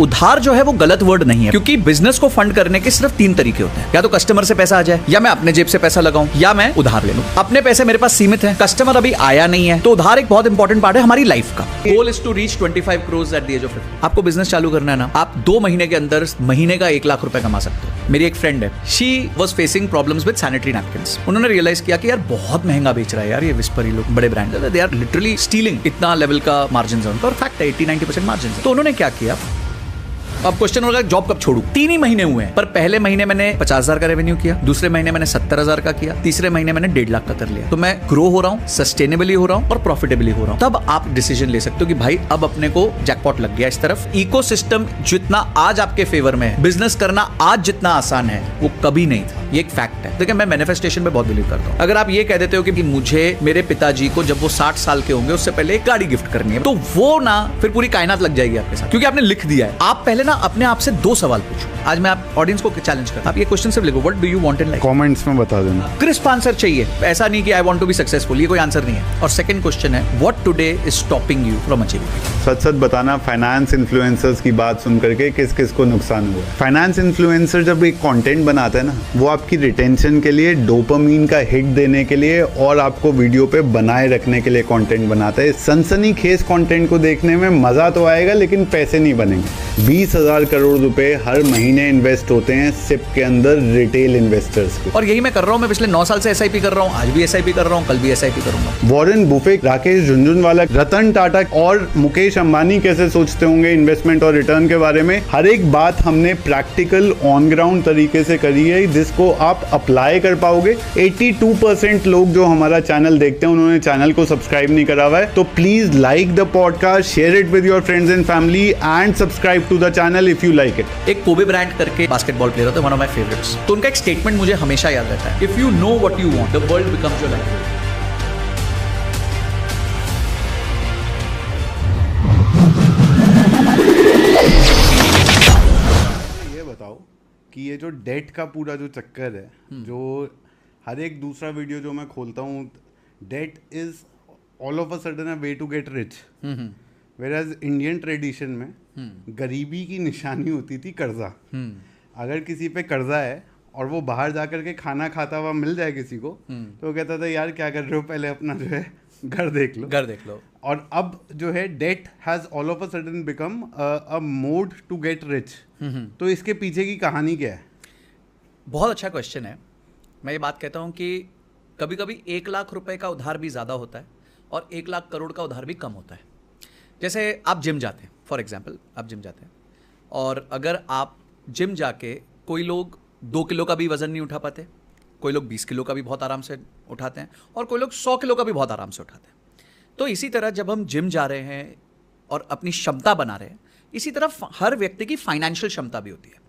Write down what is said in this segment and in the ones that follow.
उधार जो है वो गलत वर्ड नहीं है, क्योंकि बिजनेस को फंड करने के सिर्फ 3 तरीके होते हैं। या तो कस्टमर से पैसा आ जाए, या मैं अपने जेब से पैसा लगाऊं, या मैं उधार ले लूं। अपने पैसे मेरे पास सीमित है, कस्टमर अभी आया नहीं है, तो उधार एक बहुत इंपॉर्टेंट पार्ट है हमारी लाइफ का। Goal is to reach 25 crore at the age of 50। आपको बिजनेस चालू करना है ना, आप 2 महीने के अंदर महीने का 1 लाख रुपए कमा सकते हो। मेरी एक फ्रेंड है, she was facing problems with sanitary napkins. उन्होंने रियलाइज किया कि यार बहुत महंगा बेच रहा है यार ये विस्पर, ही लोग बड़े ब्रांड है, दे आर लिटरली स्टीलिंग। इतना लेवल का मार्जिन है उनका, और फैक्ट है 80-90% मार्जिन है। तो उन्होंने क्या किया, अब क्वेश्चन होगा जॉब कब छोड़ू। 3 ही महीने हुए हैं, पर पहले महीने मैंने 50,000 का रेवेन्यू किया, दूसरे महीने मैंने 70,000 का किया, तीसरे महीने मैंने 1.5 लाख का कर लिया। तो मैं ग्रो हो रहा हूँ, सस्टेनेबली हो रहा हूँ और प्रॉफिटेबली हो रहा हूँ। तब आप डिसीजन ले सकते हो कि भाई अब अपने को जैकपॉट लग गया इस तरफ। इकोसिस्टम जितना आज आपके फेवर में है, बिजनेस करना आज जितना आसान है वो कभी नहीं था। ये एक फैक्ट है। देखिए मैं मैनिफेस्टेशन में बहुत बिलीव करता हूँ। अगर आप ये कह देते हो कि मुझे मेरे पिताजी को जब वो 60 साल के होंगे उससे पहले एक गाड़ी गिफ्ट करनी है, तो वो ना फिर पूरी कायनात लग जाएगी आपके साथ, क्योंकि आपने लिख दिया है। आप पहले ना अपने आप से 2 सवाल पूछो। आज मैं आप ऑडियंस को चैलेंज करता हूं, आप ये क्वेश्चन सिर्फ लिखो, what do you want in life. Comments में बता देना, क्रिस्प आंसर चाहिए, ऐसा नहीं कि I want to be successful, ये कोई आंसर नहीं है। और सेकंड क्वेश्चन है, what today is stopping you from achieving. सच सच बताना, फाइनेंस इन्फ्लुएंसर्स की बात सुन करके किस किस को नुकसान हुआ। फाइनेंस इन्फ्लुएंसर जब एक कंटेंट बनाता है ना, वो आपकी रिटेंशन के लिए, डोपामीन का हिट देने के लिए और आपको वीडियो पे बनाए रखने के लिए कंटेंट बनाता है। सनसनीखेज कंटेंट को देखने में मजा तो आएगा, लेकिन पैसे नहीं बनेंगे। 20,000 करोड़ रुपए हर महीने इन्वेस्ट होते हैं सिप के अंदर रिटेल इन्वेस्टर्स को। और यही मैं कर रहा हूं। मैं पिछले 9 साल से एसआईपी कर रहा हूं, आज भी एसआईपी कर रहा हूं, कल भी एसआईपी करूंगा। वॉरेन बुफेट, राकेश झुनझुनवाला, रतन टाटा और मुकेश अंबानी कैसे सोचते होंगे इन्वेस्टमेंट और रिटर्न के बारे में, हर एक बात हमने प्रैक्टिकल ऑन ग्राउंड तरीके से करी है, जिसको आप अप्लाई कर पाओगे। 82% लोग जो हमारा चैनल देखते हैं उन्होंने चैनल को सब्सक्राइब नहीं करा हुआ है, तो please like the podcast, share it with your friends and family and subscribe to the channel if you like it. एक कोबे ब्रायंट करके बास्केटबॉल प्लेयर होता है, वन ऑफ माय फेवरेट्स। तो उनका एक स्टेटमेंट मुझे हमेशा याद रहता है, if you know what you want the world becomes your life. ये बताओ कि ये जो डेट का पूरा जो चक्कर है, जो हर एक दूसरा वीडियो जो मैं खोलता हूँ, debt is all of a sudden a way to get rich. Whereas Indian tradition में गरीबी की निशानी होती थी कर्जा। अगर किसी पे कर्जा है और वो बाहर जा करके खाना खाता हुआ मिल जाए किसी को, तो वो कहता था यार क्या कर रहे हो, पहले अपना जो है घर देख लो। और अब जो है debt has all of a sudden become a mode to get rich. तो इसके पीछे की कहानी क्या है? बहुत अच्छा क्वेश्चन है। मैं ये बात कहता हूँ कि कभी कभी 1 लाख रुपए का उधार भी ज़्यादा होता है और 1 लाख करोड़ का उधार भी कम होता है। जैसे आप जिम जाते हैं, फॉर एग्जाम्पल आप जिम जाते हैं, और अगर आप जिम जाके, कोई लोग 2 किलो का भी वजन नहीं उठा पाते, कोई लोग 20 किलो का भी बहुत आराम से उठाते हैं, और कोई लोग 100 किलो का भी बहुत आराम से उठाते हैं। तो इसी तरह जब हम जिम जा रहे हैं और अपनी क्षमता बना रहे हैं, इसी तरह हर व्यक्ति की फाइनेंशियल क्षमता भी होती है।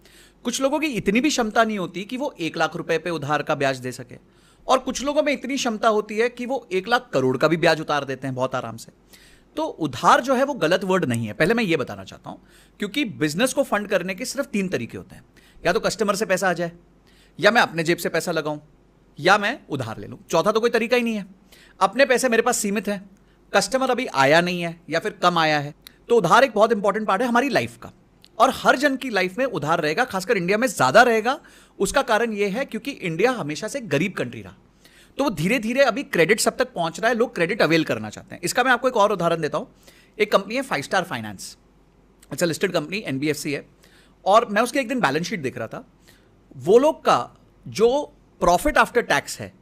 कुछ लोगों की इतनी भी क्षमता नहीं होती कि वो 1 लाख रुपए पे उधार का ब्याज दे सके, और कुछ लोगों में इतनी क्षमता होती है कि वो 1 लाख करोड़ का भी ब्याज उतार देते हैं बहुत आराम से। तो उधार जो है वो गलत वर्ड नहीं है, पहले मैं ये बताना चाहता हूं, क्योंकि बिजनेस को फंड करने के सिर्फ 3 तरीके होते हैं। या तो कस्टमर से पैसा आ जाए, या मैं अपने जेब से पैसा लगाऊं, या मैं उधार ले लूं। चौथा तो कोई तरीका ही नहीं है। अपने पैसे मेरे पास सीमित है, कस्टमर अभी आया नहीं है या फिर कम आया है, तो उधार एक बहुत इंपॉर्टेंट पार्ट है हमारी लाइफ का, और हर जन की लाइफ में उधार रहेगा, खासकर इंडिया में ज्यादा रहेगा। उसका कारण यह है क्योंकि इंडिया हमेशा से गरीब कंट्री रहा, तो वो धीरे धीरे अभी क्रेडिट सब तक पहुंच रहा है, लोग क्रेडिट अवेल करना चाहते हैं। इसका मैं आपको एक और उदाहरण देता हूं। एक कंपनी है 5 स्टार फाइनेंस, अच्छा लिस्टेड कंपनी, NBFC है, और मैं उसके एक दिन बैलेंस शीट देख रहा था। वो लोग का जो प्रॉफिट आफ्टर टैक्स है,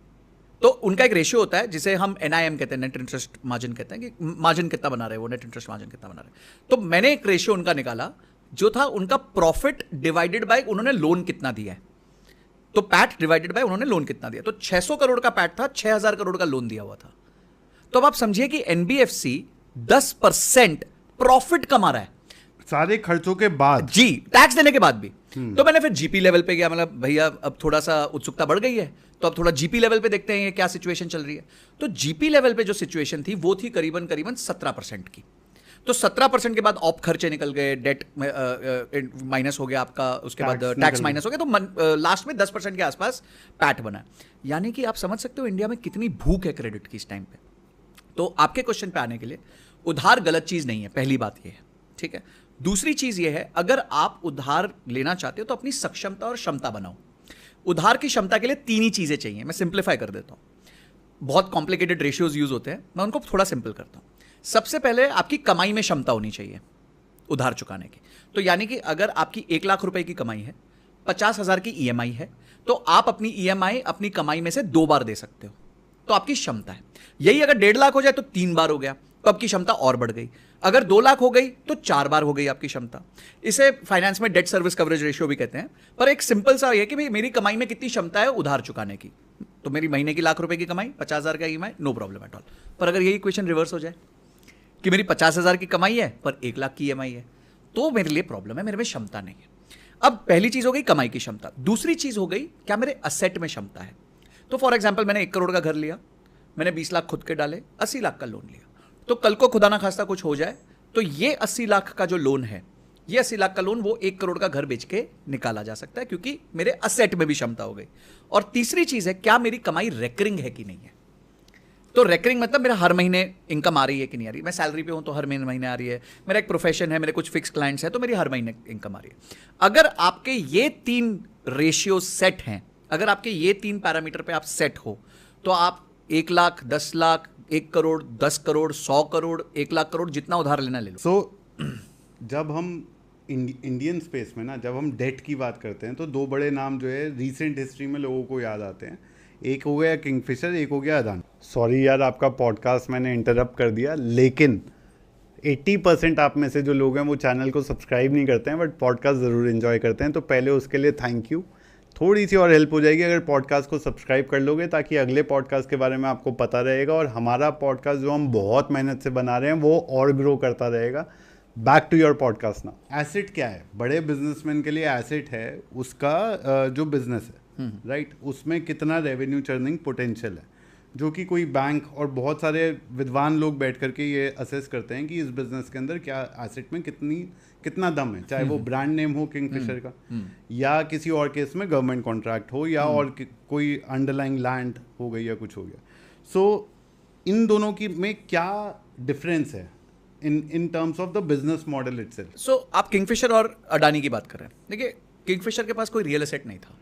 तो उनका एक रेशियो होता है जिसे हम NIM कहते हैं, नेट इंटरेस्ट मार्जिन कहते हैं, कि मार्जिन कितना बना रहे हैं वो, नेट इंटरेस्ट मार्जिन कितना बना रहे हैं। तो मैंने एक रेशियो उनका निकाला जो था उनका प्रॉफिट डिवाइडेड बाय उन्होंने लोन कितना दिया है। तो पैट डिवाइडेड बाय उन्होंने लोन कितना दिया, तो 600 करोड़ का पैट था, 6,000 करोड़ का लोन दिया हुआ था। तो अब आप समझिए कि NBFC 10% प्रॉफिट कमा रहा है सारे खर्चों के बाद, जी, टैक्स देने के बाद भी। तो मैंने फिर जीपी लेवल पे गया, मतलब भैया अब थोड़ा सा उत्सुकता बढ़ गई है, तो अब थोड़ा जीपी लेवल पे देखते हैं ये क्या सिचुएशन चल रही है। तो जीपी लेवल पे जो सिचुएशन थी वो थी करीबन 17% की। तो 17% के बाद ऑप खर्चे निकल गए, डेट माइनस हो गया आपका, उसके बाद टैक्स माइनस हो गया, तो लास्ट में 10% के आसपास पैट बना। यानी कि आप समझ सकते हो इंडिया में कितनी भूख है क्रेडिट की इस टाइम पे। तो आपके क्वेश्चन पे आने के लिए, उधार गलत चीज नहीं है, पहली बात ये है, ठीक है। दूसरी चीज ये है, अगर आप उधार लेना चाहते हो तो अपनी सक्षमता और क्षमता बनाओ। उधार की क्षमता के लिए 3 ही चीजें चाहिए, मैं सिंप्लीफाई कर देता हूं। बहुत कॉम्प्लिकेटेड रेशियोज यूज होते हैं, मैं उनको थोड़ा सिंपल करता हूं। सबसे पहले आपकी कमाई में क्षमता होनी चाहिए उधार चुकाने की। तो यानी कि अगर आपकी 1 लाख रुपए की कमाई है, 50,000 की ईएमआई है, तो आप अपनी ईएमआई अपनी कमाई में से 2 बार दे सकते हो, तो आपकी क्षमता है। यही अगर 1.5 लाख हो जाए तो 3 बार हो गया, तो आपकी क्षमता और बढ़ गई। अगर 2 लाख हो गई तो 4 बार हो गई आपकी क्षमता। इसे फाइनेंस में डेट सर्विस कवरेज रेशियो भी कहते हैं। पर एक सिंपल सा ये कि भाई मेरी कमाई में कितनी क्षमता है उधार चुकाने की, तो मेरी महीने की 1 लाख रुपए की कमाई, 50,000 का EMI, no problem at all. पर अगर यही इक्वेशन रिवर्स हो जाए कि मेरी 50,000 की कमाई है पर 1 लाख की ईएमआई है, तो मेरे लिए प्रॉब्लम है, मेरे में क्षमता नहीं है। अब पहली चीज हो गई कमाई की क्षमता। दूसरी चीज हो गई क्या मेरे असेट में क्षमता है। तो फॉर एग्जाम्पल मैंने 1 करोड़ का घर लिया, मैंने 20 लाख खुद के डाले, 80 लाख का लोन लिया। तो कल को खुदा ना खास्ता कुछ हो जाए तो ये 80 लाख का जो लोन है, ये 80 लाख का लोन वो 1 करोड़ का घर बेच के निकाला जा सकता है, क्योंकि मेरे असेट में भी क्षमता हो गई। और तीसरी चीज है क्या मेरी कमाई रेकरिंग है कि नहीं है। तो रेकरिंग मतलब मेरा हर महीने इनकम आ रही है कि नहीं आ रही। मैं सैलरी पे हूं तो हर महीने आ रही है, मेरा एक प्रोफेशन है, मेरे कुछ फिक्स क्लाइंट्स हैं तो मेरी हर महीने इनकम आ रही है। अगर आपके ये 3 रेशियो सेट हैं, अगर आपके ये 3 पैरामीटर पे आप सेट हो, तो आप 1 लाख, 10 लाख, 1 करोड़, 10 करोड़, 100 करोड़, 1 लाख करोड़ जितना उधार लेना ले लो। सो जब हम इंडियन स्पेस में ना, जब हम डेट की बात करते हैं तो 2 बड़े नाम जो है रिसेंट हिस्ट्री में लोगों को याद आते हैं। एक हो गया किंगफिशर, एक हो गया अदानी। सॉरी यार, आपका पॉडकास्ट मैंने इंटरप्ट कर दिया, लेकिन 80% आप में से जो लोग हैं वो चैनल को सब्सक्राइब नहीं करते हैं बट पॉडकास्ट ज़रूर एंजॉय करते हैं। तो पहले उसके लिए थैंक यू। थोड़ी सी और हेल्प हो जाएगी अगर पॉडकास्ट को सब्सक्राइब कर लोगे, ताकि अगले पॉडकास्ट के बारे में आपको पता रहेगा और हमारा पॉडकास्ट जो हम बहुत मेहनत से बना रहे हैं वो और ग्रो करता रहेगा। बैक टू योर पॉडकास्ट ना। एसेट क्या है? बड़े बिजनेसमैन के लिए एसेट है उसका जो बिजनेस है, राइट, उसमें कितना रेवेन्यू चर्निंग पोटेंशियल है, जो कि कोई बैंक और बहुत सारे विद्वान लोग बैठ करके ये असेस करते हैं कि इस बिजनेस के अंदर क्या एसेट में कितना दम है, चाहे वो ब्रांड नेम हो किंगफिशर का, या किसी और केस में गवर्नमेंट कॉन्ट्रैक्ट हो, या और कोई अंडरलाइंग लैंड हो गई या कुछ हो गया। सो इन दोनों की में क्या डिफरेंस है in terms of the business model itself? So आप किंगफिशर और अडानी की बात कर रहे हैं। देखिए, किंगफिशर के पास कोई रियल एसेट नहीं था।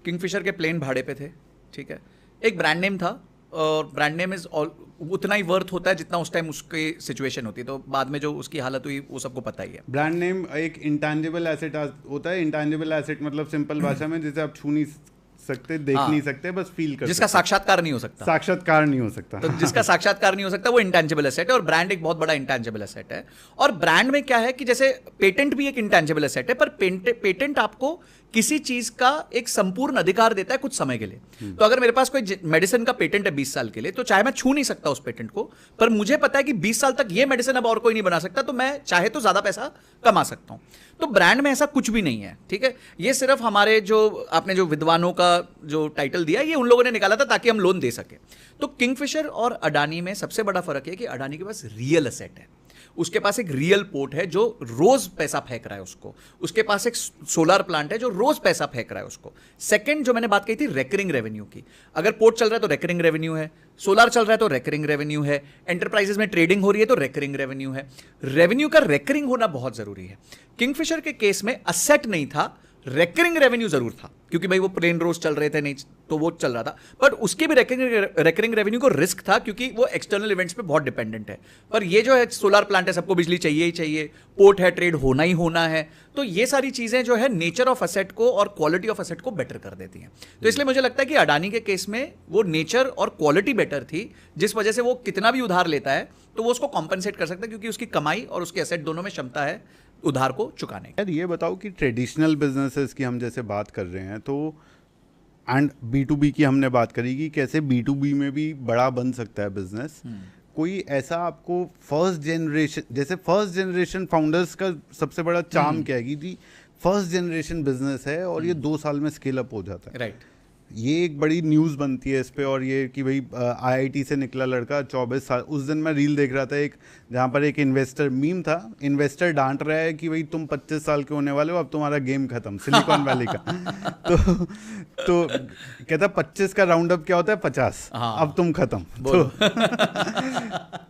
किंगफिशर के प्लेन भाड़े पे थे, ठीक है। एक ब्रांड नेम था और ब्रांड नेम इज उतना ही वर्थ होता है जितना उस टाइम उसकी सिचुएशन होती है। तो बाद में जो उसकी हालत हुई वो सबको पता ही है। ब्रांड नेम एक इंटेंजिबल एसेट होता है। इंटेंजिबल एसेट मतलब सिंपल भाषा में जिसे आप छू नहीं सकते, देख नहीं सकते, बस फील कर जिसका साक्षात्कार नहीं हो सकता। साक्षात्कार नहीं हो सकता। तो जिसका साक्षात्कार नहीं हो सकता वो इंटेंजिबल एसेट है, और ब्रांड एक बहुत बड़ा इंटेंजिबल एसेट है। और ब्रांड में क्या है कि जैसे पेटेंट भी एक इंटेंजिबल एसेट है, पर पेटेंट आपको किसी चीज का एक संपूर्ण अधिकार देता है कुछ समय के लिए। तो अगर मेरे पास कोई मेडिसिन का पेटेंट है 20 साल के लिए, तो चाहे मैं छू नहीं सकता उस पेटेंट को, पर मुझे पता है कि 20 साल तक ये मेडिसिन अब और कोई नहीं बना सकता, तो मैं चाहे तो ज्यादा पैसा कमा सकता हूं। तो ब्रांड में ऐसा कुछ भी नहीं है, ठीक है। ये सिर्फ हमारे जो आपने जो विद्वानों का जो टाइटल दिया, ये उन लोगों ने निकाला था ताकि हम लोन दे सके। तो किंगफिशर और अडानी में सबसे बड़ा फर्क है कि अडानी के पास रियल एसेट है, उसके पास एक रियल पोर्ट है जो रोज पैसा फेंक रहा है उसको, उसके पास एक सोलर प्लांट है जो रोज पैसा फेंक रहा है उसको। सेकंड जो मैंने बात कही थी रेकरिंग रेवेन्यू की, अगर पोर्ट चल रहा है तो रेकरिंग रेवेन्यू है, सोलर चल रहा है तो रेकरिंग रेवेन्यू है, एंटरप्राइजेस में ट्रेडिंग हो रही है तो रेकरिंग रेवेन्यू है। रेवेन्यू का रेकरिंग होना बहुत जरूरी है। किंगफिशर के केस में असेट नहीं था, रेकरिंग रेवेन्यू जरूर था, क्योंकि भाई वो प्लेन रोज चल रहे थे नहीं तो वो चल रहा था, बट उसके भी रेकरिंग रेवेन्यू को रिस्क था क्योंकि वो एक्सटर्नल इवेंट्स पे बहुत डिपेंडेंट है। पर ये जो है सोलर प्लांट है, सबको बिजली चाहिए ही चाहिए, पोर्ट है, ट्रेड होना ही होना है, तो ये सारी चीजें जो है नेचर ऑफ असेट को और क्वालिटी ऑफ असेट को बेटर कर देती हैं। तो इसलिए मुझे लगता है कि अडानी के केस में वो नेचर और क्वालिटी बेटर थी, जिस वजह से वो कितना भी उधार लेता है तो वो उसको कॉम्पनसेट कर सकता है, क्योंकि उसकी कमाई और उसके असेट दोनों में क्षमता है उधार को चुकाने। यार ये बताओ कि ट्रेडिशनल बिजनेसेस की हम जैसे बात कर रहे हैं, तो एंड B2B की हमने बात करी कि कैसे B2B में भी बड़ा बन सकता है बिजनेस। कोई ऐसा आपको फर्स्ट जनरेशन फाउंडर्स का सबसे बड़ा चार्म क्या है कि जी फर्स्ट जनरेशन बिजनेस है और ये 2 साल में स्केल अप हो जाता है, राइट। ये एक बड़ी न्यूज़ बनती है इस पे, और ये कि भाई IIT से निकला लड़का 24 साल। उस दिन मैं रील देख रहा था एक, जहाँ पर एक इन्वेस्टर मीम था, इन्वेस्टर डांट रहा है कि भाई तुम 25 साल के होने वाले हो, अब तुम्हारा गेम खत्म, सिलिकॉन वैली का। तो कहता 25 का राउंड अप क्या होता है 50, अब तुम खत्म।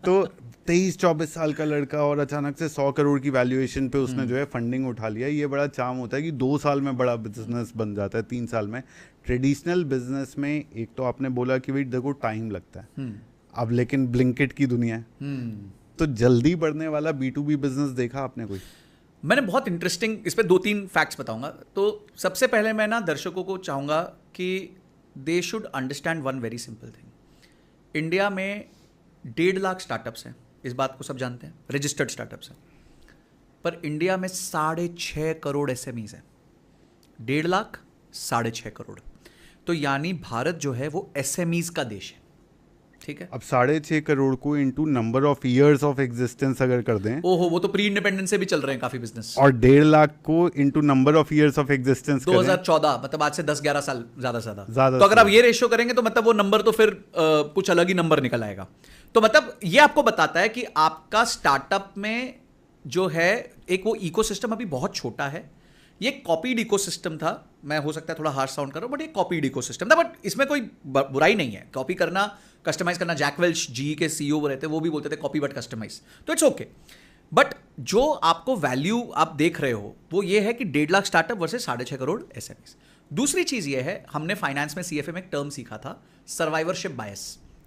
तो 23-24 साल का लड़का और अचानक से 100 करोड़ की वैल्यूएशन पे उसने जो है फंडिंग उठा लिया। ये बड़ा चार्म होता है कि 2 साल में बड़ा बिजनेस बन जाता है, 3 साल में। ट्रेडिशनल बिजनेस में एक तो आपने बोला कि भाई देखो टाइम लगता है, अब लेकिन ब्लिंकिट की दुनिया है, तो जल्दी बढ़ने वाला B2B बिजनेस देखा आपने कोई? मैंने बहुत इंटरेस्टिंग इस पे 2-3 फैक्ट्स बताऊंगा। तो सबसे पहले मैं ना दर्शकों को चाहूंगा कि they should understand one very simple thing. India में 1.5 लाख स्टार्टअप्स हैं, इस बात को सब जानते हैं, रजिस्टर्ड स्टार्टअप्स हैं। पर इंडिया में 6.5 करोड़ SMEs हैं। 1.5 लाख 6.5 करोड़, तो यानी भारत जो है वो SMEs का देश है, ठीक है। अब 6.5 करोड़ को into number of years of existence अगर कर दें, ओहो, वो तो प्री इंडिपेंडेंस से भी चल रहे हैं काफी बिजनेस। और 1.5 लाख को into number of years of existence 2014, मतलब आज से 10-11 साल ज्यादा से ज्यादा। ज्यादा। तो अगर आप ये रेशियो करेंगे तो मतलब वो नंबर तो फिर कुछ अलग ही नंबर निकल आएगा। तो मतलब ये आपको बताता है कि आपका स्टार्टअप में जो है एक वो इकोसिस्टम अभी बहुत छोटा है। ये कॉपीड इकोसिस्टम था, मैं हो सकता है थोड़ा हार्श साउंड कर रहा हूं, बट ये कॉपीड इकोसिस्टम था। बट इसमें कोई बुराई नहीं है, कॉपी करना, कस्टमाइज करना। जैक वेल्च जी के CEO वो रहते, वो भी बोलते थे कॉपी बट कस्टमाइज, तो इट्स ओके। बट जो आपको वैल्यू आप देख रहे हो वो ये है कि 1.5 lakh startup versus 6.5 crore SMEs। दूसरी चीज ये है, हमने फाइनेंस में CFA में एक टर्म सीखा था, सर्वाइवरशिप बायस,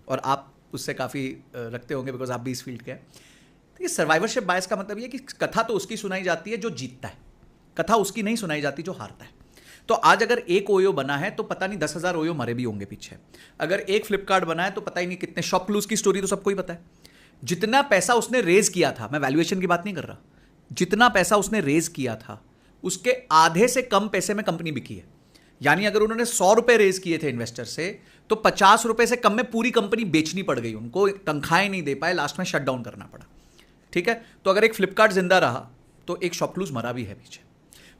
और आप उससे काफी रखते होंगे बिकॉज आप भी इस फील्ड के हैं। तो ये सर्वाइवरशिप बायस का मतलब ये कि कथा तो उसकी सुनाई जाती है जो जीतता है, कथा उसकी नहीं सुनाई जाती जो हारता है। तो आज अगर एक ओयो बना है तो पता नहीं 10,000 ओयो मरे भी होंगे पीछे। अगर एक फ्लिपकार्ट बना है तो पता ही नहीं कितने। शॉपक्लूज की स्टोरी तो सबको ही पता है। जितना पैसा उसने रेज किया था, मैं वैल्यूएशन की बात नहीं कर रहा, जितना पैसा उसने रेज किया था उसके आधे से कम पैसे में कंपनी बिकी है। यानी अगर उन्होंने 100 रुपए रेज किए थे इन्वेस्टर से, तो 50 रुपए से कम में पूरी कंपनी बेचनी पड़ गई उनको, तनख्वाहें नहीं दे पाए, लास्ट में शट डाउन करना पड़ा, ठीक है। तो अगर एक फ्लिपकार्ट जिंदा रहा तो एक शॉपक्लूज मरा भी है पीछे।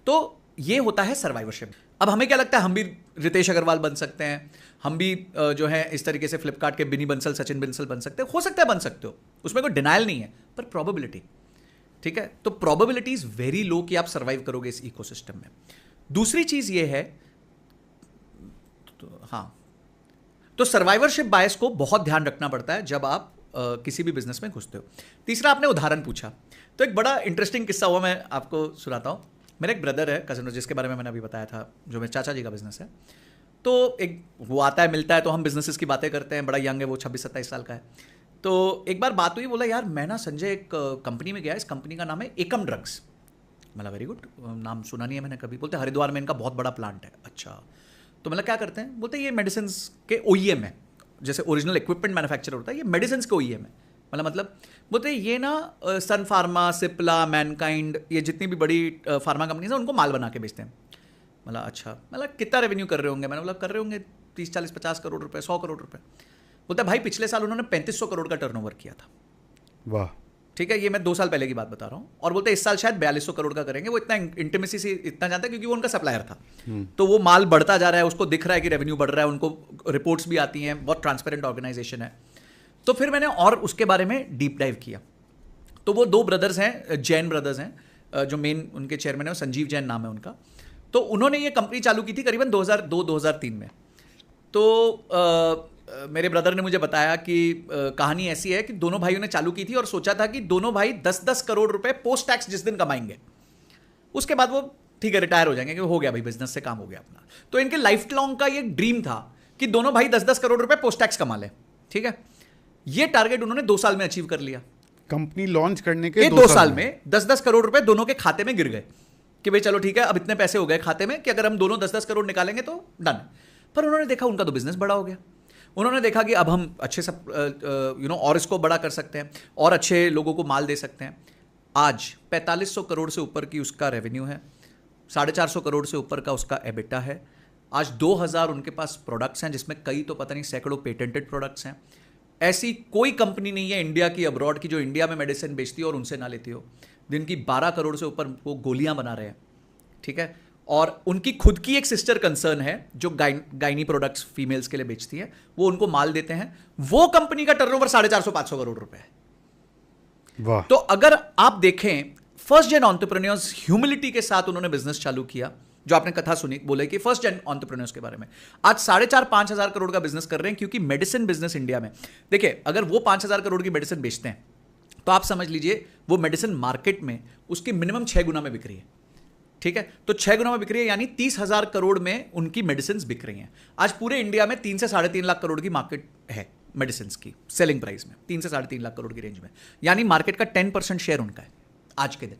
तो ये होता है सर्वाइवरशिप। अब हमें क्या लगता है, हम भी रितेश अग्रवाल बन सकते हैं, हम भी जो है इस तरीके से फ्लिपकार्ट के बिनी बंसल, सचिन बंसल बन सकते हैं। हो सकता है बन सकते हो, उसमें कोई डिनाइल नहीं है, पर प्रोबेबिलिटी, ठीक है। तो प्रोबेबिलिटी इज वेरी लो कि आप सर्वाइव करोगे इस इकोसिस्टम में। दूसरी चीज ये है, तो सर्वाइवरशिप बायस को बहुत ध्यान रखना पड़ता है जब आप किसी भी बिजनेस में घुसते हो। तीसरा, आपने उदाहरण पूछा, तो एक बड़ा इंटरेस्टिंग किस्सा हुआ, मैं आपको सुनाता हूं। मेरा एक ब्रदर है, कजन, जिसके बारे में मैंने अभी बताया था, जो मेरे चाचा जी का बिजनेस है। तो एक वो आता है, मिलता है, तो हम बिजनेसेस की बातें करते हैं। बड़ा यंग है वो, 26-27 साल का है। तो एक बार बात हुई, बोला यार मैं ना संजय एक कंपनी में गया, इस कंपनी का नाम है एकम ड्रग्स। मतलब वेरी गुड, नाम सुना नहीं है मैंने कभी। बोलते हरिद्वार में इनका बहुत बड़ा प्लांट है। अच्छा, तो मतलब क्या करते हैं? बोलते ये मेडिसिन के OEM है, जैसे ओरिजिनल इक्विपमेंट मैन्युफैक्चर होता है, ये मेडिसिन के OEM है। मतलब बोलते ये ना सन फार्मा, सिप्ला, मैनकाइंड, ये जितनी भी बड़ी फार्मा कंपनीज हैं उनको माल बना के बेचते हैं। मतलब अच्छा, मतलब कितना रेवेन्यू कर रहे होंगे? मैंने मतलब कर रहे होंगे 30-40-50 करोड़ रुपए, 100 करोड़ रुपए। बोलता है भाई पिछले साल उन्होंने 3500 करोड़ का टर्नओवर किया था। वाह, ठीक है, ये मैं 2 साल पहले की बात बता रहा हूँ। और बोलते इस साल शायद 4200 करोड़ का करेंगे। वो इतना इंटीमेसी से इतना जानता है क्योंकि वो उनका सप्लायर था। तो वो माल बढ़ता जा रहा है, उसको दिख रहा है कि रेवेन्यू बढ़ रहा है, उनको रिपोर्ट्स भी आती हैं, बहुत ट्रांसपेरेंट ऑर्गेनाइजेशन है। तो फिर मैंने और उसके बारे में डीप डाइव किया। तो वो 2 ब्रदर्स हैं, जैन ब्रदर्स हैं, जो मेन उनके चेयरमैन है, संजीव जैन नाम है उनका। तो उन्होंने ये कंपनी चालू की थी करीबन 2002-2003 में। तो मेरे ब्रदर ने मुझे बताया कि कहानी ऐसी है कि दोनों भाइयों ने चालू की थी और सोचा था कि दोनों भाई 10-10 करोड़ रुपए पोस्ट टैक्स जिस दिन कमाएंगे, उसके बाद वो ठीक है रिटायर हो जाएंगे, कि हो गया भाई बिजनेस से काम हो गया अपना। तो इनके लाइफ लॉन्ग का ये ड्रीम था कि दोनों भाई 10-10 करोड़ रुपए पोस्ट टैक्स कमा लें, ठीक है। ये टारगेट उन्होंने 2 साल में अचीव कर लिया। कंपनी लॉन्च करने के 2 साल में 10-10 करोड़ रुपए दोनों के खाते में गिर गए कि भाई चलो ठीक है, अब इतने पैसे हो गए खाते में कि अगर हम दोनों 10-10 करोड़ निकालेंगे तो डन। पर उन्होंने देखा उनका तो बिजनेस बड़ा हो गया। उन्होंने देखा कि अब हम अच्छे सब और इसको बड़ा कर सकते हैं और अच्छे लोगों को माल दे सकते हैं। आज 4500 करोड़ से ऊपर की उसका रेवेन्यू है, 450 करोड़ से ऊपर का उसका एबिटा है। आज 2000 उनके पास प्रोडक्ट्स हैं, जिसमें कई तो पता नहीं सैकड़ों पेटेंटेड प्रोडक्ट्स हैं। ऐसी कोई कंपनी नहीं है इंडिया की, अब्रॉड की, जो इंडिया में मेडिसिन बेचती हो और उनसे ना लेती हो। दिन की 12 करोड़ से ऊपर वो गोलियां बना रहे हैं, ठीक है। और उनकी खुद की एक सिस्टर कंसर्न है जो गाइनी प्रोडक्ट्स फीमेल्स के लिए बेचती है, वो उनको माल देते हैं। वो कंपनी का टर्नओवर 450-500 करोड़ रुपए है। वाह। तो अगर आप देखें, फर्स्ट जेन एंटरप्रेन्योर्स ह्यूमिलिटी के साथ उन्होंने बिजनेस चालू किया। जो आपने कथा सुनी, बोले कि फर्स्ट जेन एंटरप्रेन्योर्स के बारे में, आज 4,500-5 हजार करोड़ का बिजनेस कर रहे हैं। क्योंकि मेडिसिन बिजनेस इंडिया में, देखिए, अगर वो 5,000 करोड़ की मेडिसिन बेचते हैं तो आप समझ लीजिए वो मेडिसिन मार्केट में उसकी मिनिमम 6 गुना में बिक रही है, ठीक है। तो 6 गुना में बिक रही है, यानी 30,000 करोड़ में उनकी मेडिसिन बिक रही हैं। आज पूरे इंडिया में 3 से 3.5 लाख करोड़ की मार्केट है मेडिसिन की सेलिंग प्राइस में, 3 से 3.5 लाख करोड़ की रेंज में, यानी मार्केट का 10% शेयर उनका है आज के दिन,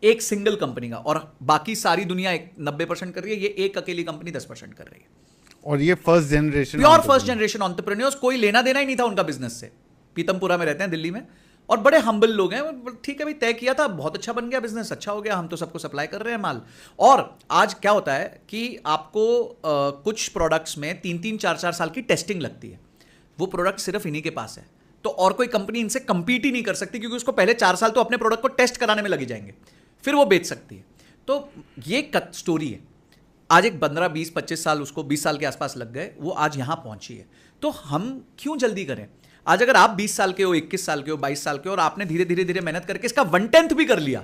एक सिंगल कंपनी का। और बाकी सारी दुनिया 90% कर रही है, ये एक अकेली कंपनी 10% कर रही है। और ये first generation, pure first generation entrepreneurs, कोई लेना देना ही नहीं था उनका बिजनेस से। पीतमपुरा में रहते हैं दिल्ली में, और बड़े हम्बल लोग हैं। ठीक है भाई, तय किया था, बहुत अच्छा बन गया बिजनेस, अच्छा हो गया, हम तो सबको सप्लाई कर रहे हैं माल। और आज क्या होता है कि आपको कुछ प्रोडक्ट्स में 3-3, 4-4 साल की टेस्टिंग लगती है। वो प्रोडक्ट सिर्फ इन्हीं के पास है, तो और कोई कंपनी इनसे कंपीट ही नहीं कर सकती, क्योंकि उसको पहले 4 साल तो अपने प्रोडक्ट को टेस्ट कराने में लगी जाएंगे, फिर वो बेच सकती है। तो ये कट स्टोरी है। आज एक 15, 20, 25 साल, उसको 20 साल के आसपास लग गए, वो आज यहां पहुंची है। तो हम क्यों जल्दी करें? आज अगर आप 20 साल के हो, 21 साल के हो, 22 साल के हो, और आपने धीरे धीरे धीरे मेहनत करके इसका 1/10 भी कर लिया,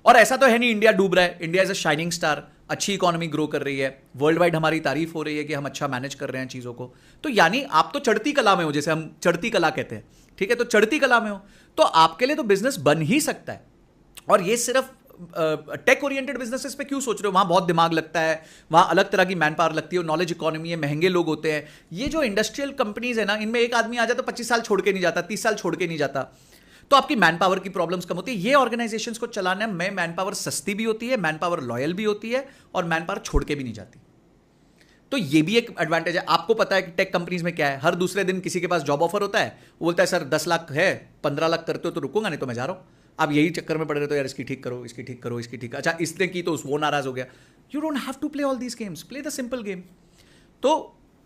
और ऐसा तो है नहीं इंडिया डूब रहा है, India is a shining star, अच्छी इकोनॉमी ग्रो कर रही है, वर्ल्ड वाइड हमारी तारीफ हो रही है कि हम अच्छा मैनेज कर रहे हैं चीज़ों को। तो यानी आप तो चढ़ती कला में हो, जैसे हम चढ़ती कला कहते हैं, ठीक है। तो चढ़ती कला में हो तो आपके लिए तो बिजनेस बन ही सकता है। और ये सिर्फ टेक ओरिएंटेड बिजनेसेस पे क्यों सोच रहे हो? वहां बहुत दिमाग लगता है, वहां अलग तरह की मैन पावर लगती है, नॉलेज इकोनॉमी है, महंगे लोग होते हैं। ये जो इंडस्ट्रियल कंपनीज है ना, इनमें एक आदमी आ जाता तो 25 साल छोड़ के नहीं जाता, 30 साल छोड़ के नहीं जाता, तो आपकी मैन पावर की प्रॉब्लम्स कम होती है। ये ऑर्गेनाइजेशंस को चलाने में मैन पावर सस्ती भी होती है, मैन पावर लॉयल भी होती है, और मैन पावर छोड़ के भी नहीं जाती। तो ये भी एक एडवांटेज है। आपको पता है कि टेक कंपनीज में क्या है, हर दूसरे दिन किसी के पास जॉब ऑफर होता है, वो बोलता है सर 10 लाख है, 15 लाख करते हो तो रुकूंगा, नहीं तो मैं जा रहा हूं। आप यही चक्कर में पड़ रहे तो यार इसकी ठीक करो, इसकी ठीक करो, इसकी ठीक, अच्छा इसने की तो वो नाराज हो गया। You don't have to play all these games, play the simple game. तो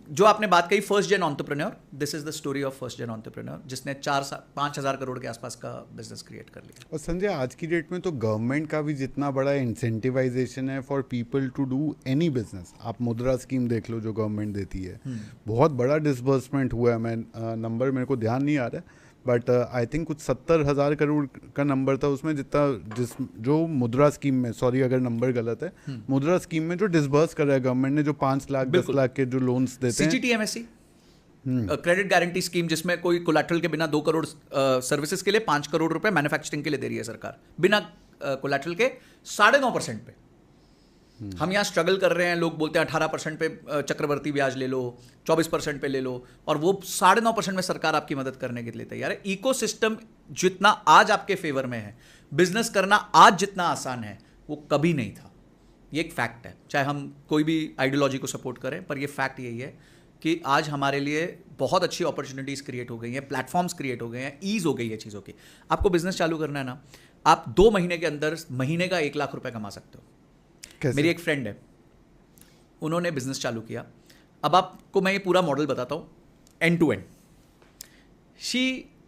जो आपने बात कही first gen entrepreneur, this is the story of first gen entrepreneur, जिसने 4-5 हज़ार करोड़ के आसपास का बिजनेस क्रिएट कर लिया। और संजय, आज की डेट में तो गवर्नमेंट का भी जितना बड़ा इंसेंटिवाइजेशन है for people to do any business, आप मुद्रा स्कीम देख लो जो गवर्नमेंट देती है, बहुत बड़ा डिसबर्समेंट हुआ है। मैं नंबर मेरे को ध्यान नहीं आ रहा है, बट आई थिंक कुछ 70,000 करोड़ का नंबर था उसमें, जो मुद्रा स्कीम में, सॉरी अगर नंबर गलत है, मुद्रा स्कीम में जो डिसबर्स कर रहा है गवर्नमेंट ने, जो 5 लाख 10 लाख के जो लोन्स देते हैं, CGTMSE क्रेडिट गारंटी स्कीम, जिसमें कोई कोलैटरल के बिना 2 करोड़ सर्विसेज के लिए 5 करोड़ रुपए मैन्युफैक्चरिंग के लिए दे रही है सरकार, बिना कोलैटरल के 9.5% पे। हम यहाँ स्ट्रगल कर रहे हैं, लोग बोलते हैं 18% पे चक्रवर्ती ब्याज ले लो, 24% पे ले लो, और वो 9.5% में सरकार आपकी मदद करने के लिए तैयार है। इकोसिस्टम जितना आज आपके फेवर में है, बिजनेस करना आज जितना आसान है, वो कभी नहीं था। ये एक फैक्ट है, चाहे हम कोई भी आइडियोलॉजी को सपोर्ट करें, पर ये फैक्ट यही है कि आज हमारे लिए बहुत अच्छी अपॉर्चुनिटीज़ क्रिएट हो गई हैं, प्लेटफॉर्म्स क्रिएट हो गए हैं, ईज हो गई है चीज़ों की। आपको बिजनेस चालू करना है ना, आप 2 महीने के अंदर महीने का 1 लाख रुपए कमा सकते हो। कैसे? मेरी एक फ्रेंड है, उन्होंने बिजनेस चालू किया। अब आपको मैं ये पूरा मॉडल बताता हूँ, end to end. She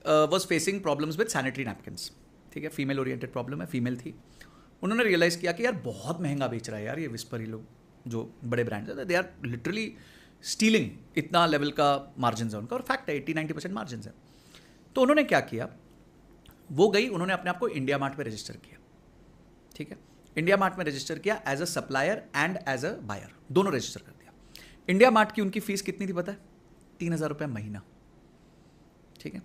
was facing problems with sanitary napkins, ठीक है, फीमेल ओरिएंटेड प्रॉब्लम है, फीमेल थी। उन्होंने रियलाइज़ किया कि यार बहुत महंगा बेच रहा है यार ये विस्पर, ही लोग जो बड़े ब्रांड्स हैं, दे आर लिटरली स्टीलिंग, इतना लेवल का मार्जिन है उनका, और फैक्ट है 80-90% मार्जिन है। तो उन्होंने क्या किया, वो गई, उन्होंने अपने आप को इंडिया मार्ट में रजिस्टर किया, ठीक है। इंडिया मार्ट में रजिस्टर किया as a supplier and as a buyer, दोनों रजिस्टर कर दिया। इंडिया मार्ट की उनकी फीस कितनी थी पता है? 3,000 रुपये महीना, ठीक है।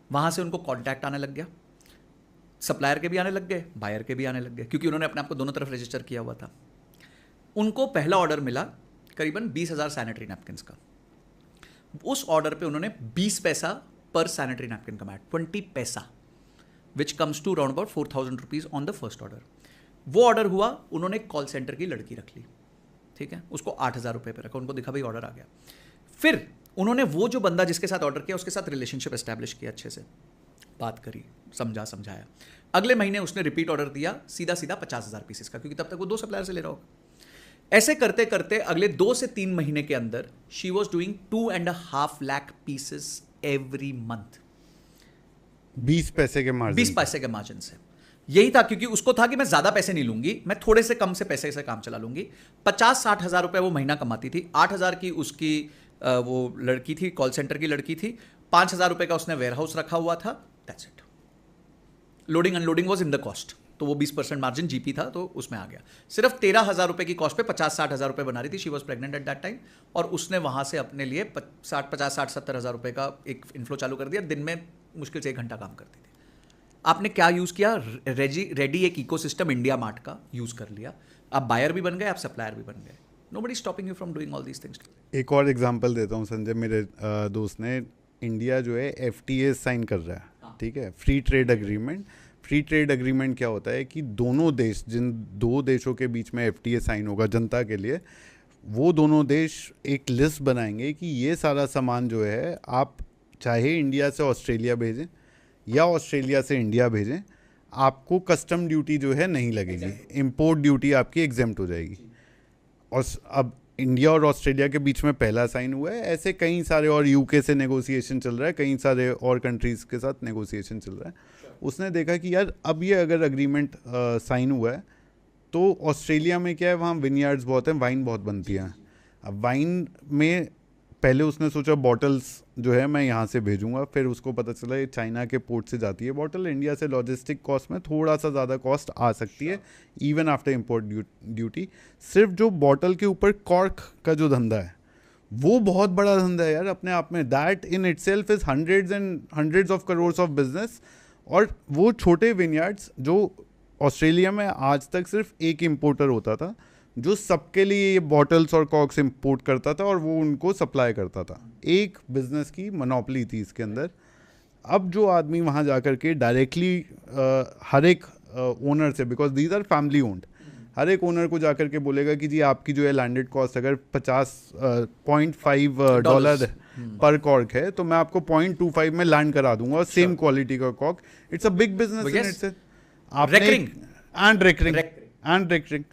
वहां से उनको कॉन्टैक्ट आने लग गया, सप्लायर के भी आने लग गए, बायर के भी आने लग गए, क्योंकि उन्होंने अपने आप को दोनों तरफ रजिस्टर किया हुआ था। उनको पहला ऑर्डर मिला करीबन 20,000 सैनिटरी नैपकिन्स का। उस ऑर्डर पे उन्होंने 20 पैसा पर सैनिटरी नैपकिन कमाया, 20 पैसा, which comes to round about 4,000 rupees on the first order. वो ऑर्डर हुआ, उन्होंने कॉल सेंटर की लड़की रख ली, ठीक है, उसको 8,000 रुपये पे रखा, उनको दिखा भाई ऑर्डर आ गया। फिर उन्होंने वो जो बंदा जिसके साथ ऑर्डर किया उसके साथ रिलेशनशिप एस्टैब्लिश किया, अच्छे से बात करी, समझाया। अगले महीने उसने रिपीट ऑर्डर दिया सीधा 50,000 पीसेस का, क्योंकि तब तक वो 2 सप्लायर से ले रहा होगा। ऐसे करते करते अगले 2 से 3 महीने के अंदर she was doing 2.5 lakh pieces every month, 20 पैसे के मार्जिन, 20 पैसे के मार्जिन से। यही था, क्योंकि उसको था कि मैं ज्यादा पैसे नहीं लूंगी, मैं थोड़े से कम से पैसे से काम चला लूंगी। 50-60 हज़ार रुपए वो महीना कमाती थी। 8,000 की उसकी वो लड़की थी, कॉल सेंटर की लड़की थी, 5,000 रुपए का उसने वेयर हाउस रखा हुआ था, that's it. Loading unloading was in the cost, तो वो 20% मार्जिन जीपी था, तो उसमें आ गया। सिर्फ 13,000 रुपए की कॉस्ट पे 50-60 हज़ार रुपए बना रही थी। She was pregnant at that time, और उसने वहां से अपने लिए 50-60-70 हज़ार रुपए का एक इन्फ्लो चालू कर दिया। दिन में मुश्किल से 1 घंटा काम करती थी। आपने क्या यूज किया, रेडी एक इकोसिस्टम इंडिया मार्ट का यूज कर लिया, आप बायर भी बन गए, आप सप्लायर भी बन गए. Nobody stopping you from doing all these things. एक और एग्जांपल देता हूँ संजय, मेरे दोस्त ने, इंडिया जो है FTA साइन कर रहा है, ठीक है, free trade agreement. Free trade agreement क्या होता है कि दोनों देश, जिन दो देशों के बीच में FTA साइन होगा जनता के लिए, वो दोनों देश एक लिस्ट बनाएंगे कि ये सारा सामान जो है आप चाहे इंडिया से ऑस्ट्रेलिया भेजें या ऑस्ट्रेलिया से इंडिया भेजें, आपको कस्टम ड्यूटी जो है नहीं लगेगी, इम्पोर्ट ड्यूटी आपकी एग्जेम्प्ट हो जाएगी. और अब इंडिया और ऑस्ट्रेलिया के बीच में पहला साइन हुआ है, ऐसे कई सारे, और UK से नेगोशिएशन चल रहा है, कई सारे और कंट्रीज़ के साथ नेगोशिएशन चल रहा है. उसने देखा कि यार अब ये अगर अग्रीमेंट साइन हुआ है तो ऑस्ट्रेलिया में क्या है, वहाँ विनयार्ड्स बहुत हैं, वाइन बहुत बनती हैं. अब वाइन में पहले उसने सोचा बॉटल्स जो है मैं यहाँ से भेजूंगा, फिर उसको पता चला ये चाइना के पोर्ट से जाती है बॉटल, इंडिया से लॉजिस्टिक कॉस्ट में थोड़ा सा ज़्यादा कॉस्ट आ सकती है इवन आफ्टर इम्पोर्ट ड्यूटी. सिर्फ जो बॉटल के ऊपर कॉर्क का जो धंधा है वो बहुत बड़ा धंधा है यार अपने आप में. That in itself is hundreds and hundreds of crores of business. और वो छोटे विनयार्ड्स जो ऑस्ट्रेलिया में आज तक सिर्फ एक इम्पोर्टर होता था जो सबके लिए ये बॉटल्स और कॉक्स इंपोर्ट करता था और वो उनको सप्लाई करता था, एक बिजनेस की मोनोपोली थी इसके अंदर. अब जो आदमी वहाँ जा कर के डायरेक्टली हर एक ओनर से, because these are family owned, हर एक ओनर को जा कर के बोलेगा कि जी आपकी जो है लैंडेड कॉस्ट अगर 50.5 डॉलर पर कॉर्क है तो मैं आपको 0.25 में लैंड करा दूंगा सेम क्वालिटी का cork. It's a big business in itself. Recurring.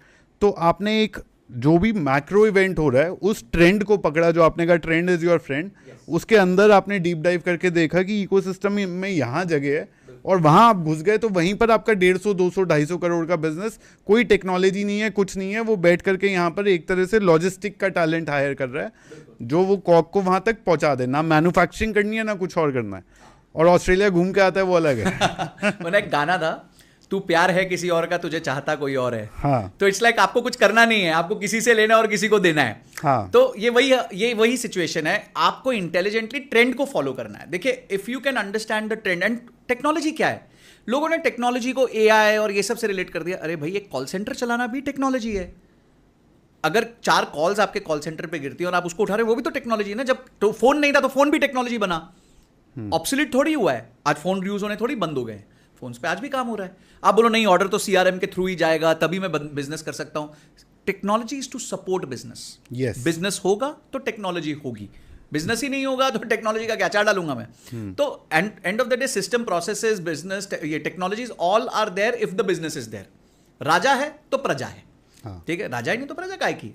तो आपने एक जो भी मैक्रो इवेंट हो रहा है उस ट्रेंड को पकड़ा, जो आपने कहा ट्रेंड इज योर फ्रेंड, उसके अंदर आपने डीप डाइव करके देखा कि इकोसिस्टम में यहाँ जगह है और वहाँ आप घुस गए, तो वहीं पर आपका 150, 200, 250 करोड़ का बिजनेस, कोई टेक्नोलॉजी नहीं है, कुछ नहीं है, वो बैठ करके यहाँ पर एक तरह से लॉजिस्टिक का टैलेंट हायर कर रहा है जो वो कॉक को वहाँ तक पहुँचा दे. ना मैन्युफैक्चरिंग करनी है ना कुछ और करना है, और ऑस्ट्रेलिया घूम के आता है वो अलग है. मैंने एक गाना था, तू प्यार है किसी और का, तुझे चाहता कोई और है. हाँ. तो इट्स लाइक आपको कुछ करना नहीं है, आपको किसी से लेना है और किसी को देना है. हाँ. तो ये वही सिचुएशन है. आपको इंटेलिजेंटली ट्रेंड को फॉलो करना है. देखिए, if you can understand the trend and technology क्या है, लोगों ने टेक्नोलॉजी को AI और ये सब से रिलेट कर दिया. अरे भाई, एक कॉल सेंटर चलाना भी टेक्नोलॉजी है. अगर 4 कॉल्स आपके कॉल सेंटर पे गिरती है और आप उसको उठा रहे हो, वो भी तो टेक्नोलॉजी है ना. जब तो फोन नहीं था तो फोन भी टेक्नोलॉजी बना. ऑब्सोलीट थोड़ी हुआ है, आज फोन यूज होने थोड़ी बंद हो गए. फोन्स पे आज भी काम हो रहा है. आप बोलो नहीं, ऑर्डर तो CRM के थ्रू ही जाएगा, तभी मैं बिजनेस कर सकता हूं. Technology is to support business. Business होगा तो टेक्नोलॉजी होगी, बिजनेस ही नहीं होगा तो टेक्नोलॉजी का क्या चार डालूंगा मैं. तो end of the day system, processes, business, ये technologies all are there if the business is there. राजा है तो प्रजा है, ठीक है, राजा ही नहीं तो प्रजा काय की.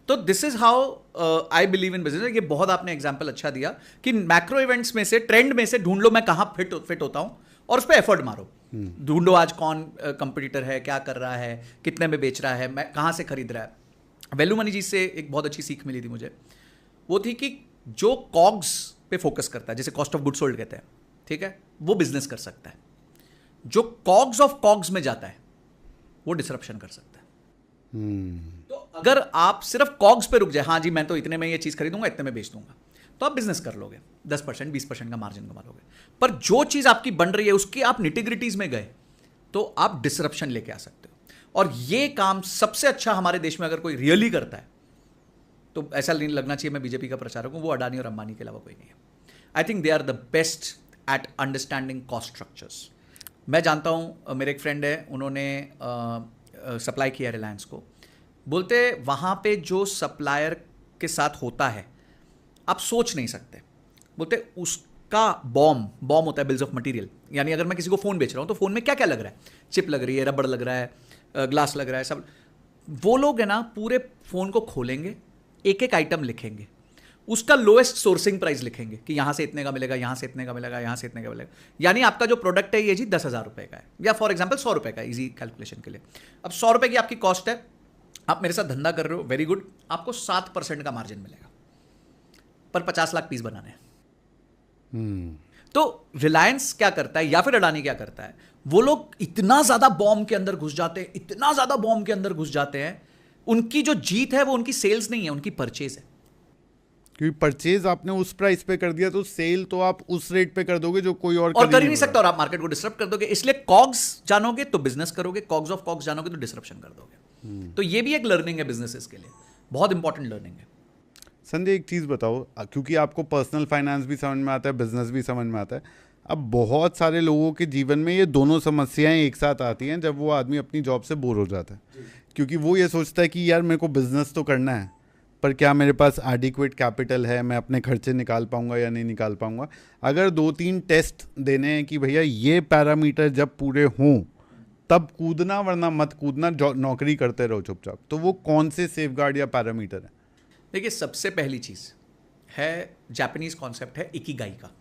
तो this is how I believe in business. ये बहुत आपने एग्जांपल अच्छा दिया कि मैक्रो इवेंट्स में से, ट्रेंड में से ढूंढ लो मैं कहां फिट होता हूं और उस पर एफर्ट मारो. ढूंढो आज कौन कंपटीटर है, क्या कर रहा है, कितने में बेच रहा है, मैं कहां से खरीद रहा है. वैल्यू मनी जी से एक बहुत अच्छी सीख मिली थी मुझे. वो थी कि जो कॉग्स पे फोकस करता है, जैसे कॉस्ट ऑफ गुड सोल्ड कहते हैं, ठीक है, वो बिजनेस कर सकता है. जो कॉग्स ऑफ कॉग्स में जाता है वो डिसरप्शन कर सकता है. तो अगर आप सिर्फ कॉग्स पे रुक जाए, हाँ जी मैं तो इतने में ये चीज खरीदूंगा, इतने में बेच दूंगा, तो आप बिजनेस कर लोगे, 10%, 20% का मार्जिन कमा लोगे. पर जो चीज आपकी बन रही है उसकी आप निटिग्रिटीज में गए तो आप डिसरप्शन लेके आ सकते हो. और ये काम सबसे अच्छा हमारे देश में अगर कोई रियली करता है तो ऐसा नहीं लगना चाहिए मैं बीजेपी का प्रचारक हूं, वो अडानी और अंबानी के अलावा कोई नहीं है. I think they are the best at understanding cost structures. मैं जानता हूं, मेरे एक फ्रेंड है, उन्होंने सप्लाई किया रिलायंस को. बोलते वहाँ पे जो सप्लायर के साथ होता है आप सोच नहीं सकते. बोलते उसका बॉम होता है, बिल्स ऑफ मटेरियल. यानी अगर मैं किसी को फ़ोन बेच रहा हूँ तो फ़ोन में क्या क्या लग रहा है, चिप लग रही है, रबड़ लग रहा है, ग्लास लग रहा है, सब. वो लोग है ना पूरे फ़ोन को खोलेंगे, एक एक आइटम लिखेंगे, उसका लोएस्ट सोर्सिंग प्राइस लिखेंगे कि यहाँ से इतने का मिलेगा, यहाँ से इतने का मिलेगा, यहाँ से इतने का मिलेगा. यानी आपका जो प्रोडक्ट है ये जी 10,000 रुपये का है, या फॉर एग्जाम्पल 100 रुपये का, इजी कैलकुलेशन के लिए. अब 100 रुपये की आपकी कॉस्ट है, आप मेरे साथ धंधा कर रहे हो, वेरी गुड, आपको 7% का मार्जिन मिलेगा, पर 50 लाख पीस बनाने हैं. तो रिलायंस क्या करता है या फिर अडानी क्या करता है, वो लोग इतना ज्यादा बॉम्ब के अंदर घुस जाते हैं, इतना ज्यादा बॉम्ब के अंदर घुस जाते हैं, उनकी जो जीत है वो उनकी सेल्स नहीं है, उनकी परचेज है. क्योंकि परचेज आपने उस प्राइस पे कर दिया तो सेल तो आप उस रेट पे कर दोगे जो कोई और कर ही नहीं सकता, और आप मार्केट को डिस्टर्ब कर दोगे। इसलिए कॉग्स जानोगे तो बिजनेस करोगे, कॉग्स ऑफ कॉग्स जानोगे तो डिस्ट्रप्शन कर दोगे। तो ये भी एक लर्निंग है बिजनेसेस के लिए, बहुत इंपॉर्टेंट लर्निंग है। संजय एक चीज़ बताओ, क्योंकि आपको पर्सनल फाइनेंस भी समझ में आता है, बिजनेस भी समझ में आता है, अब बहुत सारे लोगों के जीवन में ये दोनों समस्याएं एक साथ आती हैं जब वो आदमी अपनी जॉब से बोर हो जाता है। क्योंकि वो ये सोचता है कि यार मेरे को बिजनेस तो करना है, पर क्या मेरे पास एडिक्वेट कैपिटल है, मैं अपने खर्चे निकाल पाऊंगा या नहीं निकाल पाऊंगा। अगर 2-3 टेस्ट देने हैं कि भैया ये पैरामीटर जब पूरे हों तब कूदना, वरना मत कूदना, नौकरी करते रहो चुपचाप, तो वो कौन से सेफगार्ड या पैरामीटर है? देखिए, सबसे पहली चीज़ है, जापानीज कॉन्सेप्ट है इकिगाई का।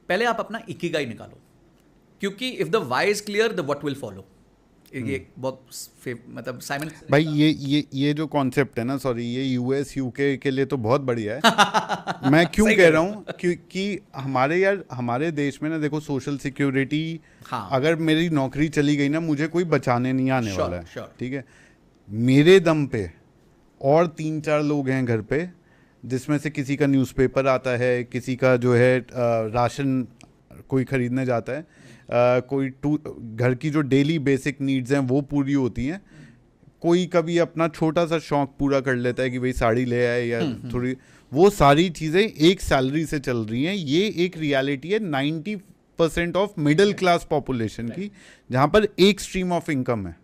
पहले आप अपना इकिगाई निकालो, क्योंकि if the why is clear the what will follow. ये बहुत मतलब साइमन भाई ये जो कॉन्सेप्ट है ना, सॉरी, ये यूएस यूके के लिए तो बहुत बढ़िया है। मैं क्यों कह रहा हूँ, क्योंकि हमारे देश में ना देखो, सोशल सिक्योरिटी, अगर मेरी नौकरी चली गई ना, मुझे कोई बचाने नहीं आने वाला है, ठीक है। मेरे दम पे और 3-4 लोग हैं घर पे, जिसमें से किसी का न्यूज़पेपर आता है, किसी का जो है राशन कोई खरीदने जाता है, कोई घर की जो डेली बेसिक नीड्स हैं वो पूरी होती हैं, कोई कभी अपना छोटा सा शौक पूरा कर लेता है कि भाई साड़ी ले आए या थोड़ी, वो सारी चीज़ें एक सैलरी से चल रही हैं। ये एक रियलिटी है 90% ऑफ मिडिल क्लास पॉपुलेशन की, जहाँ पर एक स्ट्रीम ऑफ इनकम है।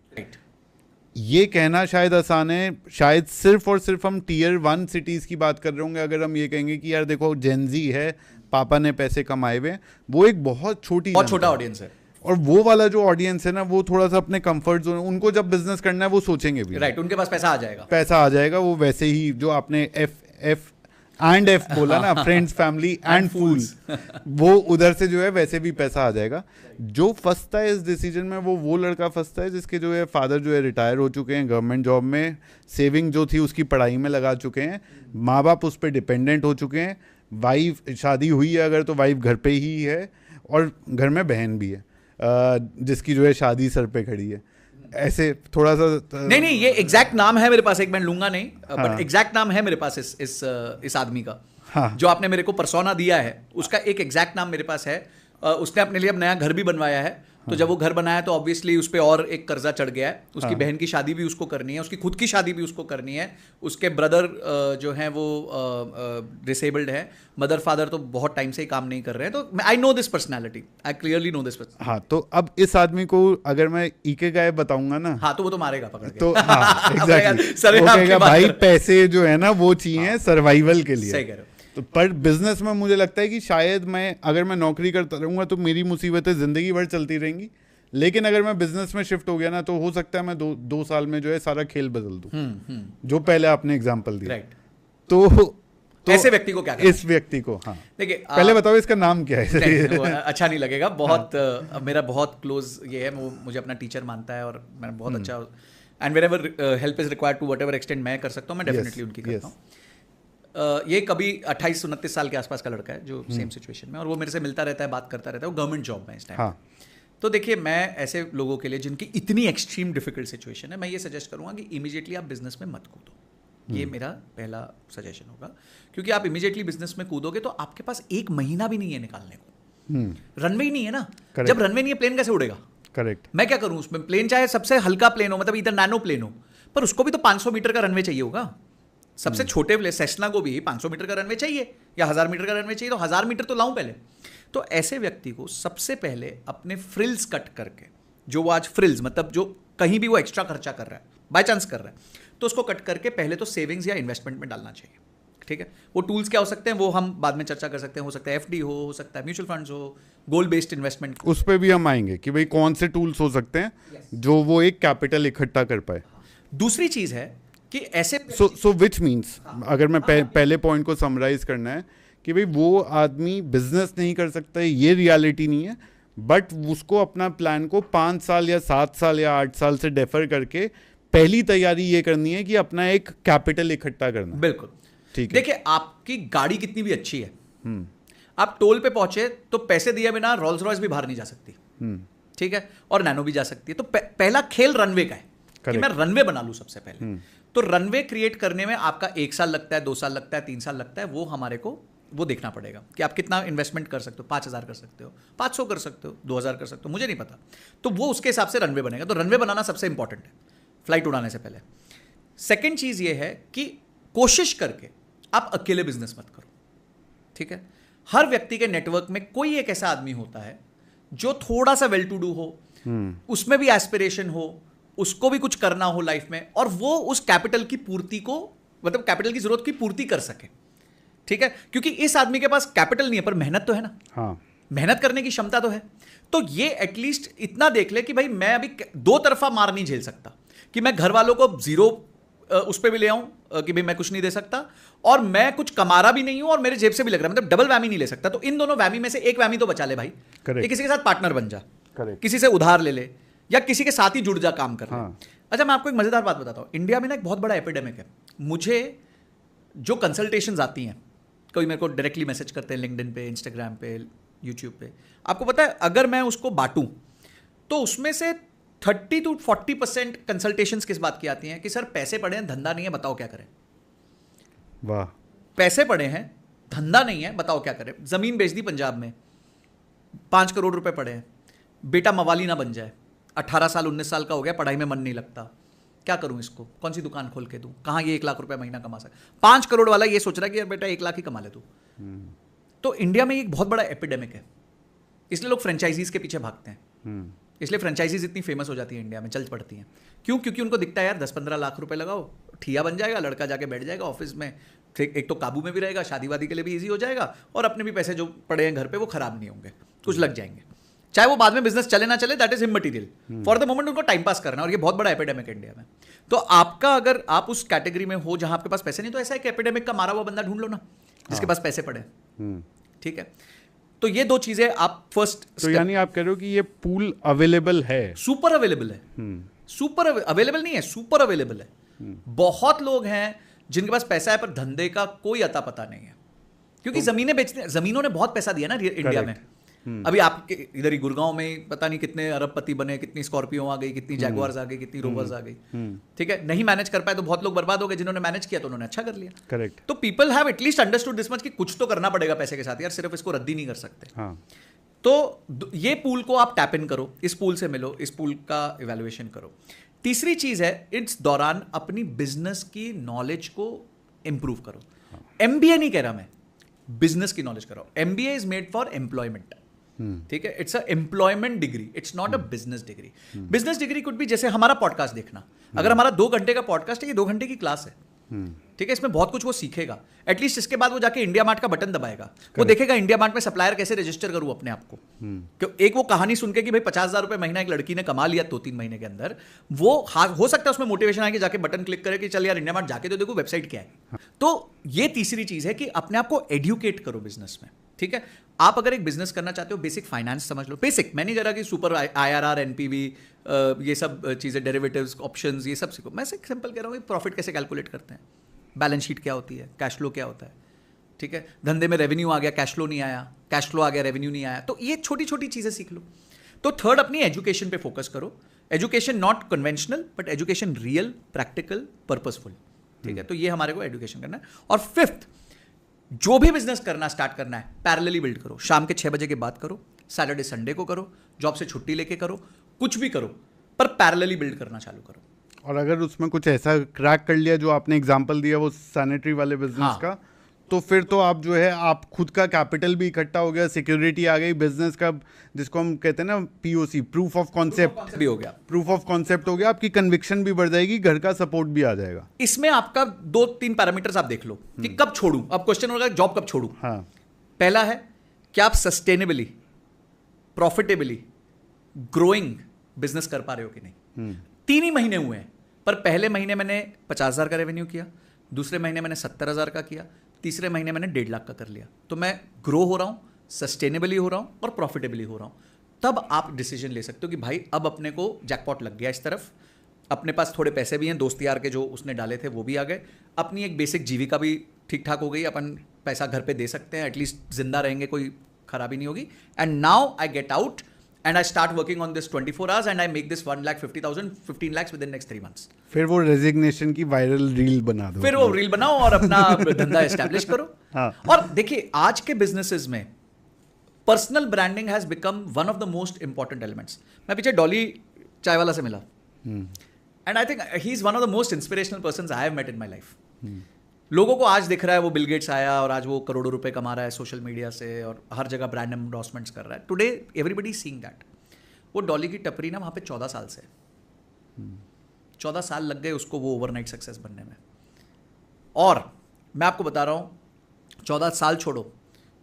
ये कहना शायद आसान है, शायद सिर्फ और सिर्फ हम टियर 1 सिटीज़ की बात कर रहे होंगे अगर हम ये कहेंगे कि यार देखो जेनजी है, पापा ने पैसे कमाए हुए, वो एक बहुत छोटा ऑडियंस है। और वो वाला जो ऑडियंस है ना, वो थोड़ा सा अपने कंफर्ट जोन, उनको जब बिजनेस करना है वो सोचेंगे भी, राइट, उनके पास पैसा आ जाएगा। वो वैसे ही जो आपने एफ बोला ना, फ्रेंड्स फैमिली एंड फूल्स, वो उधर से जो है वैसे भी पैसा आ जाएगा। जो फंसता है इस डिसीजन में, वो लड़का फंसता है जिसके जो है फादर जो है रिटायर हो चुके हैं, गवर्नमेंट जॉब में, सेविंग जो थी उसकी पढ़ाई में लगा चुके हैं, माँ बाप उस पर डिपेंडेंट हो चुके हैं, वाइफ शादी हुई है अगर तो वाइफ घर पे ही है, और घर में बहन भी है जिसकी जो है शादी सर पे खड़ी है। ऐसे थोड़ा सा नहीं, ये एग्जैक्ट नाम है मेरे पास, एक मैं लूंगा नहीं, बट एग्जैक्ट नाम है मेरे पास इस आदमी का। जो आपने मेरे को पर्सोना दिया है, उसका एक एग्जैक्ट नाम मेरे पास है। उसने अपने लिए अब नया घर भी बनवाया है, तो जब वो घर बनाया तो ऑब्वियसली उस पर और एक कर्जा चढ़ गया है। उसकी बहन की शादी भी उसको करनी है, उसकी खुद की शादी भी उसको करनी है, उसके ब्रदर जो हैं वो डिसेबल्ड है, मदर फादर तो बहुत टाइम से ही काम नहीं कर रहे हैं। तो I know this personality, I clearly know this personality. हाँ, तो अब इस आदमी को अगर मैं इकिगाई बताऊंगा ना, हाँ, तो वो तो मारेगा पकड़ के। तो हाँ, एग्जैक्टली, वो कहेगा भाई पैसे जो है ना वो चाहिए सर्वाइवल के लिए। सही कह रहे हो। तो पर बिजनेस में मुझे लगता है कि शायद अगर मैं नौकरी करता रहूंगा तो मेरी मुसीबतें जिंदगी भर चलती रहेंगी, लेकिन अगर मैं बिजनेस में शिफ्ट हो गया ना, तो हो सकता है मैं 2 साल में जो है सारा खेल बदल दूं, जो पहले आपने एग्जांपल दिया। तो ऐसे व्यक्ति को क्या करना? इस व्यक्ति को, हाँ, देखिए, पहले बताओ इसका नाम क्या है। अच्छा नहीं लगेगा, बहुत मेरा बहुत क्लोज ये है, वो मुझे अपना टीचर मानता है और मैं बहुत अच्छा, and whenever help is required to whatever extent मैं कर सकता हूँ, मैं डेफिनेटली उनकी करता हूँ। ये कभी 28-29 साल के आसपास का लड़का है जो सेम सिचुएशन में, और वो मेरे से मिलता रहता है, बात करता रहता है, वो गवर्नमेंट जॉब में इस टाइम। तो देखिए, मैं ऐसे लोगों के लिए जिनकी इतनी एक्सट्रीम डिफिकल्ट सिचुएशन है, मैं ये सजेस्ट करूंगा कि इमीडिएटली आप बिजनेस में मत कूदो। ये मेरा पहला सजेशन होगा, क्योंकि आप इमीडिएटली बिजनेस में कूदोगे तो आपके पास 1 महीना भी नहीं है निकालने को। रनवे ही नहीं है ना। जब रनवे नहीं है, प्लेन कैसे उड़ेगा? करेक्ट। मैं क्या करूं उसमें? प्लेन चाहे सबसे हल्का प्लेन हो, मतलब इधर नैनो प्लेन हो, पर उसको भी तो 500 मीटर का रनवे चाहिए होगा। सबसे छोटे प्लेन सेस्ना को भी 500 मीटर का रनवे चाहिए या 1000 मीटर का रनवे चाहिए, तो 1000 मीटर तो लाऊं पहले। तो ऐसे व्यक्ति को सबसे पहले अपने फ्रिल्स कट करके, जो वो आज फ्रिल्स मतलब जो कहीं भी वो एक्स्ट्रा खर्चा कर रहा है, बाय चांस कर रहा है, तो उसको कट करके पहले तो सेविंग्स या इन्वेस्टमेंट में डालना चाहिए। ठीक है, वो टूल्स क्या हो सकते हैं वो हम बाद में चर्चा कर सकते हैं। हो सकता है एफडी हो सकता है म्यूचुअल फंड्स हो, गोल बेस्ड इन्वेस्टमेंट, उस पर भी हम आएंगे कि भाई कौन से टूल्स हो सकते हैं जो वो एक कैपिटल इकट्ठा कर पाए। दूसरी चीज है कि ऐसे सो विच मीन्स, अगर मैं पहले पॉइंट को समराइज करना है कि भाई वो आदमी बिजनेस नहीं कर सकता है, ये रियलिटी नहीं है, बट उसको अपना प्लान को 5 साल या 7 साल या 8 साल से डेफर करके पहली तैयारी ये करनी है कि अपना एक कैपिटल इकट्ठा करना। बिल्कुल ठीक है। देखिए, आपकी गाड़ी कितनी भी अच्छी है, आप टोल पे पहुंचे तो पैसे दिए बिना रोल्स रॉयस भी बाहर नहीं जा सकती, ठीक है, और नैनो भी जा सकती है। तो पहला खेल रनवे का है कि मैं रनवे बना लूं सबसे पहले। तो रनवे क्रिएट करने में आपका 1 साल लगता है, 2 साल लगता है, 3 साल लगता है, वो हमारे को वो देखना पड़ेगा कि आप कितना इन्वेस्टमेंट कर सकते हो। 5,000 कर सकते हो, 500 कर सकते हो, 2,000 कर सकते हो, मुझे नहीं पता। तो वो उसके हिसाब से रनवे बनेगा। तो रनवे बनाना सबसे इंपॉर्टेंट है फ्लाइट उड़ाने से पहले। सेकेंड चीज ये है कि कोशिश करके आप अकेले बिजनेस मत करो, ठीक है। हर व्यक्ति के नेटवर्क में कोई एक ऐसा आदमी होता है जो थोड़ा सा वेल टू डू हो, उसमें भी एस्पिरेशन हो, उसको भी कुछ करना हो लाइफ में, और वो उस कैपिटल की पूर्ति को, मतलब कैपिटल की जरूरत की पूर्ति कर सके, ठीक है। क्योंकि इस आदमी के पास कैपिटल नहीं है पर मेहनत तो है ना। हाँ, मेहनत करने की क्षमता तो है। तो ये एटलीस्ट इतना देख ले कि भाई मैं अभी दो तरफा मार नहीं झेल सकता, कि मैं घर वालों को जीरो उस पर भी ले आऊं कि भाई मैं कुछ नहीं दे सकता, और मैं कुछ कमा रहा भी नहीं हूं और मेरे जेब से भी लग रहा है, मतलब डबल वैमी नहीं ले सकता। तो इन दोनों वैमी में से एक वैमी तो बचा ले भाई। Correct. किसी के साथ पार्टनर बन जा, Correct. किसी से उधार ले ले, या किसी के साथ ही जुड़ जा काम कर। हाँ. अच्छा, मैं आपको एक मजेदार बात बताता हूं। इंडिया में ना एक बहुत बड़ा एपिडेमिक है। मुझे जो कंसल्टेशंस आती हैं, कोई मेरे को डायरेक्टली मैसेज करते हैं लिंक्डइन पे, इंस्टाग्राम पे, यूट्यूब पे, आपको पता है अगर मैं उसको बांटूं तो उसमें से 30 to 40% कंसल्टेशंस किस बात की आती हैं कि सर पैसे पड़े हैं, धंधा नहीं है, बताओ क्या करें। वाह। पैसे पड़े हैं, धंधा नहीं है, बताओ क्या करें। जमीन बेच दी पंजाब में, 5 करोड़ रुपए पड़े हैं, बेटा मवाली ना बन जाए, 18 साल 19 साल का हो गया, पढ़ाई में मन नहीं लगता, क्या करूं इसको, कौन सी दुकान खोल के दूं, कहां ये 1 लाख रुपए महीना कमा सकता। 5 करोड़ वाला ये सोच रहा है कि यार बेटा 1 लाख ही कमा ले तू। तो इंडिया में एक बहुत बड़ा एपिडेमिक है, इसलिए लोग फ्रेंचाइजीज के पीछे भागते हैं। इसलिए फ्रेंचाइजीज इतनी फेमस हो जाती है इंडिया में, चल पड़ती हैं। क्यों? क्योंकि उनको दिखता है यार 10-15 लाख रुपए लगाओ, ठिया बन जाएगा, लड़का जाके बैठ जाएगा ऑफिस में, एक तो काबू में भी रहेगा, शादी वादी के लिए भी ईजी हो जाएगा, और अपने भी पैसे जो पड़े हैं घर पे वो खराब नहीं होंगे, कुछ लग जाएंगे, चाहे वो बाद में बिजनेस चले ना चले, that is immaterial. For the moment उनको टाइम पास करना, और ये बहुत बड़ा एपिडेमिक है इंडिया में। तो आपका अगर आप उस कैटेगरी में हो जहां आपके पास पैसे नहीं, तो ऐसा एक एपिडेमिक का मारा हुआ बंदा ढूंढ लो ना जिसके पास पैसे पड़े, ठीक है। तो ये दो चीजें आप फर्स्ट। तो यानी आप कह रहे हो कि ये पूल अवेलेबल है? सुपर अवेलेबल है। सुपर अवेलेबल नहीं है, सुपर अवेलेबल है। बहुत लोग हैं जिनके पास पैसा है पर धंधे का कोई अता पता नहीं है, क्योंकि जमीनें बेचते, जमीनों ने बहुत पैसा दिया ना इंडिया में। अभी आपके इधर ही गुड़गांव में पता नहीं कितने अरबपति बने, कितनी स्कॉर्पियो आ गई, कितनी जैगुआर्स आ गई, कितनी रोवर्स आ गई, ठीक है। नहीं मैनेज कर पाए तो बहुत लोग बर्बाद हो गए, जिन्होंने मैनेज किया तो उन्होंने अच्छा कर लिया। करेक्ट। तो people have at least understood this much कि कुछ तो करना पड़ेगा पैसे के साथ यार, सिर्फ इसको रद्दी नहीं कर सकते। हाँ। तो ये पूल को आप टैप इन करो, इस पूल से मिलो, इस पूल का इवैल्यूएशन करो। तीसरी चीज है, इस दौरान अपनी बिजनेस की नॉलेज को इंप्रूव करो। एमबीए नहीं कह रहा मैं, बिजनेस की नॉलेज करो। MBA is made for employment, ठीक है। It's a employment degree, it's not a business degree. Business degree could भी जैसे हमारा पॉडकास्ट देखना, अगर हमारा 2 घंटे का पॉडकास्ट है, ये 2 घंटे की क्लास है, ठीक है। इसमें बहुत कुछ वो सीखेगा। एटलीस्ट इसके बाद वो जाके इंडिया मार्ट का बटन दबाएगा, वो देखेगा इंडिया मार्ट में सप्लायर कैसे रजिस्टर करूं अपने आप को। एक वो कहानी सुन के कि भाई 50,000 रुपए महीना एक लड़की ने कमा लिया 2-3 महीने के अंदर, वो हो सकता है उसमें मोटिवेशन आए कि जाके बटन क्लिक करे कि चल यार इंडिया मार्ट जाके तो देखो वेबसाइट क्या है। तो ये तीसरी चीज है कि अपने आप को एडुकेट करो बिजनेस में, ठीक है। आप अगर एक बिजनेस करना चाहते हो, बेसिक फाइनेंस समझ लो। बेसिक मैं नहीं कह रहा कि सुपर IRR, NPV, ये सब चीजें, डेरिवेटिव्स, ऑप्शंस, ये सब सीखो। मैं सिंपल कह रहा हूँ प्रॉफिट कैसे कैलकुलेट करते हैं, बैलेंस शीट क्या होती है, कैश फ्लो क्या होता है, ठीक है। धंधे में रेवेन्यू आ गया, कैश फ्लो नहीं आया, कैश फ्लो आ गया, रेवेन्यू नहीं आया, तो ये छोटी छोटी चीजें सीख लो। तो थर्ड, अपनी एजुकेशन पे फोकस करो। Education not conventional but education real, practical, purposeful, ठीक है। तो ये हमारे को एजुकेशन करना है। और फिफ्थ, जो भी बिजनेस करना स्टार्ट करना है, पैरेलली बिल्ड करो। शाम के 6 बजे के बाद करो, सैटरडे संडे को करो, जॉब से छुट्टी लेके करो, कुछ भी करो, पर पैरेलली बिल्ड करना चालू करो। और अगर उसमें कुछ ऐसा क्रैक कर लिया जो आपने एग्जांपल दिया वो सैनिटरी वाले बिजनेस का, तो फिर तो आप जो है, आप खुद का कैपिटल भी इकट्ठा हो गया, सिक्योरिटी आ गई, बिजनेस का जिसको हम कहते हैं ना POC, प्रूफ ऑफ कॉन्सेप्ट भी हो गया, प्रूफ ऑफ कॉन्सेप्ट हो गया, आपकी कन्विक्शन भी बढ़ जाएगी, घर का सपोर्ट भी आ जाएगा। इसमें आपका 2-3 पैरामीटर्स आप देख लो कि कब छोड़ूं। अब क्वेश्चन होगा जॉब कब छोड़ूं। हाँ। पहला है कि आप सस्टेनेबली, प्रॉफिटेबली, ग्रोइंग बिजनेस कर पा रहे हो कि नहीं। 3 ही महीने हुए हैं, पर पहले महीने मैंने 50,000 का रेवेन्यू किया, दूसरे महीने मैंने 70,000 का किया, तीसरे महीने मैंने 1.5 लाख का कर लिया। तो मैं ग्रो हो रहा हूं, सस्टेनेबली हो रहा हूं और प्रॉफिटेबली हो रहा हूं। तब आप डिसीजन ले सकते हो कि भाई अब अपने को जैकपॉट लग गया इस तरफ, अपने पास थोड़े पैसे भी हैं, दोस्त यार के जो उसने डाले थे वो भी आ गए, अपनी एक बेसिक जीविका भी ठीक ठाक हो गई, अपन पैसा घर पे दे सकते हैं, एटलीस्ट जिंदा रहेंगे, कोई खराबी नहीं होगी। And now I get out and I start working on this 24 hours and I make this 1,50,000, 15 lakhs within next 3 months. फिर वो रेजिग्नेशन की वायरल रील बना दो, फिर वो रील बनाओ और अपना धंधा एस्टेब्लिश करो. हाँ. और देखिए आज के बिजनेसेस में personal branding has become one of the most important elements. मैं पीछे डॉली चाय वाला से मिला and I think he is one of the most inspirational persons I have met in my life. लोगों को आज दिख रहा है वो बिल गेट्स आया और आज वो करोड़ों रुपए कमा रहा है सोशल मीडिया से और हर जगह ब्रांड एंडोर्समेंट्स कर रहा है. Today everybody seeing that. वो डॉली की टपरी ना वहाँ पे 14 साल से 14 साल लग गए उसको वो ओवरनाइट सक्सेस बनने में. और मैं आपको बता रहा हूँ 14 साल छोड़ो,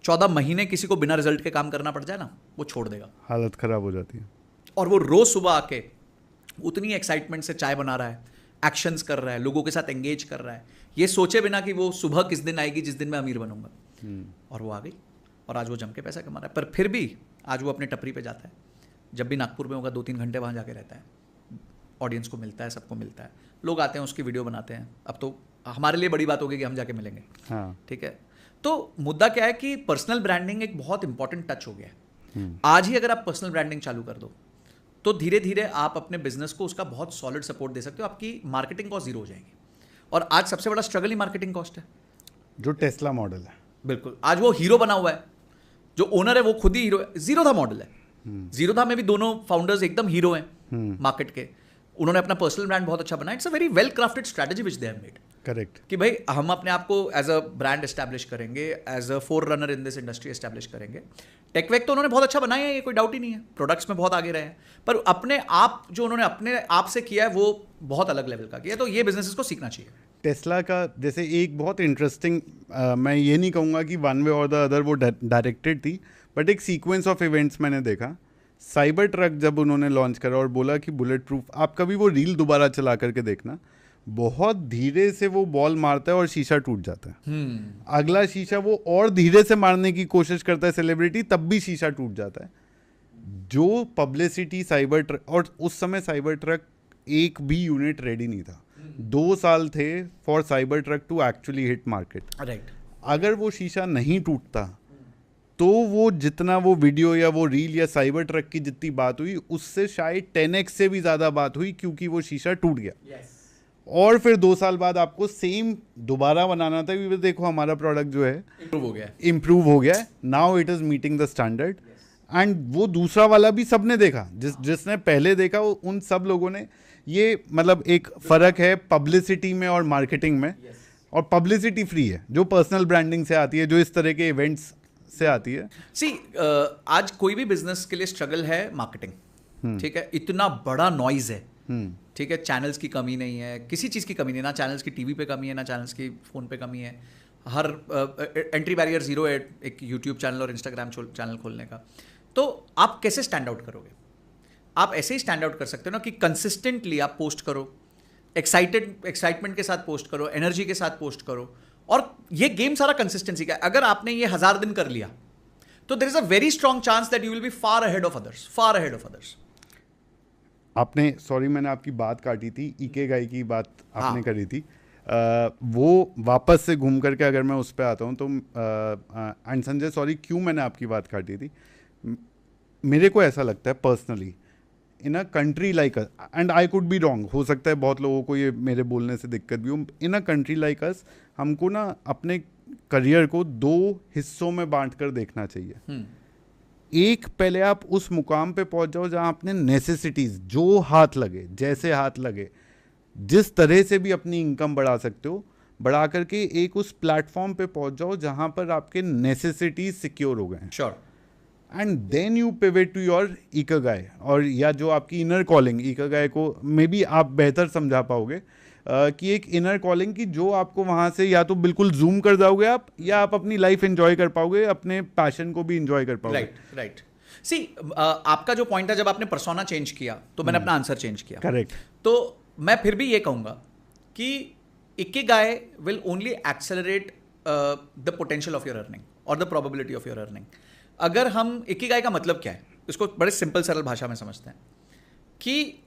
14 महीने किसी को बिना रिजल्ट के काम करना पड़ जाए ना, वो छोड़ देगा, हालत खराब हो जाती है. और वो रोज सुबह आके उतनी एक्साइटमेंट से चाय बना रहा है, एक्शंस कर रहा है, लोगों के साथ एंगेज कर रहा है, ये सोचे बिना कि वो सुबह किस दिन आएगी जिस दिन मैं अमीर बनूंगा. और वो आ गई और आज वो जम के पैसा कमा रहा है. पर फिर भी आज वो अपने टपरी पे जाता है, जब भी नागपुर में होगा 2-3 घंटे वहाँ जाके रहता है, ऑडियंस को मिलता है, सबको मिलता है, लोग आते हैं उसकी वीडियो बनाते हैं. अब तो हमारे लिए बड़ी बात होगी कि हम जाके मिलेंगे. हाँ. ठीक है. तो मुद्दा क्या है कि पर्सनल ब्रांडिंग एक बहुत इंपॉर्टेंट टच हो गया है. आज ही अगर आप पर्सनल ब्रांडिंग चालू कर दो तो धीरे धीरे आप अपने बिजनेस को उसका बहुत सॉलिड सपोर्ट दे सकते हो. आपकी मार्केटिंग कॉस्ट जीरो हो जाएगी. और आज सबसे बड़ा स्ट्रगल ही मार्केटिंग कॉस्ट है, जो टेस्ला मॉडल है. बिल्कुल. आज वो हीरो बना हुआ है, जो ओनर है वो खुद ही हीरो है. जीरो था मॉडल है, जीरो था में भी दोनों फाउंडर्स एकदम हीरो हैं मार्केट के. उन्होंने अपना पर्सनल ब्रांड बहुत अच्छा बनाया. It's a very well crafted strategy which they have made. Correct. कि भाई हम अपने आप को एज अ ब्रांड एस्टैब्लिश करेंगे, as a forerunner in this industry establish करेंगे. टेकवेक तो उन्होंने बहुत अच्छा बनाया है, ये कोई डाउट ही नहीं है, प्रोडक्ट्स में बहुत आगे रहे हैं, पर अपने आप जो उन्होंने अपने आप से किया है वो बहुत अलग लेवल का किया है. तो ये बिजनेसेस को सीखना चाहिए. टेस्ला का जैसे एक बहुत इंटरेस्टिंग, मैं ये नहीं कहूँगा कि वन वे और द अदर वो डायरेक्टेड थी, बट एक सीक्वेंस ऑफ इवेंट्स मैंने देखा. साइबर ट्रक जब उन्होंने लॉन्च करा और बोला कि बुलेट प्रूफ, आप कभी वो रील दोबारा चला करके देखना, बहुत धीरे से वो बॉल मारता है और शीशा टूट जाता है. अगला शीशा वो और धीरे से मारने की कोशिश करता है सेलिब्रिटी, तब भी शीशा टूट जाता है. जो पब्लिसिटी साइबर ट्रक, और उस समय साइबर ट्रक एक भी यूनिट रेडी नहीं था. 2 साल थे for cyber truck to actually hit market. Right. अगर वो शीशा नहीं टूटता तो वो जितना वो वीडियो या वो रील या साइबर ट्रक की जितनी बात हुई उससे शायद 10x से भी ज़्यादा बात हुई, क्योंकि वो शीशा टूट गया. yes. और फिर 2 साल बाद आपको सेम दोबारा बनाना था कि देखो हमारा प्रोडक्ट जो है इम्प्रूव हो गया है, now it is meeting the standard. And वो दूसरा वाला भी सबने देखा, जिसने पहले देखा उन सब लोगों ने. ये मतलब एक फ़र्क है पब्लिसिटी में और मार्केटिंग में. और पब्लिसिटी फ्री है जो पर्सनल ब्रांडिंग से आती है, जो इस तरह के इवेंट्स से आती है. आज कोई भी बिजनेस के लिए स्ट्रगल है मार्केटिंग. ठीक है. इतना बड़ा नॉइज है. ठीक है. चैनल्स की कमी नहीं है, किसी चीज़ की कमी नहीं, ना चैनल्स की टीवी पे कमी है, ना चैनल्स की फ़ोन पे कमी है. हर एंट्री बैरियर जीरो है एक यूट्यूब चैनल और इंस्टाग्राम चैनल खोलने का. तो आप कैसे स्टैंड आउट करोगे? आप ऐसे ही स्टैंड आउट कर सकते हो ना कि कंसिस्टेंटली आप पोस्ट करो, एक्साइटमेंट के साथ पोस्ट करो, एनर्जी के साथ पोस्ट करो. और ये गेम सारा कंसिस्टेंसी का है. अगर आपने ये 1000 दिन कर लिया तो there is a very strong chance that you will be far ahead of others, far ahead of others. आपने, सॉरी मैंने आपकी बात काटी थी, इकेगाई की बात आपने करी थी. वो वापस से घूम करके अगर मैं उस पर आता हूँ तो एंड संजय सॉरी क्यों मैंने आपकी बात काटी थी. मेरे को ऐसा लगता है personally in a country like us, and I could be wrong, हो सकता है बहुत लोगों को ये मेरे बोलने से दिक्कत भी हो. इन अ कंट्री लाइक अस हमको ना अपने करियर को 2 हिस्सों में बांट कर देखना चाहिए. एक, पहले आप उस मुकाम पे पहुंच जाओ जहां अपने नेसेसिटीज जो हाथ लगे, जैसे हाथ लगे, जिस तरह से भी अपनी इनकम बढ़ा सकते हो, बढ़ा करके एक उस प्लेटफॉर्म पे पहुंच जाओ जहां पर आपके नेसेसिटीज सिक्योर हो गए हैं. Sure. And then you pivot to your ikigai, और या जो आपकी इनर कॉलिंग, इकागाई को मे बी आप बेहतर समझा पाओगे कि एक इनर कॉलिंग की जो आपको वहाँ से या तो बिल्कुल जूम कर जाओगे आप, या आप अपनी लाइफ एंजॉय कर पाओगे, अपने पैशन को भी एंजॉय कर पाओगे. राइट. सी आपका जो पॉइंट है, जब आपने पर्सोना चेंज किया तो मैंने अपना आंसर चेंज किया. करेक्ट. तो मैं फिर भी ये कहूँगा कि ikigai will only accelerate the potential of your earning और the probability of your earning. अगर हम इकिगाई का मतलब क्या है, इसको बड़े सिंपल सरल भाषा में समझते हैं कि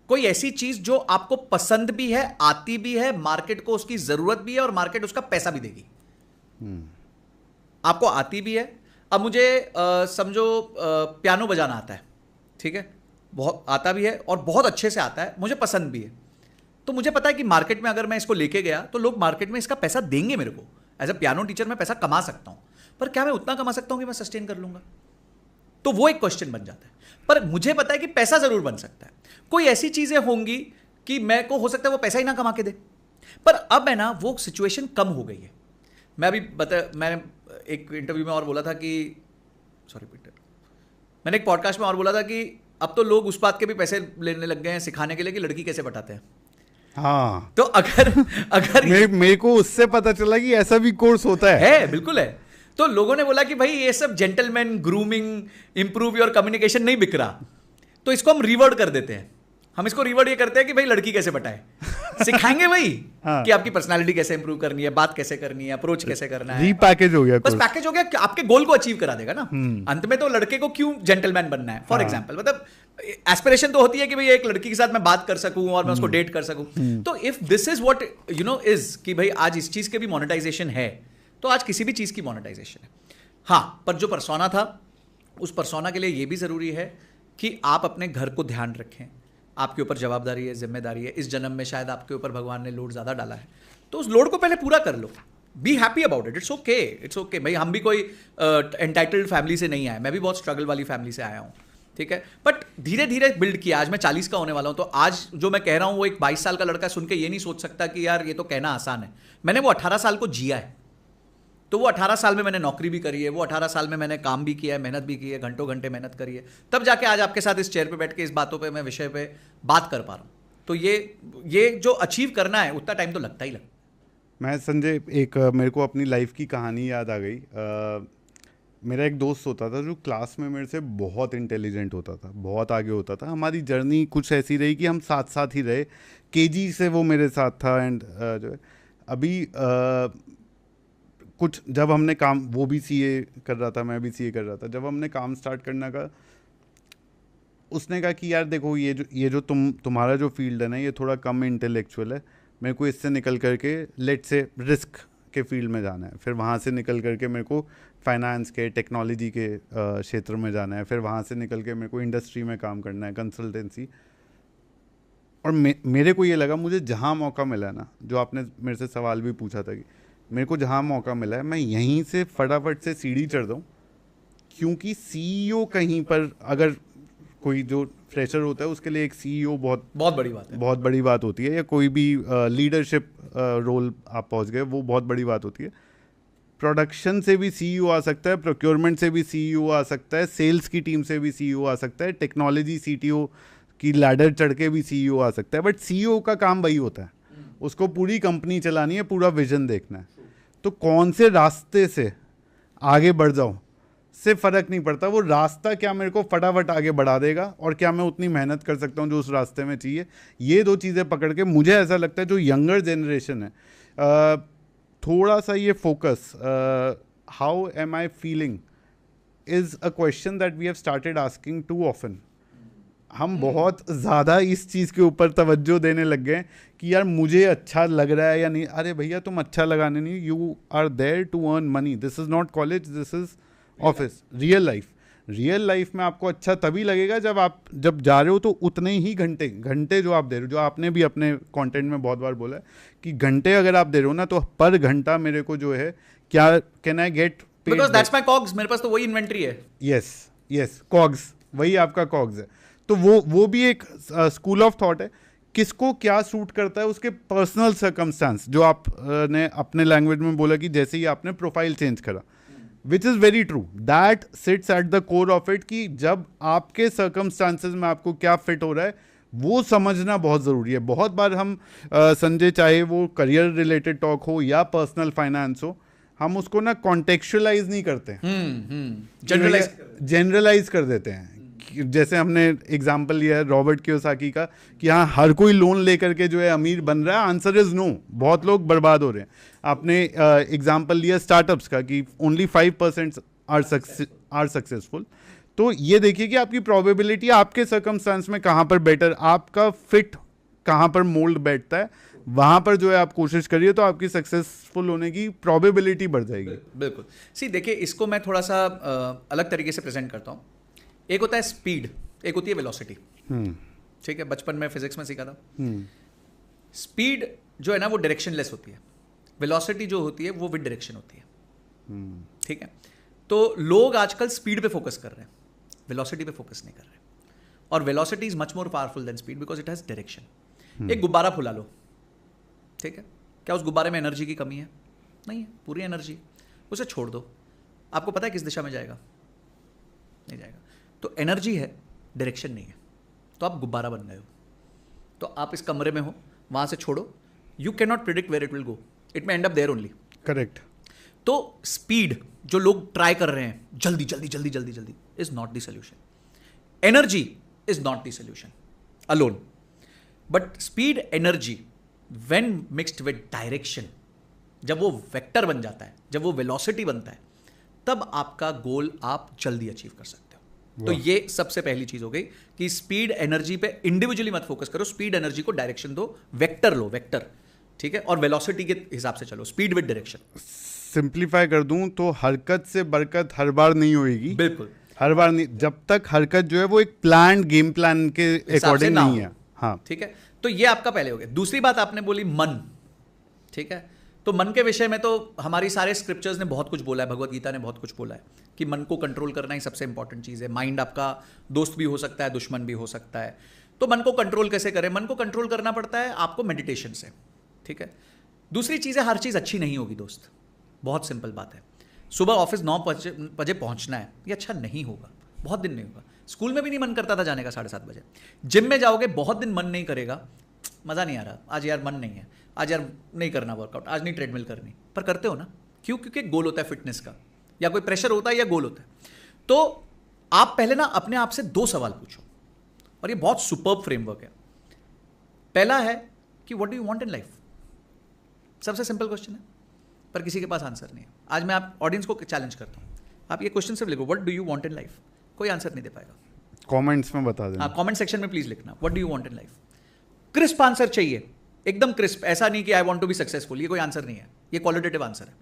कोई ऐसी चीज जो आपको पसंद भी है, आती भी है, मार्केट को उसकी जरूरत भी है और मार्केट उसका पैसा भी देगी. आपको आती भी है. अब मुझे समझो पियानो बजाना आता है, ठीक है, बहुत आता भी है और बहुत अच्छे से आता है, मुझे पसंद भी है। तो मुझे पता है कि मार्केट में अगर मैं इसको लेके गया तो लोग मार्केट में इसका पैसा देंगे मेरे को। एज अ पियानो टीचर मैं पैसा कमा सकता हूं, पर क्या मैं उतना कमा सकता हूं कि मैं सस्टेन कर लूंगा? तो वो एक क्वेश्चन बन जाता है। पर मुझे पता है कि पैसा जरूर बन सकता है। कोई ऐसी चीजें होंगी कि मैं को हो सकता है वो पैसा ही ना कमा के दे, पर अब है ना वो सिचुएशन कम हो गई है। मैंने एक इंटरव्यू में और बोला था कि सॉरी पीटर, मैंने एक पॉडकास्ट में और बोला था कि अब तो लोग उस बात के भी पैसे लेने लग गए हैं सिखाने के लिए कि लड़की कैसे पटाते हैं। हाँ, तो अगर मेरे को उससे पता चला कि ऐसा भी कोर्स होता है बिल्कुल है। तो लोगों ने बोला कि भाई ये सब gentleman grooming, improve your communication नहीं बिक रहा, तो इसको हम रिवर्ट कर देते हैं। हम इसको रिवर्ट ये करते हैं कि भाई लड़की कैसे पटाए, सिखाएंगे भाई हाँ। कि आपकी पर्सनालिटी कैसे इंप्रूव करनी है, बात कैसे करनी है, अप्रोच कैसे करना है। रीपैकेज हो गया, बस पैकेज हो गया, आपके गोल को अचीव करा देगा ना। अंत में तो लड़के को क्यों जेंटलमैन बनना है, फॉर एग्जाम्पल, मतलब एस्पिरेशन तो होती है कि भाई एक लड़की के साथ मैं बात कर सकूं और मैं उसको डेट कर सकूं। तो if this is what you know is कि भाई आज इस चीज के भी मोनेटाइजेशन है, तो आज किसी भी चीज की मोनेटाइजेशन है। हाँ, पर जो पर्सोना था, उस पर्सोना के लिए ये भी जरूरी है कि आप अपने घर को ध्यान रखें। आपके ऊपर जवाबदारी है, जिम्मेदारी है। इस जन्म में शायद आपके ऊपर भगवान ने लोड ज्यादा डाला है, तो उस लोड को पहले पूरा कर लो। Be happy about it, it's okay, it's okay. भाई हम भी कोई एंटाइटल्ड फैमिली से नहीं आए, मैं भी बहुत स्ट्रगल वाली फैमिली से आया हूँ, ठीक है। बट धीरे धीरे बिल्ड किया। आज मैं 40 का होने वाला हूँ, तो आज जो मैं कह रहा हूँ वो एक 22 साल का लड़का सुन के ये नहीं सोच सकता कि यार ये तो कहना आसान है। मैंने वो 18 साल को जिया है। तो वो 18 साल में मैंने नौकरी भी करी है, वो 18 साल में मैंने काम भी किया है, मेहनत भी की है, घंटों घंटे मेहनत करी है, तब जाके आज आपके साथ इस चेयर पे बैठ के इस बातों पे मैं विषय पे बात कर पा रहा हूँ। तो ये जो अचीव करना है उतना टाइम तो लगता ही लगता। मैं संजय, एक मेरे को अपनी लाइफ की कहानी याद आ गई। मेरा एक दोस्त होता था जो क्लास में मेरे से बहुत इंटेलिजेंट होता था, बहुत आगे होता था। हमारी जर्नी कुछ ऐसी रही कि हम साथ साथ ही रहे। केजी से वो मेरे साथ था। एंड जो है अभी कुछ जब हमने काम, वो भी सीए कर रहा था, मैं भी सीए कर रहा था, जब हमने काम स्टार्ट करने का, उसने कहा कि यार देखो ये जो तुम्हारा जो फील्ड है ना, ये थोड़ा कम इंटेलेक्चुअल है, मेरे को इससे निकल करके लेट से रिस्क के फील्ड में जाना है, फिर वहाँ से निकल करके मेरे को फाइनेंस के, टेक्नोलॉजी के क्षेत्र में जाना है, फिर वहाँ से निकल के मेरे को इंडस्ट्री में काम करना है, कंसल्टेंसी। और मेरे को ये लगा, मुझे जहाँ मौका मिला ना, जो आपने मेरे से सवाल भी पूछा था कि मेरे को जहाँ मौका मिला है मैं यहीं से फटाफट से सीढ़ी चढ़ दूँ, क्योंकि सीईओ कहीं पर, अगर कोई जो फ्रेशर होता है उसके लिए एक सीईओ बहुत बड़ी बात है, बहुत बड़ी बात होती है। या कोई भी लीडरशिप रोल आप पहुंच गए, वो बहुत बड़ी बात होती है। प्रोडक्शन से भी सीईओ आ सकता है, प्रोक्योरमेंट से भी सीईओ आ सकता है, सेल्स की टीम से भी सीईओ आ सकता है, टेक्नोलॉजी सीटीओ की लैडर चढ़ के भी सीईओ आ सकता है। बट सीईओ का काम वही होता है, उसको पूरी कंपनी चलानी है, पूरा विजन देखना है। तो कौन से रास्ते से आगे बढ़ जाओ से फ़र्क नहीं पड़ता, वो रास्ता क्या मेरे को फटाफट आगे बढ़ा देगा और क्या मैं उतनी मेहनत कर सकता हूँ जो उस रास्ते में चाहिए। ये दो चीज़ें पकड़ के मुझे ऐसा लगता है जो यंगर जनरेशन है, थोड़ा सा ये focus, how am I feeling is a question that we have started asking too often. हम बहुत ज़्यादा इस चीज़ के ऊपर तवज्जो देने लग गए कि यार मुझे अच्छा लग रहा है या नहीं। अरे भैया तुम अच्छा लगाने नहीं, you are there to earn money. This is not college, this is office, real life. Real life में आपको अच्छा तभी लगेगा जब जा रहे हो तो उतने ही घंटे जो आप दे रहे हो, जो आपने भी अपने कंटेंट में बहुत बार बोला है कि घंटे अगर आप दे रहे हो ना, तो पर घंटा मेरे को जो है क्या can I get, because that's my COGS, मेरे पास तो वही इन्वेंट्री है। यस कॉग्स, वही आपका कॉग्स है। तो वो भी एक स्कूल ऑफ थॉट है, किसको क्या सूट करता है उसके पर्सनल सर्कमस्टांस, जो आपने अपने लैंग्वेज में बोला कि जैसे ही आपने प्रोफाइल चेंज करा, which is very true, that seats at the core of it, कि जब आपके सर्कमस्टांसेस में आपको क्या फिट हो रहा है वो समझना बहुत ज़रूरी है। बहुत बार हम संजय, चाहे वो करियर रिलेटेड टॉक हो या पर्सनल फाइनेंस हो, हम उसको ना कॉन्टेक्चुअलाइज नहीं करते, जनरलाइज कर देते हैं। जैसे हमने एग्जाम्पल लिया है रॉबर्ट कियोसाकी का कि हाँ हर कोई लोन लेकर के जो है अमीर बन रहा है, आंसर इज नो, बहुत लोग बर्बाद हो रहे हैं। आपने एग्जाम्पल लिया स्टार्टअप्स का कि ओनली 5% आर सक्सेसफुल। तो ये देखिए कि आपकी प्रोबेबिलिटी आपके सर्कमस्टांस में कहाँ पर बेटर, आपका फिट कहाँ पर मोल्ड बैठता है, वहाँ पर जो है आप कोशिश करिए तो आपकी सक्सेसफुल होने की प्रोबेबिलिटी बढ़ जाएगी। बिल्कुल। सी देखिए, इसको मैं थोड़ा सा अलग तरीके से प्रेजेंट करता हूँ। एक होता है स्पीड, एक होती है वेलोसिटी, ठीक है, बचपन में फिजिक्स में सीखा था। स्पीड जो है ना वो डायरेक्शनलेस होती है, वेलोसिटी जो होती है वो विद डायरेक्शन होती है, ठीक है। तो लोग आजकल स्पीड पे फोकस कर रहे हैं, वेलोसिटी पे फोकस नहीं कर रहे, और velocity is much more powerful than speed because it has direction. एक गुब्बारा फुला लो, ठीक है, क्या उस गुब्बारे में एनर्जी की कमी है? नहीं है, पूरी एनर्जी, उसे छोड़ दो, आपको पता है किस दिशा में जाएगा? नहीं जाएगा। तो एनर्जी है, डायरेक्शन नहीं है, तो आप गुब्बारा बन गए हो। तो आप इस कमरे में हो, वहां से छोड़ो, you can not predict where it will go, it may end up there only. Correct. तो स्पीड जो लोग ट्राई कर रहे हैं, जल्दी जल्दी जल्दी जल्दी जल्दी, is not the solution. Energy is not the solution alone, but speed energy when mixed with direction, जब वो वेक्टर बन जाता है, जब वो वेलोसिटी बनता है, तब आपका गोल आप जल्दी अचीव कर सकते हो। तो ये सबसे पहली चीज हो गई कि स्पीड एनर्जी पे इंडिविजुअली मत फोकस करो, स्पीड एनर्जी को डायरेक्शन दो, वेक्टर लो, वेक्टर, ठीक है, और वेलोसिटी के हिसाब से चलो, स्पीड विद डायरेक्शन। सिंप्लीफाई कर दूं तो हरकत से बरकत हर बार नहीं होएगी, बिल्कुल, हर बार नहीं, जब तक हरकत जो है वो एक प्लान, गेम प्लान के अकॉर्डिंग नहीं है। हाँ, ठीक है। तो ये आपका पहले हो गया। दूसरी बात आपने बोली मन, ठीक है, तो मन के विषय में तो हमारी सारे स्क्रिप्चर्स ने बहुत कुछ बोला है, भगवत गीता ने बहुत कुछ बोला है कि मन को कंट्रोल करना ही सबसे इंपॉर्टेंट चीज़ है। माइंड आपका दोस्त भी हो सकता है, दुश्मन भी हो सकता है। तो मन को कंट्रोल कैसे करें? मन को कंट्रोल करना पड़ता है आपको मेडिटेशन से, ठीक है। दूसरी चीज़ है, हर चीज़ अच्छी नहीं होगी दोस्त, बहुत सिंपल बात है। सुबह ऑफिस 9 बजे पहुंचना है, ये अच्छा नहीं होगा, बहुत दिन नहीं होगा। स्कूल में भी नहीं मन करता था जाने का 7:30 बजे। जिम में जाओगे, बहुत दिन मन नहीं करेगा, मज़ा नहीं आ रहा, आज यार मन नहीं है, आज यार नहीं करना वर्कआउट, आज नहीं ट्रेडमिल करनी, पर करते हो ना, क्यों? क्योंकि गोल होता है फिटनेस का, या कोई प्रेशर होता है या गोल होता है। तो आप पहले ना अपने आप से 2 सवाल पूछो, और ये बहुत सुपर्ब फ्रेमवर्क है। पहला है कि what do you want in life? सबसे सिंपल क्वेश्चन है, पर किसी के पास आंसर नहीं है। आज मैं आप ऑडियंस को चैलेंज करता हूं, आप ये क्वेश्चन सिर्फ लिखो, what do you want in life. कोई आंसर नहीं दे पाएगा, कमेंट्स में बता देना। हाँ, कमेंट सेक्शन में प्लीज लिखना, what do you want in life. Crisp answer चाहिए, एकदम क्रिस्प, ऐसा नहीं कि I want to be successful, ये कोई आंसर नहीं है, ये क्वालिटेटिव आंसर है।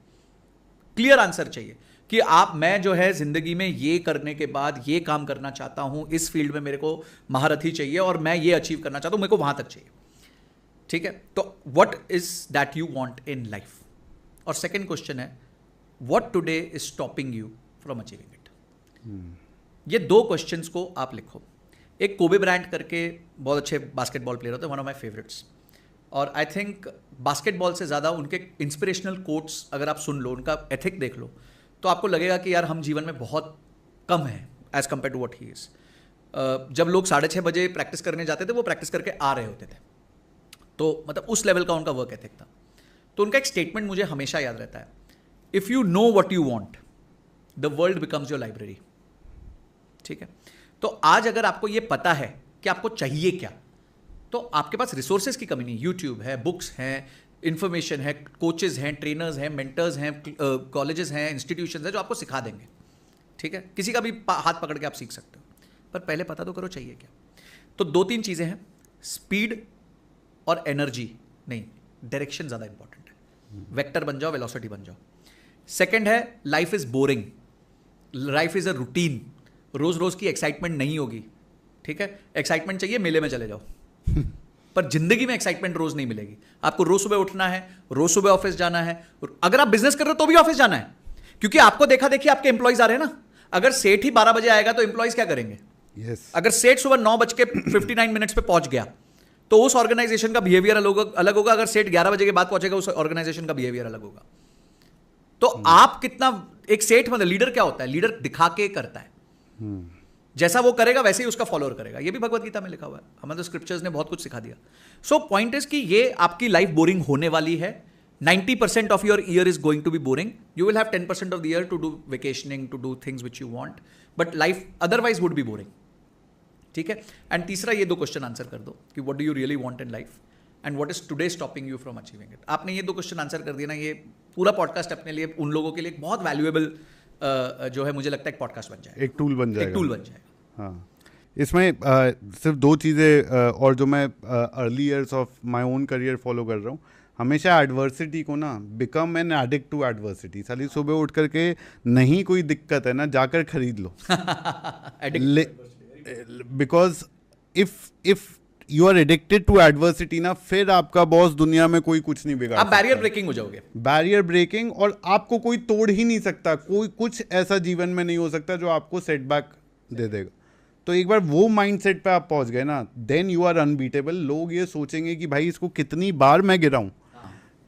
क्लियर आंसर चाहिए कि मैं जो है जिंदगी में ये करने के बाद ये काम करना चाहता हूं, इस फील्ड में मेरे को महारथी चाहिए और मैं ये अचीव करना चाहता हूं, मेरे को वहां तक चाहिए, ठीक है। तो what is that you want in life. और सेकेंड क्वेश्चन है, what today is stopping you from achieving it. ये 2 क्वेश्चंस को आप लिखो। एक कोबे ब्रायंट करके बहुत अच्छे बास्केटबॉल प्लेयर होते हैं, वन ऑफ माई फेवरेट्स, और आई थिंक बास्केटबॉल से ज़्यादा उनके इंस्पिरेशनल कोट्स अगर आप सुन लो, उनका एथिक देख लो, तो आपको लगेगा कि यार हम जीवन में बहुत कम है as compared to what he is. जब लोग 6:30 बजे प्रैक्टिस करने जाते थे, वो प्रैक्टिस करके आ रहे होते थे, तो मतलब उस लेवल का उनका वर्क एथिक था। तो उनका एक स्टेटमेंट मुझे हमेशा याद रहता है, if you know what you want, the world becomes your library, ठीक है। तो आज अगर आपको ये पता है कि आपको चाहिए क्या, तो आपके पास रिसोर्सेज की कमी नहीं, यूट्यूब है, बुक्स हैं, इन्फॉर्मेशन है, कोचेज हैं, ट्रेनर्स हैं, मेंटर्स हैं, कॉलेजेस हैं, इंस्टीट्यूशंस हैं जो आपको सिखा देंगे, ठीक है। किसी का भी हाथ पकड़ के आप सीख सकते हो, पर पहले पता तो करो चाहिए क्या। तो 2-3 चीज़ें हैं, स्पीड और एनर्जी नहीं, डायरेक्शन ज़्यादा इंपॉर्टेंट है। वेक्टर बन जाओ, वेलोसिटी बन जाओ। सेकेंड है, life is boring, life is a routine, रोज रोज की एक्साइटमेंट नहीं होगी, ठीक है। एक्साइटमेंट चाहिए, मेले में चले जाओ, पर जिंदगी में एक्साइटमेंट रोज नहीं मिलेगी। आपको रोज सुबह उठना है, रोज सुबह ऑफिस जाना है। अगर आप बिजनेस कर रहे हो तो भी ऑफिस जाना है, क्योंकि आपको देखा देखिए आपके एम्प्लॉइज आ रहे हैं ना। अगर सेठ ही 12 बजे आएगा तो एम्प्लॉइज क्या करेंगे? अगर सेठ सुबह 9:59 पे पहुंच गया तो उस ऑर्गेनाइजेशन का बिहेवियर अलग होगा। अगर सेठ 11 बजे के बाद पहुंचेगा, उस ऑर्गेनाइजेशन का बिहेवियर अलग होगा। तो आप कितना, एक सेठ मतलब लीडर क्या होता है? लीडर दिखा के करता है, जैसा वो करेगा वैसे ही उसका फॉलोअर करेगा। ये भी भगवत गीता में लिखा हुआ है, हमें तो स्क्रिप्चर्स ने बहुत कुछ सिखा दिया। सो पॉइंट इज कि ये आपकी लाइफ बोरिंग होने वाली है। 90% of your year is going to be boring. You will have 10% of the year to do vacationing, to do things which you want, but life otherwise would be boring, ठीक है। And तीसरा, ये 2 question answer कर दो कि what do you really want in life and what is today stopping you from achieving it. आपने ये 2 question answer कर दिया ना, ये पूरा पॉडकास्ट अपने लिए, उन लोगों के लिए बहुत वैल्यूएबल जो है, मुझे लगता है एक पॉडकास्ट बन जाएगा, एक टूल बन जाएगा, एक टूल बन जाएगा। हाँ, इसमें सिर्फ 2 चीज़ें और जो मैं early years of my own career follow कर रहा हूँ, हमेशा एडवर्सिटी को ना, become an addict to adversity. साली सुबह उठ करके नहीं कोई दिक्कत है ना, जाकर खरीद लो। Because if you are addicted to adversity ना, फिर आपका बॉस दुनिया में कोई कुछ नहीं बिगाड़ आप सकता। बैरियर ब्रेकिंग हो जाओगे, बैरियर ब्रेकिंग, और आपको कोई तोड़ ही नहीं सकता, कोई कुछ ऐसा जीवन में नहीं हो सकता जो आपको सेटबैक दे देगा। तो एक बार वो माइंडसेट पे आप पहुंच गए ना, देन यू आर अनबीटेबल। लोग ये सोचेंगे कि भाई इसको कितनी बार मैं गिराऊं,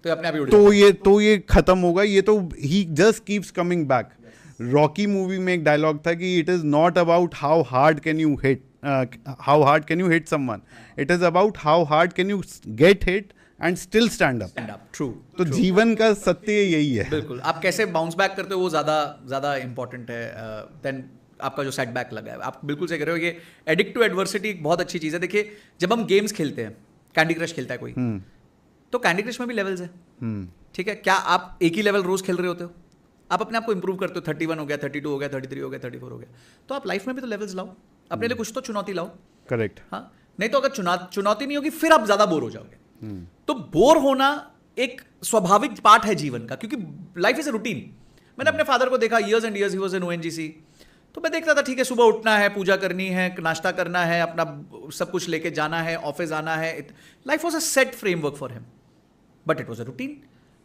तो अपने आप ही उड़ तो ये खत्म होगा, ये तो ही just keeps coming back. Rocky movie में एक डायलॉग था कि it is not about how hard can you hit someone, it is about how hard can you get hit and still stand up. True. तो जीवन का सत्य यही है। बिल्कुल, आप कैसे बाउंस बैक करते हो वो ज़्यादा इंपॉर्टेंट है देन आपका जो सेटबैक लगा है। आप बिल्कुल सही कह रहे हो, ये एडिक्ट टू एडवर्सिटी एक बहुत अच्छी चीज़ है। देखिए, जब हम गेम्स खेलते हैं, कैंडी क्रश खेलता है कोई, तो कैंडी क्रश में भी लेवल्स है, ठीक है। क्या आप एक ही लेवल रोज खेल रहे होते हो? आप अपने आप को इंप्रूव करते हो, 31 हो गया, 32 हो गया, 33 हो गया, 34 हो गया। तो आप लाइफ में भी तो लेवल्स लाओ, अपने लिए कुछ तो चुनौती लाओ। करेक्ट। हाँ, नहीं तो अगर चुनौती नहीं होगी फिर आप ज्यादा बोर हो जाओगे। तो बोर होना एक स्वाभाविक पार्ट है जीवन का, क्योंकि लाइफ इज ए रूटीन। मैंने अपने फादर को देखा, years and years he was in ONGC. तो मैं देखता था, ठीक है, सुबह उठना है, पूजा करनी है, नाश्ता करना है, अपना सब कुछ लेके जाना है, ऑफिस आना है। Life was a set framework for him, but it was a routine.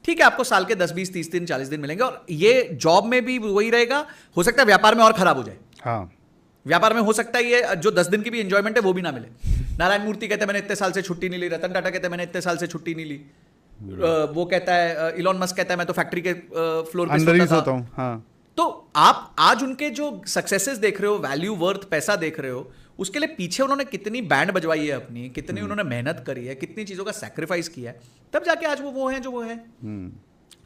ठीक है, आपको साल के 10, 20, 30 दिन, 40 दिन मिलेंगे, और ये जॉब में भी वही रहेगा। हो सकता है व्यापार में और खराब हो जाए। हाँ, व्यापार में हो सकता है ये जो 10 दिन की भी एंजॉयमेंट है वो भी ना मिले। नारायण मूर्ति कहते हैं मैंने इतने साल से छुट्टी नहीं ली, रतन टाटा कहते हैं मैंने इतने साल से छुट्टी नहीं ली, वो कहता है, इलॉन मस्क कहता है मैं तो फैक्ट्री के फ्लोर पे अंदर ही सोता सोता था। हूँ। हाँ, तो आप आज उनके जो सक्सेसेस देख रहे हो, वैल्यू, वर्थ, पैसा देख रहे हो, उसके लिए पीछे उन्होंने कितनी बैंड बजवाई है अपनी, कितनी उन्होंने मेहनत करी है, कितनी चीजों का सैक्रिफाइस किया है, तब जाके आज वो है जो वो है।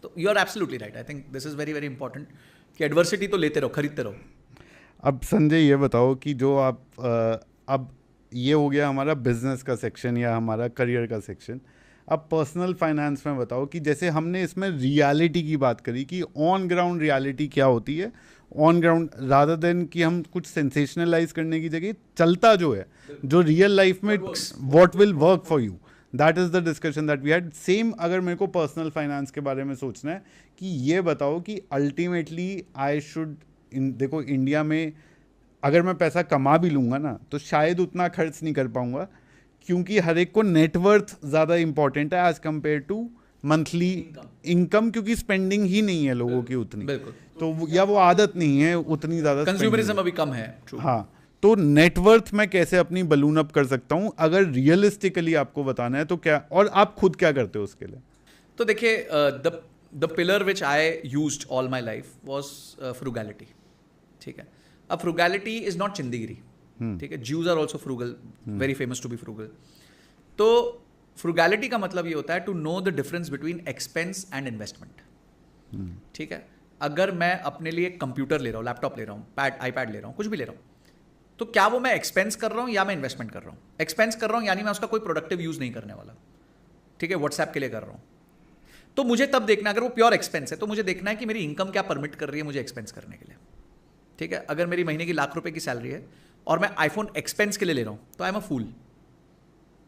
तो you are absolutely right. I think this is very very important कि एडवर्सिटी तो लेते रहो, खरीदते रहो। अब संजय ये बताओ कि जो आप अब ये हो गया हमारा बिजनेस का सेक्शन या हमारा करियर का सेक्शन। अब पर्सनल फाइनेंस में बताओ कि जैसे हमने इसमें रियलिटी की बात करी कि ऑन ग्राउंड रियलिटी क्या होती है, ऑन ग्राउंड रादर देन कि हम कुछ सेंसेशनलाइज करने की जगह चलता जो है, जो रियल लाइफ में what will work for you, that is the discussion that we had. Same अगर मेरे को पर्सनल फाइनेंस के बारे में सोचना है कि ये बताओ कि अल्टीमेटली आई शुड, देखो इंडिया में अगर मैं पैसा कमा भी लूँगा ना तो शायद उतना खर्च नहीं कर पाऊँगा, क्योंकि हर एक को नेटवर्थ ज़्यादा इंपॉर्टेंट है as compared to monthly income, क्योंकि स्पेंडिंग ही नहीं है लोगों की उतनी। तो या वो आदत नहीं है उतनी ज़्यादा, कंज्यूमरिज्म अभी कम है। हाँ, तो नेटवर्थ मैं कैसे अपनी बलून अप कर सकता हूँ अगर रियलिस्टिकली आपको बताना है तो क्या, और आप खुद क्या करते हो उसके लिए? तो देखिए, the pillar which I used all my life was frugality. ठीक है, अब फ्रूगैलिटी इज नॉट चिंदीगिरी, ठीक है। Jews are also frugal, very famous to be frugal. तो फ्रूगैलिटी का मतलब ये होता है to know the difference between expense and investment. ठीक है, अगर मैं अपने लिए कंप्यूटर ले रहा हूँ, लैपटॉप ले रहा हूँ, आईपैड ले रहा हूँ, कुछ भी ले रहा हूँ, तो क्या वो मैं एक्सपेंस कर रहा हूँ या मैं इन्वेस्टमेंट कर रहा हूँ? एक्सपेंस कर रहा हूँ यानी मैं उसका कोई प्रोडक्टिव यूज नहीं करने वाला, ठीक है, व्हाट्सएप के लिए कर रहा हूँ। तो मुझे तब देखना, अगर वो प्योर एक्सपेंस है तो मुझे देखना है कि मेरी इनकम क्या परमिट कर रही है मुझे एक्सपेंस करने के लिए। ठीक है, अगर मेरी महीने की ₹1,00,000 की सैलरी है और मैं आईफोन एक्सपेंस के लिए ले रहा हूँ तो आई एम अ फूल।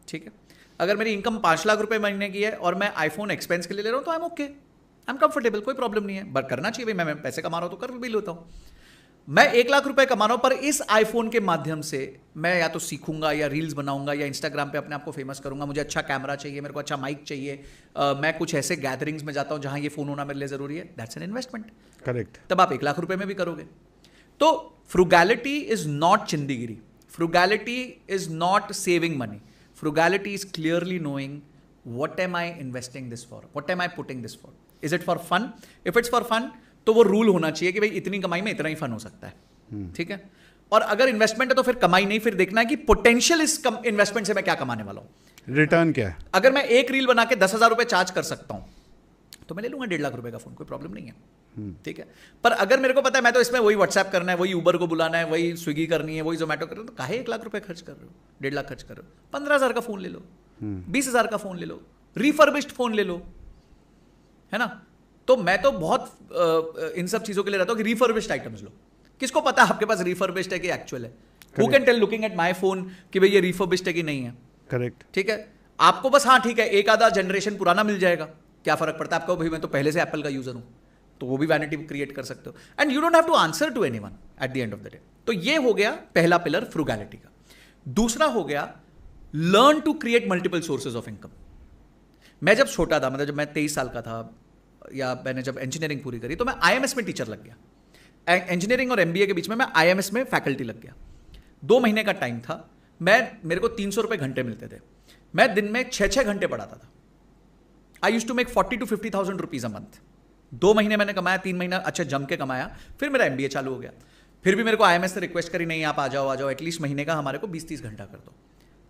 ठीक है, अगर मेरी इनकम ₹5,00,000 महीने की है और मैं आईफोन एक्सपेंस के लिए ले रहा हूँ तो I M okay, I am comfortable, कोई प्रॉब्लम नहीं है। बट करना चाहिए भाई, मैं पैसे कमा रहा हूँ तो कर भी लेता हूँ। मैं ₹1,00,000 कमा रहा हूँ पर इस आईफोन के माध्यम से मैं या तो सीखूंगा या रील्स बनाऊंगा या इंस्टाग्राम पे अपने आप को फेमस करूंगा। मुझे अच्छा कैमरा चाहिए, मेरे को अच्छा माइक चाहिए, मैं कुछ ऐसे गैदरिंग्स में जाता हूँ जहाँ ये फ़ोन होना मेरे लिए ज़रूरी है। That's an investment. करेक्ट। तब आप ₹1,00,000 में भी करोगे। तो फ्रूगैलिटी इज नॉट चिंदीगिरी, frugality is not saving money, frugality is clearly knowing what am I investing this for, what am I putting this for, is it for fun? If it's for fun तो वो rule होना चाहिए कि भाई इतनी कमाई में इतना ही फन हो सकता है। ठीक है, और अगर इन्वेस्टमेंट है तो फिर कमाई नहीं, फिर देखना है कि पोटेंशियल इस इन्वेस्टमेंट से मैं क्या कमाने वाला हूं, रिटर्न क्या है। अगर मैं एक रील बना के ₹10,000 चार्ज कर सकता हूं तो मैं ले लूंगा ₹1,50,000 का फोन, कोई प्रॉब्लम नहीं है। ठीक है, पर अगर मेरे को पता है मैं तो इसमें वही व्हाट्सएप करना है, वही उबर को बुलाना है, वही स्विगी करनी है, वही जोमेटो करना है, तो काहे ₹1,00,000 खर्च कर रहे हो, ₹1,50,000 खर्च कर रहे हो। 15,000 का फोन ले लो, 20,000 का फोन ले लो, रिफर्बिश्ड फोन ले लो, है ना। तो मैं तो बहुत इन सब चीजों के लिए रहता हूं कि रिफर्बिश्ड आइटम्स लो। किसको पता है आपके पास रिफर्बिश्ड है कि एक्चुअल है? Who can tell looking at my phone कि भाई ये रिफर्बिश्ड है कि नहीं है? करेक्ट। ठीक है, आपको बस, हाँ ठीक है, एक आधा जनरेशन पुराना मिल जाएगा, क्या फर्क पड़ता है आपको, भाई मैं तो पहले से एप्पल का यूजर हूं, तो वो भी वैनिटी क्रिएट कर सकते हो, and you don't have to answer to anyone at the end of the day. तो ये हो गया पहला पिलर फ्रूगैलिटी का। दूसरा हो गया learn to create multiple sources of income. मैं जब छोटा था, मतलब जब मैं 23 साल का था, या मैंने जब इंजीनियरिंग पूरी करी, तो मैं IMS में टीचर लग गया। इंजीनियरिंग और MBA के बीच में मैं IMS में फैकल्टी लग गया। 2 महीने का टाइम था, मेरे को 300 रुपये घंटे मिलते थे। मैं दिन में 6-6 घंटे पढ़ाता था। I used to make 40,000 to 50,000 rupees a month. 2 महीने मैंने कमाया, 3 महीना अच्छा जम के कमाया, फिर मेरा MBA चालू हो गया। फिर भी मेरे को IMS से रिक्वेस्ट करी, नहीं आप आ जाओ एटलीस्ट महीने का हमारे को 20-30 घंटा कर दो।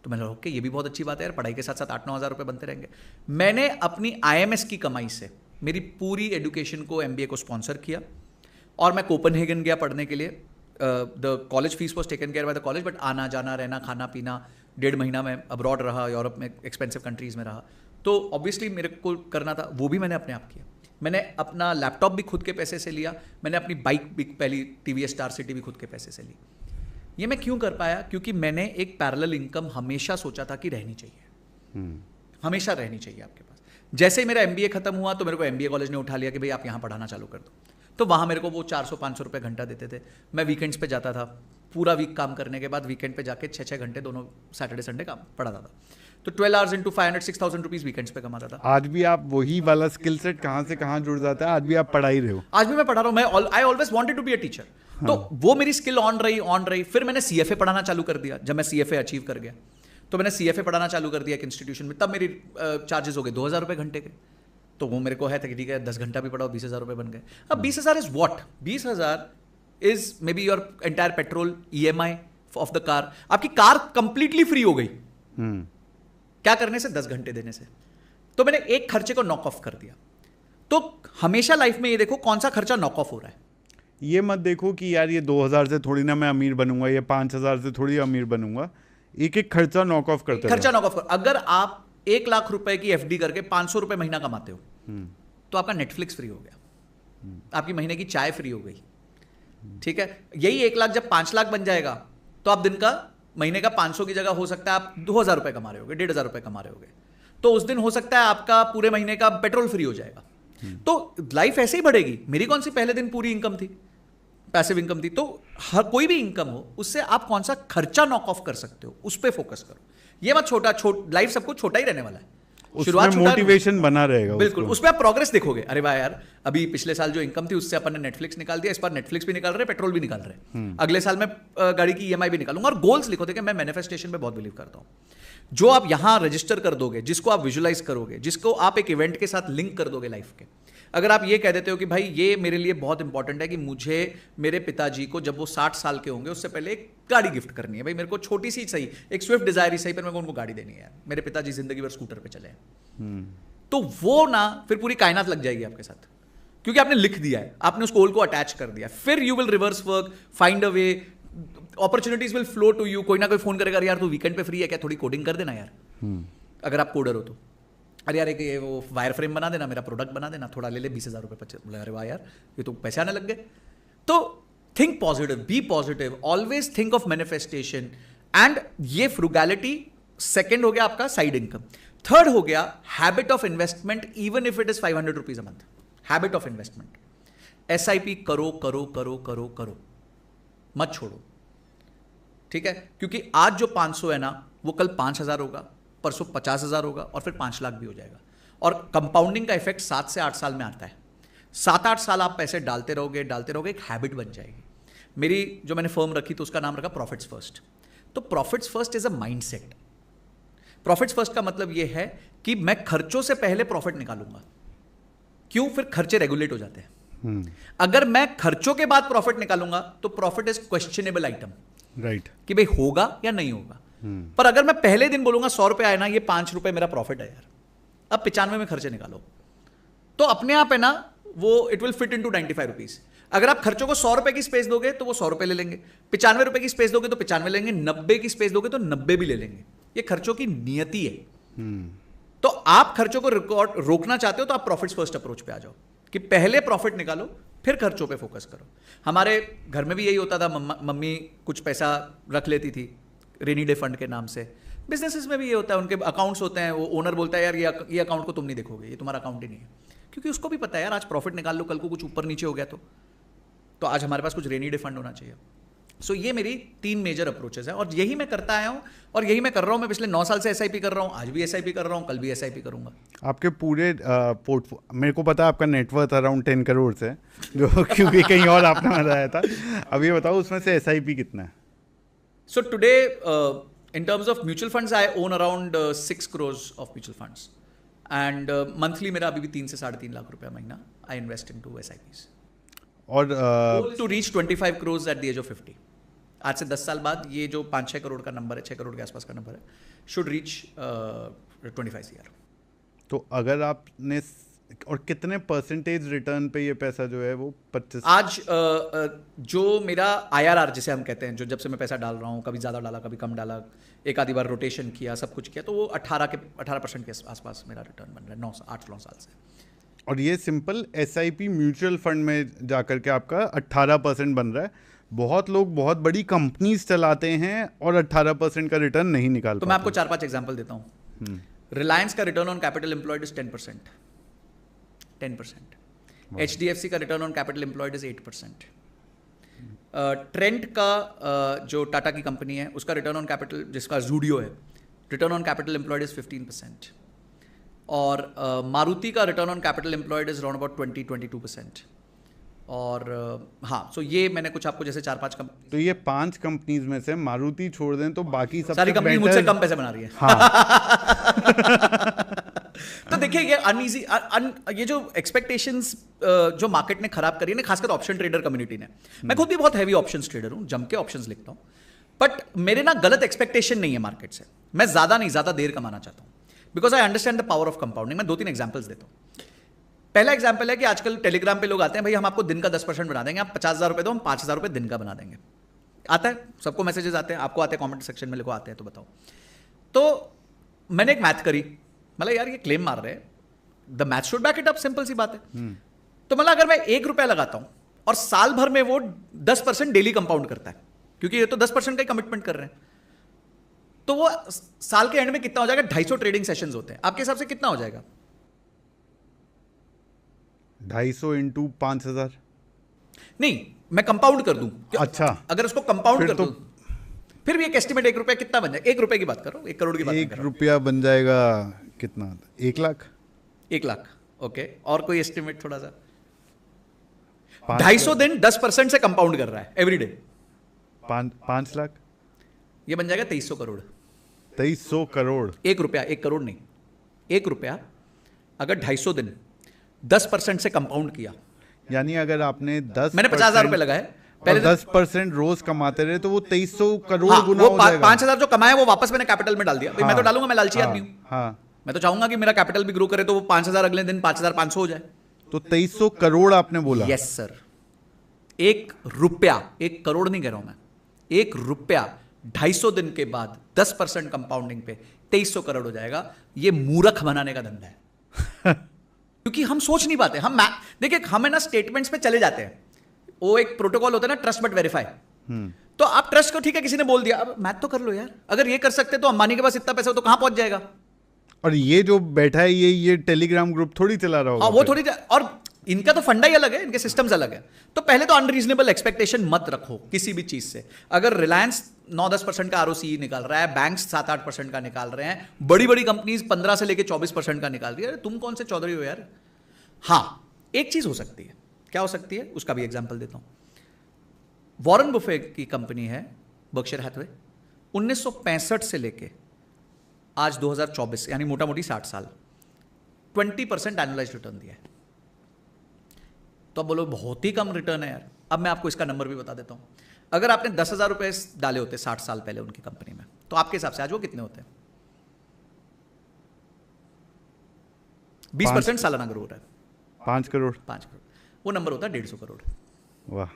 तो मैंने ओके, ये भी बहुत अच्छी बात है यार, पढ़ाई के साथ साथ 8-9 हज़ार रुपये बनते रहेंगे। मैंने अपनी IMS की कमाई से मेरी पूरी एजुकेशन को, MBA को स्पॉन्सर किया, और मैं कोपनहेगन गया पढ़ने के लिए। The college fees was taken care by the college, but आना जाना रहना खाना पीना, 1.5 महीना मैं अब्रॉड रहा, यूरोप में एक्सपेंसिव कंट्रीज में रहा, तो ऑब्वियसली मेरे को करना था, वो भी मैंने अपने आप किया। मैंने अपना लैपटॉप भी खुद के पैसे से लिया, मैंने अपनी बाइक भी, पहली TVS स्टार सिटी भी खुद के पैसे से ली। ये मैं क्यों कर पाया? क्योंकि मैंने एक पैरेलल इनकम हमेशा सोचा था कि रहनी चाहिए, हमेशा रहनी चाहिए आपके पास। जैसे ही मेरा MBA खत्म हुआ तो मेरे को MBA कॉलेज ने उठा लिया कि भाई आप यहाँ पढ़ाना चालू कर दो। तो वहाँ मेरे को वो 400-500 रुपये घंटा देते थे। मैं वीकेंड्स पे जाता था, पूरा वीक काम करने के बाद वीकेंड पे जाके 6-6 घंटे दोनों सैटरडे संडे काम पढ़ाता था। तो 12 आवर्स इंटू 500-6,000 रुपीज वीकेंड्स पे कमाता था। आज भी आप वही वाला स्किल सेट कहाँ से कहाँ जुड़ जाता है, आज भी आप पढ़ा ही रहे हो? आज भी मैं पढ़ा रहा हूँ। I always wanted to be a teacher. तो वो मेरी स्किल ऑन रही। फिर मैंने CFA पढ़ाना चालू कर दिया। जब मैं CFA अचीव कर गया तो मैंने CFA पढ़ाना चालू कर दिया एक इंस्टीट्यूशन में। तब मेरी चार्जेस हो गए 2,000 रुपये घंटे के। तो वो मेरे को है था कि ठीक है 10 घंटा भी पढ़ाओ, 20,000 रुपये बन गए। अब 20,000 is what? 20,000 is may be your entire petrol, EMI of the car. आपकी कार कंप्लीटली फ्री हो गई। क्या करने से? 10 घंटे देने से। तो मैंने एक खर्चे को नॉक ऑफ कर दिया। तो हमेशा लाइफ में ये देखो कौन सा खर्चा नॉक ऑफ हो रहा है। ये मत देखो कि यार ये 2,000 से थोड़ी ना मैं अमीर बनूंगा, ये 5,000 से थोड़ी अमीर बनूंगा। एक एक खर्चा नॉक ऑफ करते खर्चा नॉक ऑफ कर। अगर आप 1 लाख रुपए की FD करके 500 रुपए महीना कमाते हो, तो आपका नेटफ्लिक्स फ्री हो गया, आपकी महीने की चाय फ्री हो गई। ठीक है, यही 1 लाख जब 5 लाख बन जाएगा तो आप दिन का, महीने का 500 की जगह हो सकता है आप 2,000 रुपए कमा रहे होगे, 1,500 रुपए कमा रहे होगे। तो उस दिन हो सकता है आपका पूरे महीने का पेट्रोल फ्री हो जाएगा। तो लाइफ ऐसे ही बढ़ेगी। मेरी कौन सी पहले दिन पूरी इनकम थी, पैसिव इनकम थी। तो हर कोई भी इनकम हो, उससे आप कौन सा खर्चा नॉक ऑफ कर सकते हो, उस पर फोकस करो। ये मत लाइफ सबको छोटा ही रहने वाला है। शुरुआत मोटिवेशन बना रहेगा, बिल्कुल। उसमें आप प्रोग्रेस देखोगे, अरे वाह यार, अभी पिछले साल जो इनकम थी उससे अपन ने नेटफ्लिक्स निकाल दिया, इस बार नेटफ्लिक्स भी निकाल रहे, पेट्रोल भी निकाल रहे, अगले साल मैं गाड़ी की EMI भी निकालूंगा। और गोल्स लिखो। देखिए मैं मैनिफेस्टेशन पे बहुत बिलीव करता हूं। जो आप यहां रजिस्टर कर दोगे, जिसको आप विजुलाइज करोगे, जिसको आप एक इवेंट के साथ लिंक कर दोगे लाइफ के, अगर आप ये कह देते हो कि भाई ये मेरे लिए बहुत इंपॉर्टेंट है कि मुझे मेरे पिताजी को जब वो 60 साल के होंगे उससे पहले एक गाड़ी गिफ्ट करनी है, भाई मेरे को छोटी सी सही, एक स्विफ्ट डिजायर ही सही, पर मेरे को उनको गाड़ी देनी है, मेरे पिताजी जिंदगी भर स्कूटर पे चले हैं, तो वो ना फिर पूरी कायनात लग जाएगी आपके साथ, क्योंकि आपने लिख दिया है, आपने उस गोल को अटैच कर दिया। फिर you will reverse work, find a way, opportunities will flow to you. कोई ना कोई फोन करेगा, यार तू वीकेंड पे फ्री है क्या, थोड़ी कोडिंग कर देना यार, अगर आप कोडर हो तो। अरे यार एक ये वो वायर फ्रेम बना देना, मेरा प्रोडक्ट बना देना, थोड़ा ले ले 20,000 रुपये। बोले अरे वाह यार, ये तो पैसे आने लग गए। तो think positive, be positive, always think of manifestation. And ये फ्रूगैलिटी सेकेंड हो गया आपका साइड इनकम। थर्ड हो गया habit of investment, even if it is 500 rupees a month. Habit of investment, SIP करो करो करो करो करो, मत छोड़ो। ठीक है, क्योंकि आज जो 500 है ना, वो कल 5,000 होगा, परसों 50,000 होगा, और फिर 5 लाख भी हो जाएगा। और कंपाउंडिंग का इफेक्ट 7 से 8 साल में आता है। 7-8 साल आप पैसे डालते रहोगे, एक हैबिट बन जाएगी। मेरी जो मैंने फर्म रखी तो उसका नाम रखा प्रॉफिट्स फर्स्ट। तो profits first is a mindset. Profits first का मतलब यह है कि मैं खर्चों से पहले प्रॉफिट निकालूंगा। क्यों? फिर खर्चे रेगुलेट हो जाते हैं। अगर मैं खर्चों के बाद प्रॉफिट निकालूंगा तो profit is questionable item, right, कि भाई होगा या नहीं होगा। पर अगर मैं पहले दिन बोलूंगा 100 रुपए आए ना, ये 5 रुपए मेरा प्रॉफिट है यार, अब 95 में खर्चे निकालो, तो अपने आप है ना वो it will fit into 95 rupees. अगर आप खर्चों को 100 रुपए की स्पेस दोगे तो वो 100 रुपए ले लेंगे, 95 रुपए की स्पेस दोगे तो 95 लेंगे, 90 की स्पेस दोगे तो 90 भी ले लेंगे। ये खर्चों की नियति है। तो आप खर्चों को रोकना चाहते हो तो आप प्रॉफिट्स फर्स्ट अप्रोच पे आ जाओ, कि पहले प्रॉफिट निकालो फिर खर्चों पे फोकस करो। हमारे घर में भी यही होता था, मम्मी कुछ पैसा रख लेती थी रेनी डे फंड के नाम से। बिजनेसेस में भी ये होता है, उनके अकाउंट्स होते हैं, वो ओनर बोलता है यार ये अकाउंट को तुम नहीं देखोगे, ये तुम्हारा अकाउंट ही नहीं है, क्योंकि उसको भी पता है यार आज प्रॉफिट निकाल लो, कल को कुछ ऊपर नीचे हो गया तो आज हमारे पास कुछ रेनी डे फंड होना चाहिए। सो ये मेरी 3 मेजर अप्रोचेस है और यही मैं करता आया हूँ और यही मैं कर रहा हूँ। मैं पिछले 9 साल से SIP कर रहा हूँ, आज भी SIP कर रहा हूँ, कल भी SIP करूंगा। आपके पूरे मेरे को पता है आपका नेटवर्थ अराउंड 10 करोड़ से जो क्योंकि कहीं और आपने बताया था। अब ये बताओ उसमें से SIP कितना है? So today in terms of mutual funds I own around 6 crores of mutual funds and monthly मेरा अभी भी 3 से 3.5 लाख रुपया महीना I invest into SIPs और to reach 25 crores at the age of 50। आज से 10 साल बाद ये जो 5-6 करोड़ का नंबर है, 6 करोड़ के आसपास का नंबर है, शुड रीच 25 ईयर। तो अगर आपने और कितने परसेंटेज रिटर्न पे ये पैसा जो है वो 25 आज जो मेरा IRR जिसे हम कहते हैं, जो जब से मैं पैसा डाल रहा हूँ, कभी ज़्यादा डाला कभी कम डाला, एक आधी बार रोटेशन किया, सब कुछ किया, तो वो 18% के आसपास मेरा रिटर्न बन रहा है 8-9 साल से। और ये सिंपल SIP म्यूचुअल फंड में जाकर के आपका 18% बन रहा है। बहुत लोग बहुत बड़ी कंपनीज चलाते हैं और 18% का रिटर्न नहीं निकाल तो मैं आपको 4-5 एग्जांपल देता हूँ। रिलायंस का return on capital employed is 10%। HDFC का return on capital employed is 8%। Trent का जो टाटा की कंपनी है उसका रिटर्न ऑन कैपिटल, जिसका जूडियो है, return on capital employed is 15%। और मारुति का return on capital employed is around about 20-22%। और हाँ, सो ये मैंने कुछ आपको जैसे 4-5 कंपनी, तो ये 5 कंपनीज में से मारुति छोड़ दें तो बाकी सब सारी कंपनी मुझसे कम पैसे बना रही है। हाँ। तो देखिए ये अनईजी ये जो एक्सपेक्टेशंस जो मार्केट ने खराब करी है ना, खासकर ऑप्शन ट्रेडर कम्युनिटी ने, मैं खुद भी बहुत हैवी ऑप्शंस ट्रेडर हूं, जम के ऑप्शंस लिखता हूं, बट मेरे ना गलत एक्सपेक्टेशन नहीं है मार्केट से। मैं ज्यादा नहीं, ज्यादा देर कमाना चाहता हूं because I understand the power of compounding. मैं 2-3 एग्जाम्पल्स देता हूं। पहला एग्जाम्पल है कि आजकल टेलीग्राम पे लोग आते हैं, भाई हम आपको दिन का 10% बना देंगे, आप 50,000 रुपए दो, हम 5,000 रुपए दिन का बना देंगे। आता है, सबको मैसेजेस आते हैं, आपको आते हैं, कमेंट सेक्शन में लिखो आते हैं, तो बताओ। तो मैंने एक मैथ करी, मतलब यार ये क्लेम मार रहे हैं, the math should back it up, simple सी बात है। तो मतलब अगर मैं 1 रुपया लगाता हूं और साल भर में वो 10% डेली कंपाउंड करता है, क्योंकि ये तो 10% का ही कमिटमेंट कर रहे हैं, तो वो साल के एंड में कितना हो जाएगा? 250 ट्रेडिंग सेशंस होते हैं। आपके हिसाब से कितना हो जाएगा? 250 इंटू 5,000? नहीं, मैं कंपाउंड कर दूं। अच्छा, अगर उसको कंपाउंड कर तो दूं, फिर भी एक एस्टिमेट 1 रुपया कितना बन जाएगा? 1 रुपए की बात कर रहा हूं, 1 करोड़ की बात नहीं कर 1 रहा हूं। रुपया बन जाएगा कितना? 1 लाख? 1 लाख, ओके। और कोई एस्टिमेट थोड़ा सा? 5 250 दिन 10% से कंपाउंड कर रहा है एवरी डे, 5 लाख? ये बन जाएगा 2300 करोड़। 2300 करोड़? 1 रुपया, 1 करोड़ नहीं, 1 रुपया अगर 250 दिन 10% से कंपाउंड किया, यानी अगर आपने 10 मैंने 50,000 रुपए लगाए पहले, 10% रोज कमाते रहे तो वो 2300 करोड़ हाँ, गुना वो हो जाएगा। 5,000 जो कमाया वो वापस मैंने कैपिटल में डाल दिया। भाई मैं तो डालूंगा, मैं लालची आदमी हूं। हाँ, मैं तो चाहूंगा कि मेरा कैपिटल भी ग्रो करे, तो वो 5,000 अगले दिन 5,500 हो जाए। तो 2300 करोड़ आपने बोला? Yes sir. 1 रुपया, 1 करोड़ नहीं कह रहा हूं मैं, 1 रुपया 250 दिन के बाद 10% कंपाउंडिंग पे 2300 करोड़ हो जाएगा। ये मूर्ख बनाने का धंधा है। क्योंकि हम सोच नहीं पाते। हम देखिए, हमें ना स्टेटमेंट्स पे चले जाते हैं। वो एक प्रोटोकॉल होता है ना, ट्रस्ट बट वेरीफाई। तो आप ट्रस्ट को, ठीक है, किसी ने बोल दिया, अब मैथ तो कर लो यार। अगर ये कर सकते तो अंबानी के पास इतना पैसा हो तो कहां पहुंच जाएगा? और ये जो बैठा है ये टेलीग्राम ग्रुप थोड़ी चला रहा होगा। हाँ, वो थोड़ी, और इनका तो फंडा ही अलग है, इनके सिस्टम्स अलग है। तो पहले तो अनरीजनेबल एक्सपेक्टेशन मत रखो किसी भी चीज से। अगर रिलायंस 9-10% का ROCE निकाल रहा है, बैंक्स 7-8% का निकाल रहे हैं, बड़ी बड़ी कंपनीज 15 से लेकर 24% का निकाल रही है, तुम कौन से चौधरी हो यार? हाँ, एक चीज हो सकती है। क्या हो सकती है? उसका भी एग्जाम्पल देता हूं। वॉरेन बुफे की कंपनी है बर्कशायर हैथवे, 1965 से लेके आज 2024, यानी मोटा मोटी 60 साल, 20% एनुअलाइज्ड रिटर्न दिया है। तो अब बोलो बहुत ही कम रिटर्न है यार। अब मैं आपको इसका नंबर भी बता देता हूं। अगर आपने 10,000 रुपए डाले होते 60 साल पहले उनकी कंपनी में, तो आपके हिसाब से आज वो कितने होते हैं? 20% सालाना ग्रो हो रहा है। 5 करोड़? 5 करोड़, वो नंबर होता है 150 करोड़। वाह,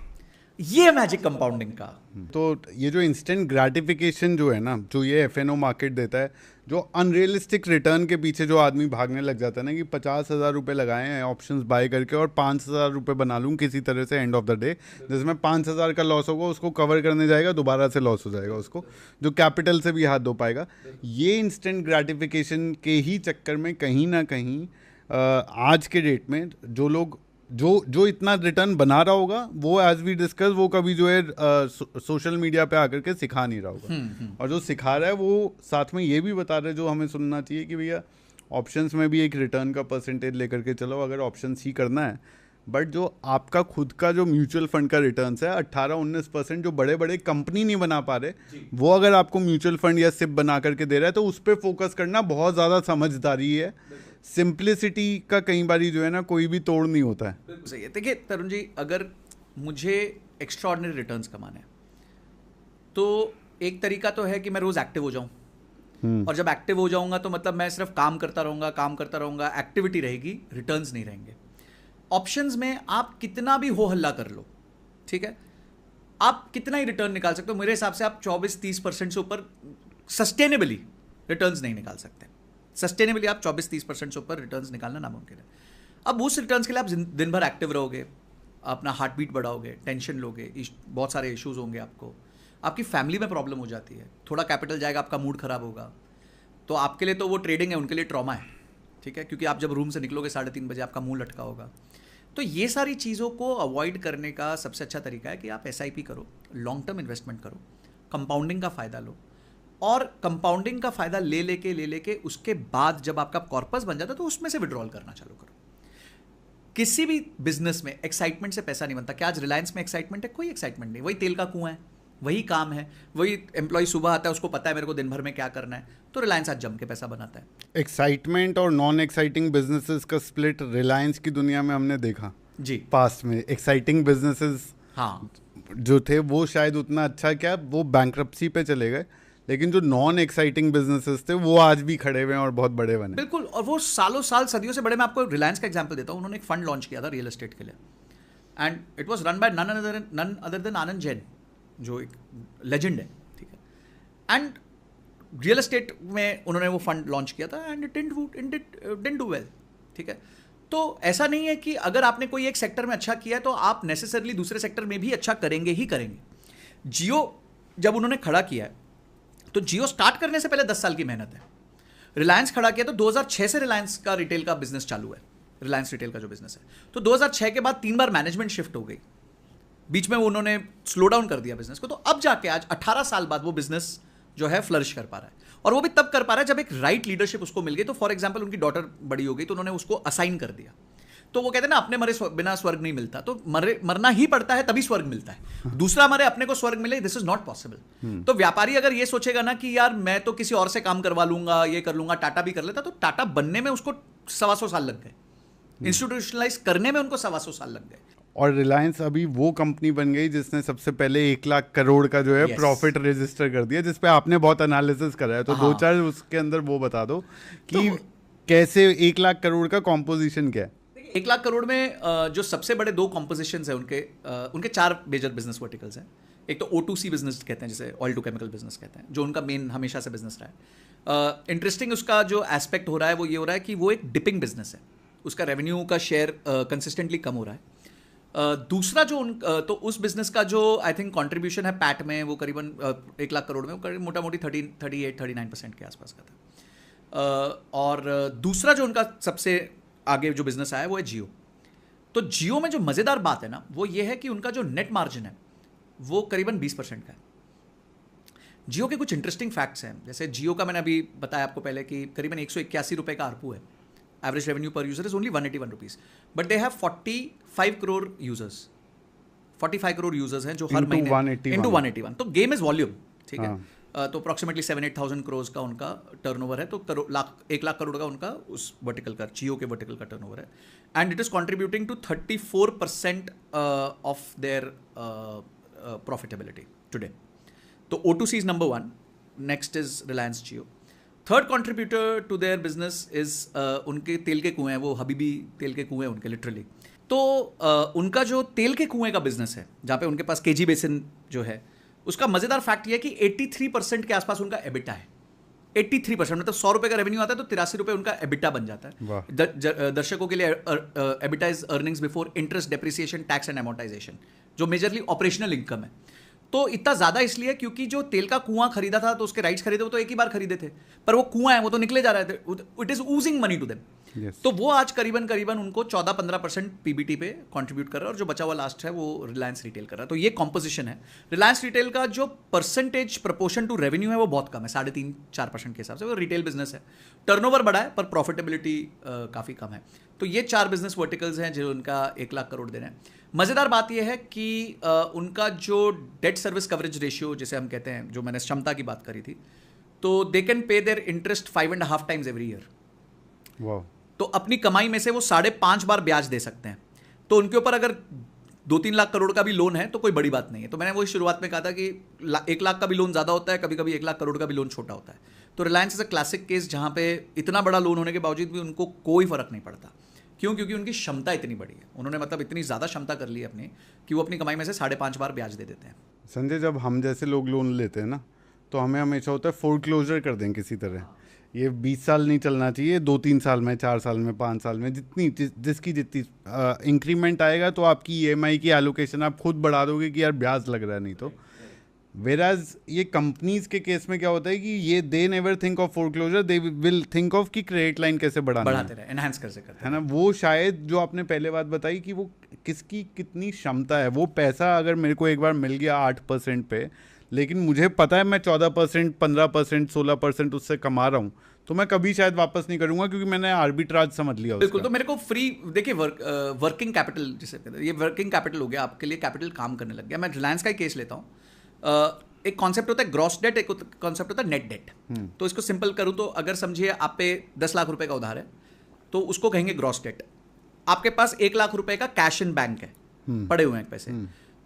ये मैजिक कंपाउंडिंग का। तो ये जो इंस्टेंट ग्रेटिफिकेशन जो है ना, जो ये FNO मार्केट देता है, जो अनरियलिस्टिक रिटर्न के पीछे जो आदमी भागने लग जाता है ना, कि 50,000 रुपये लगाए हैं ऑप्शंस बाय करके और 5,000 रुपये बना लूँ किसी तरह से एंड ऑफ द डे, जिसमें 5,000 का लॉस होगा उसको कवर करने जाएगा, दोबारा से लॉस हो जाएगा उसको, जो कैपिटल से भी हाथ धो पाएगा। ये इंस्टेंट ग्रेटिफिकेशन के ही चक्कर में कहीं ना कहीं आज के डेट में जो लोग जो इतना रिटर्न बना रहा होगा वो एज वी डिस्कस वो कभी जो है सोशल मीडिया पे आकर के सिखा नहीं रहा होगा, और जो सिखा रहा है वो साथ में ये भी बता रहा है जो हमें सुनना चाहिए कि भैया ऑप्शंस में भी एक रिटर्न का परसेंटेज लेकर के चलो अगर ऑप्शंस ही करना है। बट जो आपका खुद का जो म्यूचुअल फंड का रिटर्न्स है 18-19% जो बड़े बड़े कंपनी नहीं बना पा रहे, वो अगर आपको म्यूचुअल फंड या सिप बना करके दे रहा है तो उस पर फोकस करना बहुत ज़्यादा समझदारी है। सिंप्लिसिटी का कई बार जो है ना कोई भी तोड़ नहीं होता है। बिल्कुल सही है। देखिए तरुण जी, अगर मुझे एक्स्ट्राऑर्डिनरी रिटर्न्स कमाने हैं तो एक तरीका तो है कि मैं रोज एक्टिव हो जाऊं, और जब एक्टिव हो जाऊंगा तो मतलब मैं सिर्फ काम करता रहूंगा, एक्टिविटी रहेगी, रिटर्न्स नहीं रहेंगे। ऑप्शंस में आप कितना भी हो हल्ला कर लो, ठीक है, आप कितना ही रिटर्न निकाल सकते हो, मेरे हिसाब से आप 24-30% से ऊपर सस्टेनेबली रिटर्न्स नहीं निकाल सकते। सस्टेनेबली आप 24-30% से ऊपर रिटर्न्स निकालना नामुमकिन है। अब उस रिटर्न्स के लिए आप दिन भर एक्टिव रहोगे, अपना हार्ट बीट बढ़ाओगे, टेंशन लोगे, बहुत सारे इश्यूज होंगे, आपकी फैमिली में प्रॉब्लम हो जाती है, थोड़ा कैपिटल जाएगा, आपका मूड खराब होगा, तो आपके लिए तो वो ट्रेडिंग है, उनके लिए ट्रॉमा है, ठीक है, क्योंकि आप जब रूम से निकलोगे 3:30 बजे आपका मुंह लटका होगा। तो ये सारी चीज़ों को अवॉइड करने का सबसे अच्छा तरीका है कि आप SIP करो, लॉन्ग टर्म इन्वेस्टमेंट करो, कंपाउंडिंग का फ़ायदा लो, और कंपाउंडिंग का फ़ायदा ले लेके उसके बाद जब आपका कॉर्पस बन जाता है तो उसमें से विड्रॉल करना चालू करो। किसी भी बिजनेस में एक्साइटमेंट से पैसा नहीं बनता। क्या आज रिलायंस में एक्साइटमेंट है? कोई एक्साइटमेंट नहीं, वही तेल का कुआं है, वही काम है, वही एम्प्लॉय सुबह आता है, उसको पता है मेरे को दिन भर में क्या करना है, तो रिलायंस आज जम के पैसा बनाता है। एक्साइटमेंट और नॉन एक्साइटिंग बिजनेसेस का स्प्लिट रिलायंस की दुनिया में हमने देखा जी। पास्ट में एक्साइटिंग बिजनेसेस हाँ जो थे वो शायद उतना अच्छा, क्या वो बैंक्रप्सी पे चले गए, लेकिन जो नॉन एक्साइटिंग बिजनेसेस थे वो आज भी खड़े हुए हैं और बहुत बड़े बने। बिल्कुल, और वो सालों साल सदियों से बड़े। मैं आपको रिलायंस का एग्जांपल देता हूँ। उन्होंने एक फंड लॉन्च किया था रियल एस्टेट के लिए, and it was run by none other than Anand Jain, जो एक लेजेंड है, ठीक है। एंड रियल एस्टेट में उन्होंने वो फंड लॉन्च किया था, and it didn't do well, ठीक है। तो ऐसा नहीं है कि अगर आपने कोई एक सेक्टर में अच्छा किया है तो आप नेसेसरली दूसरे सेक्टर में भी अच्छा करेंगे ही करेंगे। जियो जब उन्होंने खड़ा किया है तो जियो स्टार्ट करने से पहले 10 साल की मेहनत है। रिलायंस खड़ा किया तो 2006 से रिलायंस का रिटेल का बिजनेस चालू है, रिलायंस रिटेल का जो बिजनेस है। तो 2006 के बाद 3 बार मैनेजमेंट शिफ्ट हो गई, बीच में उन्होंने स्लो डाउन कर दिया बिजनेस को, तो अब जाके आज 18 साल बाद वो बिजनेस जो है फ्लरिश कर पा रहा है। और वो भी तब कर पा रहा है जब एक राइट लीडरशिप उसको मिल गई। तो फॉर एग्जांपल उनकी डॉटर बड़ी हो गई तो उन्होंने उसको असाइन कर दिया। तो वो कहते हैं ना, अपने मरे बिना स्वर्ग नहीं मिलता, तो मरना ही पड़ता है तभी स्वर्ग मिलता है। दूसरा मरे अपने को स्वर्ग मिले, दिस इज नॉट पॉसिबल। तो व्यापारी अगर ये सोचेगा ना कि यार मैं तो किसी और से काम करवा लूंगा, ये कर लूंगा, टाटा भी कर लेता, तो टाटा बनने में उसको 125 साल लग गए, इंस्टीट्यूशनलाइज करने में उनको 125 साल लग गए। और रिलायंस अभी वो कंपनी बन गई जिसने सबसे पहले 1 लाख करोड़ का जो है प्रॉफिट रजिस्टर कर दिया, जिसपे आपने बहुत एनालिसिस करा है। तो 2-4 उसके अंदर वो बता दो कि कैसे 1 लाख करोड़ का कॉम्पोजिशन क्या है। 1 लाख करोड़ में जो सबसे बड़े 2 कॉम्पोजिशंस है उनके 4 मेजर बिजनेस वर्टिकल्स हैं। एक तो O2C बिजनेस कहते हैं, जिसे ऑयल टू केमिकल बिजनेस कहते हैं, जो उनका मेन हमेशा से बिजनेस रहा है। इंटरेस्टिंग उसका जो एस्पेक्ट हो रहा है वो ये हो रहा है कि वो एक डिपिंग बिजनेस है, उसका रेवेन्यू का शेयर कंसिस्टेंटली कम हो रहा है। दूसरा जो तो उस बिजनेस का जो आई थिंक कंट्रीब्यूशन है पैट में, वो करीबन 1 लाख करोड़ में वो मोटा मोटी 38-39% के आसपास का था। और दूसरा जो उनका सबसे आगे जो बिजनेस आया वो है जियो। तो जियो में जो मज़ेदार बात है ना वो ये है कि उनका जो नेट मार्जिन है वो करीबन 20% का है। जियो के कुछ इंटरेस्टिंग फैक्ट्स हैं, जैसे जियो का मैंने अभी बताया आपको पहले कि करीबन 181 रुपये का आरपू है। एवरेज रेवेन्यू पर user is only 181 rupees, but they have 45 crore users. 45 crore users हैं जो हर महीने इंटू 181, तो गेम इज वॉल्यूम, ठीक है। तो अप्रॉक्सीमेटली 7-8,000 करोड़ का उनका टर्नओवर है। तो 1 लाख करोड़ का उनका उस वर्टिकल का, जियो के वर्टिकल का टर्नओवर है, and it is contributing to 34% of their profitability today. तो O2C is number 1, next is Reliance Jio. Third contributor to their business is उनके तेल के कुएं, वो हबीबी तेल के कुएं उनके लिटरली। तो उनका जो तेल के कुएं का बिजनेस है, जहाँ पे उनके पास KG बेसिन जो है, उसका मजेदार फैक्ट ये है कि 83% के आसपास उनका एबिटा है। 83%, मतलब 100 रुपये का रेवेन्यू आता है तो 83 रुपये उनका एबिटा बन जाता है। दर्शकों के लिए EBITDA is earnings before interest, depreciation, tax and amortisation, जो मेजरली ऑपरेशनल इनकम है। तो इतना ज़्यादा इसलिए क्योंकि जो तेल का कुआं खरीदा था तो उसके राइट्स खरीदे, वो तो एक ही बार खरीदे थे, पर वो कुआं है, वो तो निकले जा रहे थे, it is oozing money to them. Yes. तो वो आज करीबन करीबन उनको 14-15% पीबीटी पे कंट्रीब्यूट कर रहा है, और जो बचा हुआ लास्ट है वो रिलायंस रिटेल कर रहा है। तो ये कॉम्पोजिशन है। रिलायंस रिटेल का जो परसेंटेज प्रपोर्शन टू रेवेन्यू है वो बहुत कम है, 3.5-4% के हिसाब से। वो रिटेल बिजनेस है, टर्नओवर बड़ा है पर प्रॉफिटेबिलिटी काफ़ी कम है। तो ये 4 बिजनेस वर्टिकल्स हैं जो उनका 1 लाख करोड़ दे रहे हैं। मज़ेदार बात यह है कि उनका जो डेट सर्विस कवरेज रेशियो जिसे हम कहते हैं, जो मैंने क्षमता की बात करी थी, तो they can pay their interest 5.5 times every year. वाह। तो अपनी कमाई में से वो 5.5 बार ब्याज दे सकते हैं। तो उनके ऊपर अगर 2-3 लाख करोड़ का भी लोन है तो कोई बड़ी बात नहीं है। तो मैंने वही शुरुआत में कहा था कि 1 लाख का भी लोन ज़्यादा होता है, कभी कभी 1 लाख करोड़ का भी लोन छोटा होता है। तो Reliance is a classic case जहाँ पे इतना बड़ा लोन होने के बावजूद भी उनको कोई फर्क नहीं पड़ता। क्यों? क्योंकि उनकी क्षमता इतनी बड़ी है। उन्होंने मतलब इतनी ज़्यादा क्षमता कर ली है अपनी कि वो अपनी कमाई में से 5.5 बार ब्याज दे देते हैं। संजय, जब हम जैसे लोग लोन लेते हैं ना, तो हमें हमेशा होता है फोरक्लोजर कर दें किसी तरह। ये 20 साल नहीं चलना चाहिए, 2-3 साल में, 4 साल में, 5 साल में, जिसकी जितनी इंक्रीमेंट आएगा तो आपकी ईएमआई की एलोकेशन आप खुद बढ़ा दोगे कि यार ब्याज लग रहा है नहीं तो। वेराज ये कंपनीज के केस में क्या होता है कि ये they never think of foreclosure, they will think of कि क्रेडिट लाइन कैसे बढ़ाते रहे, एनहांस कर सकते है ना। वो शायद जो आपने पहले बात बताई कि वो किसकी कितनी क्षमता है, वो पैसा अगर मेरे को एक बार मिल गया 8% पे, लेकिन मुझे पता है मैं 14%, 15%, 16% उससे कमा रहा हूँ, तो मैं कभी शायद वापस नहीं करूंगा क्योंकि मैंने आर्बिट्राज समझ लिया। बिल्कुल। तो मेरे को फ्री, देखिए वर्किंग कैपिटल जिसे कहते हैं, ये वर्किंग कैपिटल हो गया, आपके लिए कैपिटल काम करने लग गया। मैं रिलायंस का ही केस लेता हूँ। एक कॉन्सेप्ट होता है ग्रॉस डेट, एक कॉन्सेप्ट होता है नेट डेट। तो इसको सिंपल करूँ तो अगर समझिए आप पे 10 लाख रुपए का उधार है तो उसको कहेंगे ग्रॉस डेट। आपके पास 1 लाख रुपए का कैश इन बैंक है, पड़े हुए हैं पैसे,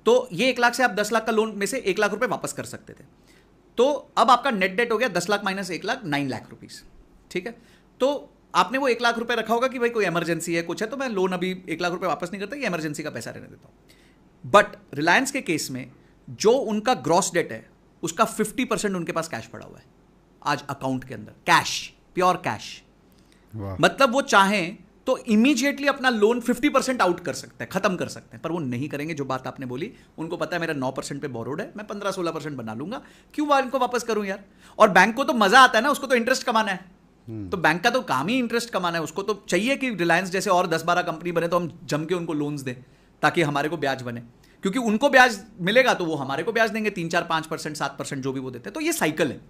तो ये 1 लाख से आप 10 लाख का लोन में से 1 लाख रुपए वापस कर सकते थे। तो अब आपका नेट डेट हो गया 10 लाख माइनस 1 लाख, 9 लाख रुपीज। ठीक है। तो आपने वो 1 लाख रुपए रखा होगा कि भाई कोई इमरजेंसी है, कुछ है, तो मैं लोन अभी 1 लाख रुपए वापस नहीं करता, ये इमरजेंसी का पैसा रहने देता हूं। बट रिलायंस के केस में जो उनका ग्रॉस डेट है उसका 50% उनके पास कैश पड़ा हुआ है आज अकाउंट के अंदर, कैश, प्योर कैश। मतलब वो चाहें तो इमीडिएटली अपना लोन 50% आउट कर सकते हैं, खत्म कर सकते हैं, पर वो नहीं करेंगे। जो बात आपने बोली, उनको पता है मेरा 9% पे बोरोड है, मैं 15-16% बना लूंगा, क्यों इनको वापस करूं यार। और बैंक को तो मजा आता है ना, उसको तो इंटरेस्ट कमाना है। तो बैंक का तो काम ही इंटरेस्ट कमाना है, उसको तो चाहिए कि रिलायंस जैसे और 10-12 कंपनी बने तो हम जम के उनको लोन्स दें ताकि हमारे को ब्याज बने, क्योंकि उनको ब्याज मिलेगा तो वो हमारे को ब्याज देंगे 3-4-5%, 7% जो भी वो देते हैं। तो ये साइकिल है।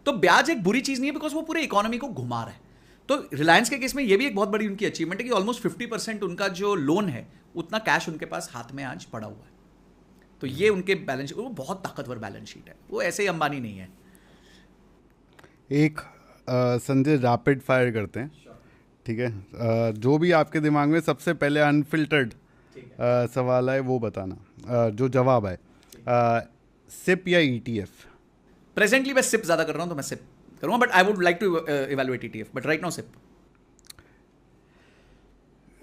तो ब्याज एक बुरी चीज नहीं है, बिकॉज वो पूरे इकोनॉमी को घुमा रहा है। तो रिलायंस के केस में ये भी एक बहुत बड़ी उनकी अचीवमेंट है कि ऑलमोस्ट 50% उनका जो लोन है उतना कैश उनके पास हाथ में आज पड़ा हुआ है। तो ये उनके बैलेंस, वो बहुत ताकतवर बैलेंस शीट है, वो ऐसे ही अंबानी नहीं है। एक संजय रैपिड फायर करते हैं, ठीक है। जो भी आपके दिमाग में सबसे पहले अनफिल्टर्ड सवाल है वो बताना, जो जवाब है सिप या ETF। प्रेजेंटली मैं सिप ज्यादा कर रहा हूं तो मैं सिप करूंगा, but I would like to evaluate ETF, but right now SIP.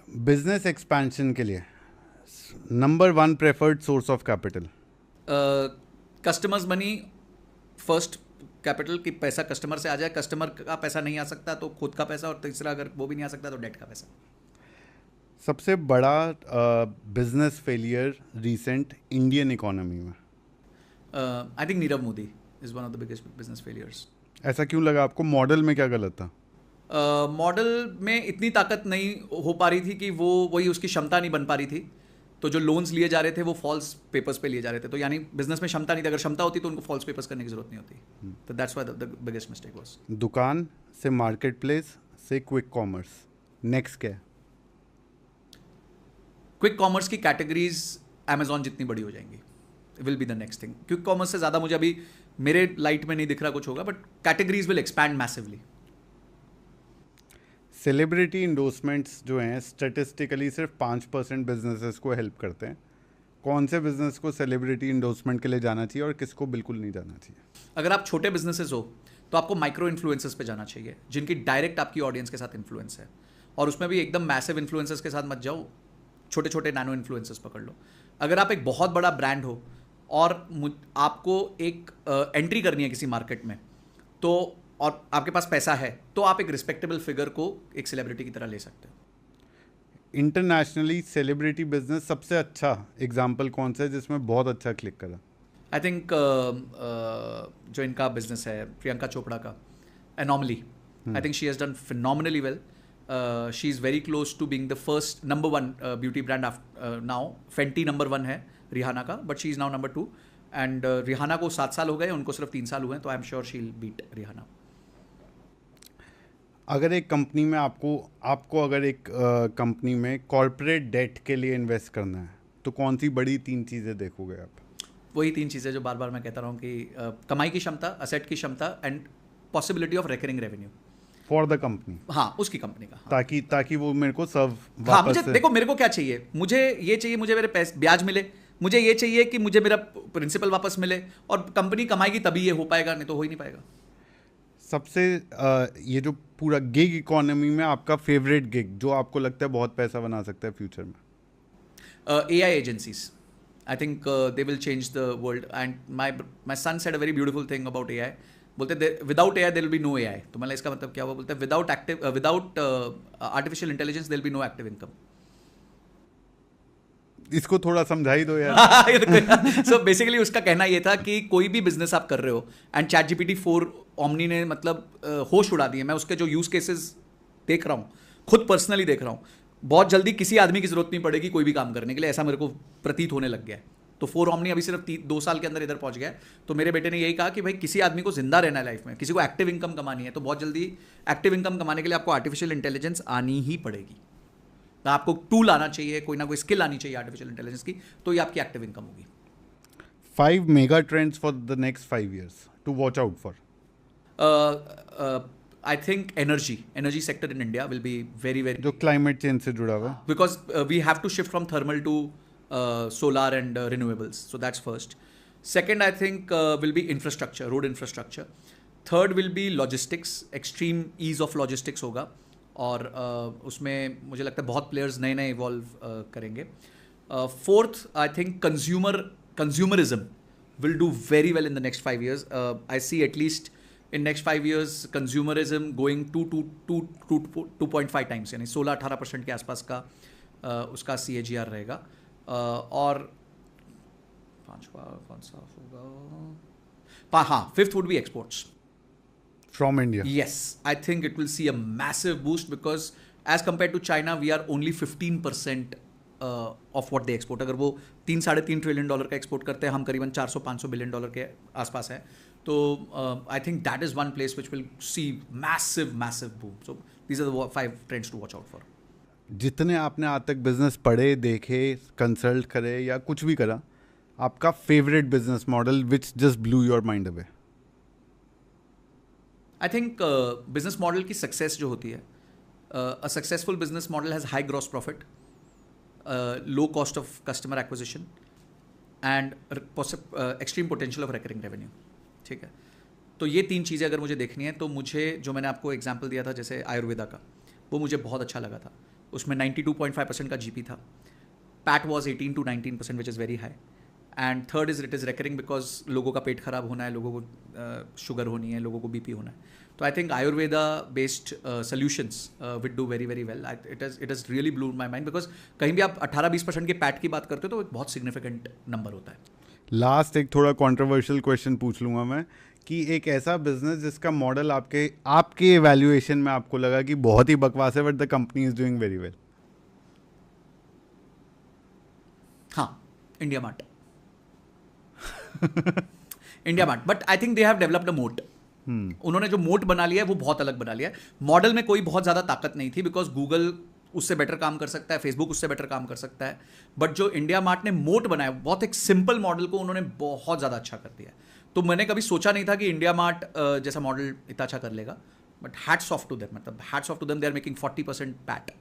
Business expansion के लिए number 1 preferred source of capital. Customers money first capital, की पैसा कस्टमर से आ जाए। कस्टमर का पैसा नहीं आ सकता तो खुद का पैसा, और तीसरा अगर वो भी नहीं आ सकता तो डेट का पैसा। सबसे बड़ा business failure recent Indian economy में? I think Nirav Modi is one of the biggest business failures. ऐसा क्यों लगा आपको? मॉडल में क्या गलत था? मॉडल में इतनी ताकत नहीं हो पा रही थी कि वो वही उसकी क्षमता नहीं बन पा रही थी। तो जो लोन्स लिए जा रहे थे वो फॉल्स पेपर्स पे लिए जा रहे थे, तो यानी बिजनेस में क्षमता नहीं थी। अगर क्षमता होती तो उनको फॉल्स पेपर्स करने की जरूरत नहीं होती। तो that's why the biggest mistake was. दुकान से मार्केट प्लेस से क्विक कॉमर्स, नेक्स्ट क्या है? क्विक कॉमर्स की कैटेगरीज अमेजॉन जितनी बड़ी हो जाएंगी, will be the next thing. Quick commerce से ज़्यादा मुझे अभी मेरे लाइट में नहीं दिख रहा कुछ होगा, but categories will expand massively. Celebrity endorsements जो हैं स्टैटिस्टिकली सिर्फ 5% बिजनेसेस को हेल्प करते हैं। कौन से बिजनेस को सेलिब्रिटी इंडोर्समेंट के लिए जाना चाहिए और किसको बिल्कुल नहीं जाना चाहिए? अगर आप छोटे बिजनेसेस हो तो आपको माइक्रो इन्फ्लुएंसर्स पे जाना चाहिए, जिनकी डायरेक्ट आपकी ऑडियंस के साथ इन्फ्लुएंस है। और उसमें भी एकदम मैसिव इन्फ्लुएंसर्स के साथ मत जाओ, छोटे छोटे नैनो इन्फ्लुएंसर्स पकड़ लो। अगर आप एक बहुत बड़ा ब्रांड हो और आपको एक एंट्री करनी है किसी मार्केट में, तो और आपके पास पैसा है, तो आप एक रिस्पेक्टेबल फिगर को एक सेलिब्रिटी की तरह ले सकते हो। इंटरनेशनली सेलिब्रिटी बिजनेस सबसे अच्छा एग्जाम्पल कौन सा है जिसमें बहुत अच्छा क्लिक करा? आई थिंक जो इनका बिजनेस है प्रियंका चोपड़ा का, anomaly. I think she has done phenomenally well. She is very close to being the first number 1 beauty brand now. Fenty number 1 है रिहाना का, but she is now number 2. And Rihanna को 7 साल हो गए, उनको सिर्फ 3 साल हुए हैं, तो I am sure she will beat Rihanna. अगर एक कंपनी में आपको अगर एक कंपनी में कॉर्पोरेट डेट के लिए इन्वेस्ट करना है तो कौन सी बड़ी 3 चीज़ें देखोगे आप? वही 3 चीज़ें जो बार बार मैं कहता रहा हूँ कि कमाई की क्षमता, असेट की क्षमता and possibility of recurring revenue for the company. हाँ, उसकी कंपनी का. हाँ. ताकि वो मेरे को सर्व हाँ, मुझे देखो, मेरे को क्या चाहिए, मुझे ये चाहिए, मुझे मेरे पैसे ब्याज मिले, मुझे ये चाहिए कि मुझे मेरा प्रिंसिपल वापस मिले, और कंपनी कमाएगी तभी ये हो पाएगा, नहीं तो हो ही नहीं पाएगा. सबसे ये जो पूरा गिग इकोनॉमी में आपका फेवरेट गिग जो आपको लगता है बहुत पैसा बना सकता है फ्यूचर में? AI agencies. I think they will change the world. And my son said a very beautiful thing about AI. बोलते without AI there will be no AI. तो मतलब इसका मतलब क्या हुआ? बोलते without artificial intelligence there will be no active income. इसको थोड़ा समझा ही दो यार. So basically उसका कहना ये था कि कोई भी बिजनेस आप कर रहे हो, एंड ChatGPT-4 Omni ने मतलब होश उड़ा दिए. मैं उसके जो यूज केसेस देख रहा हूँ, खुद पर्सनली देख रहा हूँ, बहुत जल्दी किसी आदमी की जरूरत नहीं पड़ेगी कोई भी काम करने के लिए, ऐसा मेरे को प्रतीत होने लग गया है. तो 4 Omni अभी सिर्फ 2 साल के अंदर इधर पहुंच गया है. तो मेरे बेटे ने यही कहा कि भाई किसी आदमी को जिंदा रहना है लाइफ में, किसी को एक्टिव इनकम कमानी है, तो बहुत जल्दी एक्टिव इनकम कमाने के लिए आपको आर्टिफिशियल इंटेलिजेंस आनी ही पड़ेगी. आपको टूल आना चाहिए, कोई ना कोई स्किल आनी चाहिए आर्टिफिशियल इंटेलिजेंस की, तो ये आपकी एक्टिव इनकम होगी. 5 mega trends for the next 5 years to watch out for. I think energy sector in India will be very जो क्लाइमेट चेंज से जुड़ा हुआ है, because we have to shift from thermal to solar and renewables. So that's first. Second, I think will be infrastructure, road infrastructure. Third will be logistics, extreme ease of logistics होगा, और उसमें मुझे लगता है बहुत प्लेयर्स नए evolve करेंगे. Fourth, I think consumerism will do very well in the next 5 years. I see at least in next 5 years consumerism going to 2.5 times, यानी 16-18% के आसपास का उसका CAGR रहेगा. और पांचवा कौन सा होगा? हाँ, fifth would be exports from India. Yes, I think it will see a massive boost because as compared to China, we are only 15% of what they export. अगर वो 3-3.5 ट्रिलियन डॉलर का एक्सपोर्ट करते हैं, हम करीबन 400-500 बिलियन डॉलर के आसपास है. तो I think that is one place which will see massive boom. So these are the 5 trends to watch out for. जितने आपने आज तक बिजनेस पढ़े, देखे, कंसल्ट करे या कुछ भी करा, आपका favourite business model which just blue your mind away? I think business model की सक्सेस जो होती है, a successful business model has high gross profit, low cost of customer acquisition and extreme potential of recurring revenue. ठीक है, तो ये 3 चीज़ें अगर मुझे देखनी है, तो मुझे जो मैंने आपको एग्जांपल दिया था जैसे आयुर्वेदा का, वो मुझे बहुत अच्छा लगा था. उसमें 92.5% का GP था. PAT was 18 to 19%, which is very high. And third is it is recurring because लोगों का पेट खराब होना है, लोगों को शुगर होनी है, लोगों को BP होना है. तो I think Ayurveda based solutions would do very well. It is really blow my mind because कहीं भी आप 18-20% के पैट की बात करते हो तो एक बहुत सिग्निफिकेंट नंबर होता है. लास्ट एक थोड़ा कॉन्ट्रोवर्शियल क्वेश्चन पूछ लूँगा मैं कि एक ऐसा बिजनेस जिसका मॉडल आपके एवैल्यूएशन में आपको लगा कि बहुत ही बकवास है but the company is doing very well. हाँ, India Mart. India Mart, but I think they have developed a moat. उन्होंने जो मोट बना लिया है वो बहुत अलग बना लिया है. मॉडल में कोई बहुत ज़्यादा ताकत नहीं थी बिकॉज गूगल उससे बेटर काम कर सकता है, फेसबुक उससे बेटर काम कर सकता है, बट जो इंडिया मार्ट ने मोट बनाया, बहुत एक सिंपल मॉडल को उन्होंने बहुत ज़्यादा अच्छा कर दिया है. तो मैंने कभी सोचा नहीं था कि इंडिया मार्ट जैसा मॉडल इतना अच्छा कर लेगा, but hats off to them, मतलब hats off to them, they are making 40% PAT.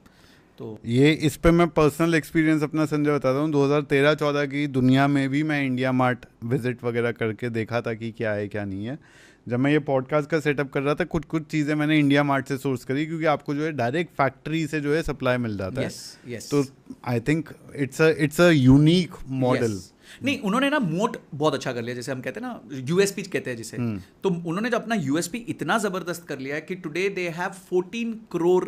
तो ये इस पे मैं पर्सनल एक्सपीरियंस अपना संजय बताता हूँ. 2013-14 की दुनिया में भी मैं इंडिया मार्ट विजिट वगैरह करके देखा था कि क्या है क्या नहीं है. जब मैं ये पॉडकास्ट का सेटअप कर रहा था, कुछ चीज़ें मैंने इंडिया मार्ट से सोर्स करी क्योंकि आपको जो है डायरेक्ट फैक्ट्री से जो है सप्लाई मिल जाता है. yes. तो I think it's a unique model. नहीं, उन्होंने ना मोट बहुत अच्छा कर लिया, जैसे हम कहते हैं ना USP कहते हैं जिसे. तो उन्होंने जो अपना USP इतना ज़बरदस्त कर लिया है कि today they have 14 crore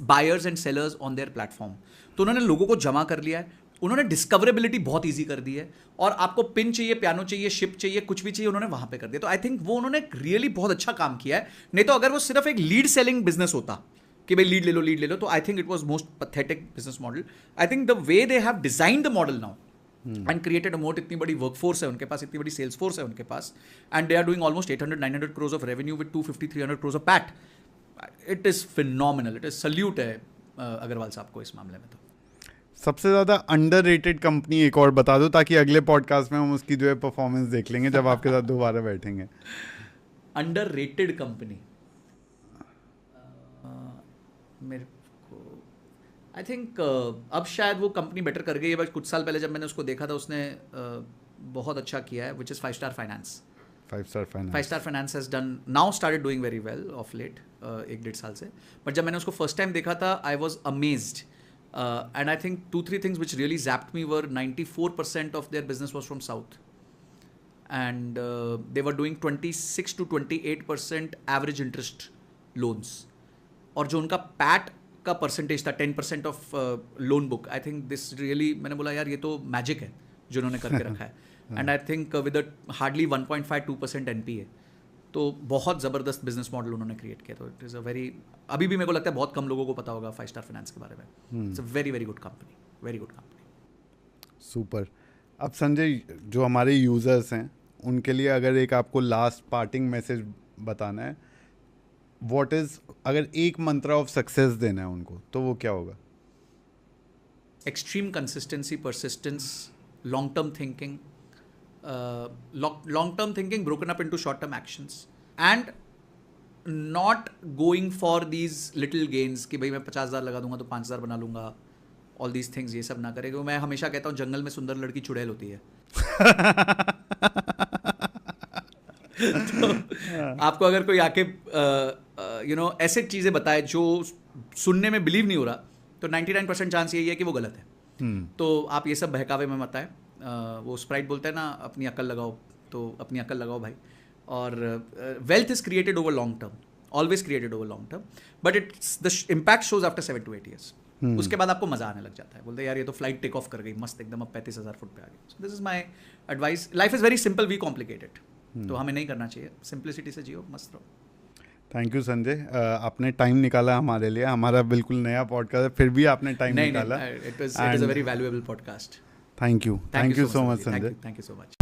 buyers and sellers on their platform. तो उन्होंने लोगों को जमा कर लिया है, उन्होंने डिस्कवरेबिलिटी बहुत ईजी कर दी है, और आपको पिन चाहिए, पियानो चाहिए, शिप चाहिए, कुछ भी चाहिए, उन्होंने वहां पे कर दिया. तो आई थिंक वो उन्होंने रियली बहुत अच्छा काम किया है. नहीं तो अगर वो सिर्फ एक लीड सेलिंग बिजनेस होता कि भाई लीड ले लो. तो I think it was most pathetic business model. I think the way they have design the model now and created a मोट, इतनी बड़ी वर्कफोर्स है उनके पास, इतनी बड़ी सेल्स फोर्स है उनके पास, and they are doing almost 800-900 crores of revenue with 250-300 crores of PAT. It is phenomenal. It is salute है अग्रवाल साहब को इस मामले में. तो सबसे ज़्यादा अंडररेटेड कंपनी एक और बता दो, ताकि अगले पॉडकास्ट में हम उसकी जो है परफॉर्मेंस देख लेंगे जब आपके साथ दोबारा बैठेंगे. अंडररेटेड कंपनी मेरे को आई थिंक अब शायद वो कंपनी बेटर कर गई है, बट कुछ साल पहले जब मैंने उसको देखा था उसने बहुत अच्छा किया है, which is 5-star finance. 5-star finance has done now started doing very well of late, 1-1.5 साल से. बट जब मैंने उसको फर्स्ट टाइम देखा था I was amazed, and I think 2-3 things which really zapped me were 94% of their business was from south, and they were doing 26 to 28% average interest loans. और जो उनका पैट का परसेंटेज था 10% of loan book, I think this really, मैंने बोला यार ये तो मैजिक है जो उन्होंने करके रखा है. And I think with hardly 1.5-2% NPA, तो बहुत ज़बरदस्त बिजनेस मॉडल उन्होंने क्रिएट किया. तो इट इज़ अ वेरी, अभी भी मेरे को लगता है बहुत कम लोगों को पता होगा 5-star फाइनेंस के बारे में. It's a very very good company, very good company. Super. अब संजय, जो हमारे यूज़र्स हैं उनके लिए अगर एक आपको लास्ट पार्टिंग मैसेज बताना है, व्हाट इज, अगर एक मंत्र ऑफ सक्सेस देना है उनको, तो वो क्या होगा? Extreme consistency, persistence, long term thinking, long term thinking broken up into short term actions, and not going for these little gains कि भाई मैं 50,000 लगा दूंगा तो 5,000 बना लूंगा. ऑल दीज थिंग्स, ये सब ना करें. क्योंकि मैं हमेशा कहता हूँ जंगल में सुंदर लड़की चुड़ैल होती है. तो आपको अगर कोई आके ऐसे चीज़ें बताए जो सुनने में बिलीव नहीं हो रहा, तो 99% चांस यही है कि वो गलत है. तो आप ये सब बहकावे में मत आए. वो स्प्राइट बोलते हैं ना, अपनी अकल लगाओ, तो अपनी अकल लगाओ भाई. और wealth is created over long term, always created over long term, but it's the impact shows after 7 to 8 years. उसके बाद आपको मजा आने लग जाता है. बोलते हैं यार ये तो फ्लाइट टेक ऑफ कर गई मस्त एकदम, अब 35,000 फुट पे आ गई. So this is my advice. Life is very simple, we complicated. तो हमें नहीं करना चाहिए, सिंप्लिसिटी से जियो, मस्त रहो. थैंक यू संजय, आपने टाइम निकाला हमारे लिए. हमारा बिल्कुल नया पॉडकास्ट है, फिर भी आपने टाइम निकाला. It is a very valuable podcast. Thank you so much Sanjay. Thank you so much.